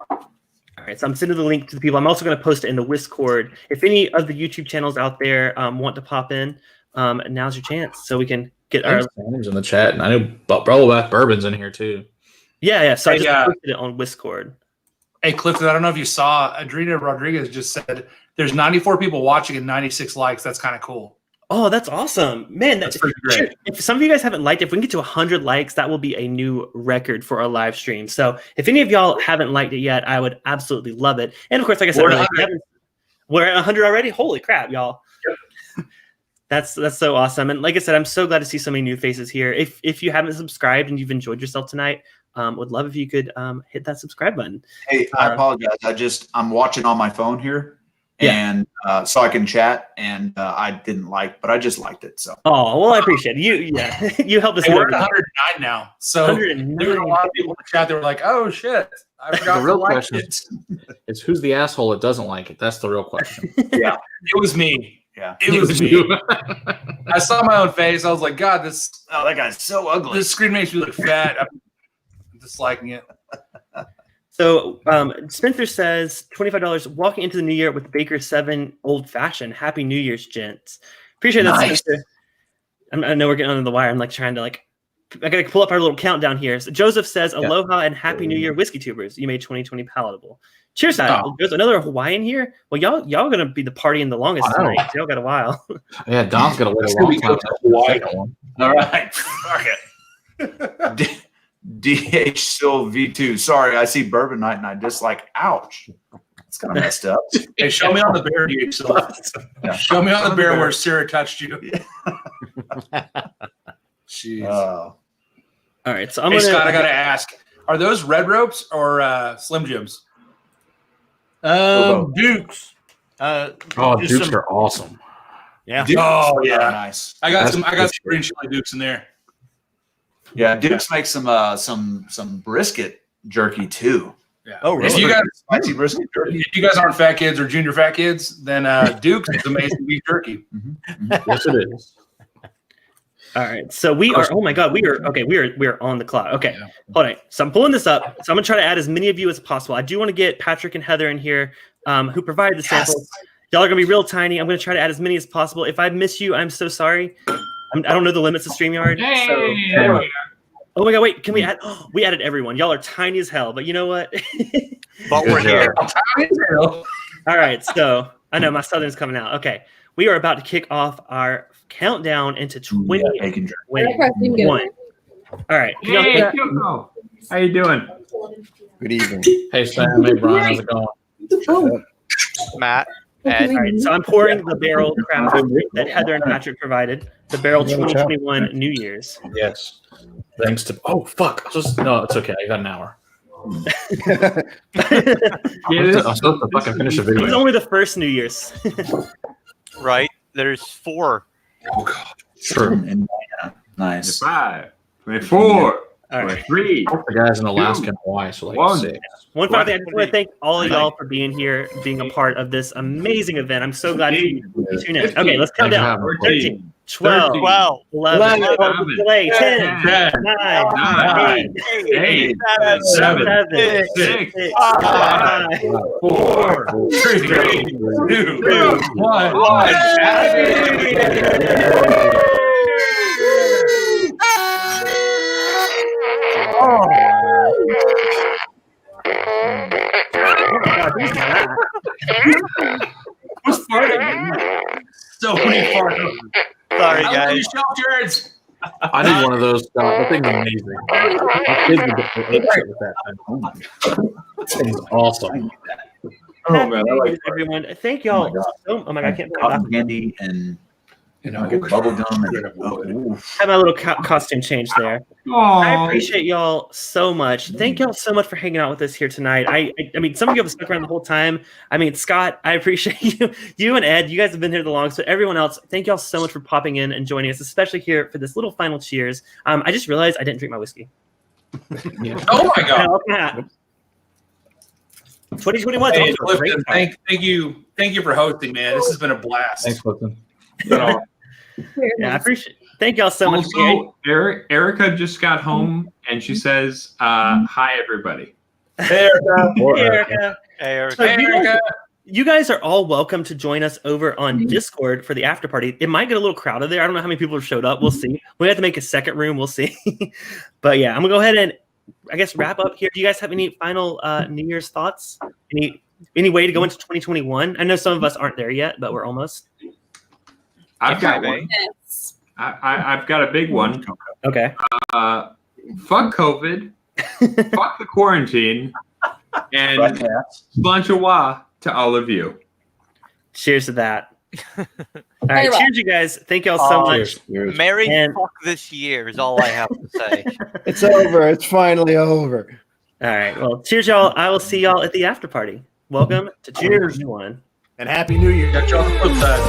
All right, so I'm sending the link to the people. I'm also going to post it in the Discord. If any of the YouTube channels out there want to pop in, now's your chance, so we can get our names in the chat. And I know Bro Bourbon's in here too. Yeah. So I just posted it on Discord. Hey, Clifton, I don't know if you saw, Adrina Rodriguez just said there's 94 people watching and 96 likes. That's kind of cool. Oh, that's awesome. Man, that's pretty great. If some of you guys haven't liked, if we can get to 100 likes, that will be a new record for our live stream. So if any of y'all haven't liked it yet, I would absolutely love it. And of course, like I said, we're at 100 already. Holy crap, y'all. Yep. That's so awesome. And like I said, I'm so glad to see so many new faces here. If you haven't subscribed and you've enjoyed yourself tonight, would love if you could hit that subscribe button. Hey, I apologize. I'm watching on my phone here, and so I can chat. And I didn't but I just liked it. So. Oh well, I appreciate it. You helped us. Hey, we're at 109 now, so 109. there were a lot of people in the chat that were like, "Oh shit, I forgot The real to like question it." is who's the asshole that doesn't like it? That's the real question. Yeah, it was me. Yeah, it was me. I saw my own face. I was like, God, that guy's so ugly. This screen makes me look fat. I'm disliking it. So Spencer says $25 walking into the new year with Baker 7 Old Fashioned. Happy New Year's, gents. Appreciate that, Nice. Spencer. I know we're getting under the wire. I'm like trying to I gotta pull up our little countdown here. So Joseph says, "Aloha and Happy New Year, Whiskey Tubers. You made 2020 palatable." Cheers, There's another Hawaiian here. Well, y'all gonna be the partying the longest tonight. Y'all got a while. Yeah, Don's gonna wait a long time. All right. Okay. DH Sil V2. Sorry, I see Bourbon Night and I dislike. Ouch. It's kind of messed up. Hey, show me on the bear, DH Sil. Yeah. Show me on the bear where Sarah touched you. Jeez. All right, so I'm hey, gonna. Scott, I gotta ask: are those Red Ropes or Slim Jims? Dukes. Dukes are awesome. Yeah. Dukes? Oh yeah, nice. I got some green chili Dukes in there. Yeah, Dukes makes some brisket jerky too. Yeah. Oh, really? If you guys, spicy brisket jerky. if you guys aren't fat kids or junior fat kids, then Dukes is amazing beef jerky. Yes, it is. All right, so we are. Oh my God, we are okay. We are on the clock. Okay, hold on. So I'm pulling this up. So I'm gonna try to add as many of you as possible. I do want to get Patrick and Heather in here, who provided the samples. Y'all are gonna be real tiny. I'm gonna try to add as many as possible. If I miss you, I'm so sorry. I don't know the limits of StreamYard. So, oh my God, wait, can we add? Oh, we added everyone. Y'all are tiny as hell, but you know what? But we're here. All right, so I know my Southern's coming out. Okay, we are about to kick off our countdown into 2021. All right. Hey, Kyoko. How you doing? Good evening. Hey, Sam. Hey, Brian. How's it going? Matt. All right, so I'm pouring the barrel craft that Heather and Patrick provided. The barrel 2021 New Year's. Yes. Thanks to. Oh fuck! No, it's okay. I got an hour. I'm supposed to fucking finish the video. It's only the first New Year's. Right? There's 4. Oh God. Sure. Nice. 5, 24, 23. The guys in Alaska and Hawaii, so like 6. One final thing, I just want to thank all of y'all for being here, being a part of this amazing event. I'm so glad you tuned in. Okay, let's count down. 13, 12, 11, 10, 9, 8, 7, 6, 5, 4, 3, 2, 1. Who's farting? So many farts. Sorry, guys. Shelters. I need one of those. That thing's amazing. My kids would get so upset with that thing. That thing's awesome. Oh man, I like everyone. Thank y'all. Oh my God, I can't believe Cotton candy and bubble gum and have my little costume change there. I appreciate y'all so much. Thank y'all so much for hanging out with us here tonight. I mean, some of you have stuck around the whole time. I mean, Scott, I appreciate you. You and Ed, you guys have been here the longest. But everyone else, thank y'all so much for popping in and joining us, especially here for this little final cheers. I just realized I didn't drink my whiskey. Oh my God. 2021. Hey, Clifton, thank you for hosting, man. This has been a blast. Thanks, Clifton. Yeah, I appreciate. Thank y'all so much. Also, Erica just got home and she says, "Hi, everybody." Hey, Erica. Hey, Erica. Hey, Erica. So you guys are all welcome to join us over on Discord for the after party. It might get a little crowded there. I don't know how many people have showed up. We'll see. We have to make a second room. We'll see. But yeah, I'm gonna go ahead and I guess wrap up here. Do you guys have any final New Year's thoughts? Any way to go into 2021? I know some of us aren't there yet, but we're almost. I've got one. I've got a big one. Okay. Fuck COVID. Fuck the quarantine. And bunch of wah to all of you. Cheers to that. All right, cheers, you guys. Thank y'all so much. Merry fuck this year is all I have to say. It's over. It's finally over. All right. Well, cheers, y'all. I will see y'all at the after party. Welcome to Cheers 21. And Happy New Year. Catch you on the flip side.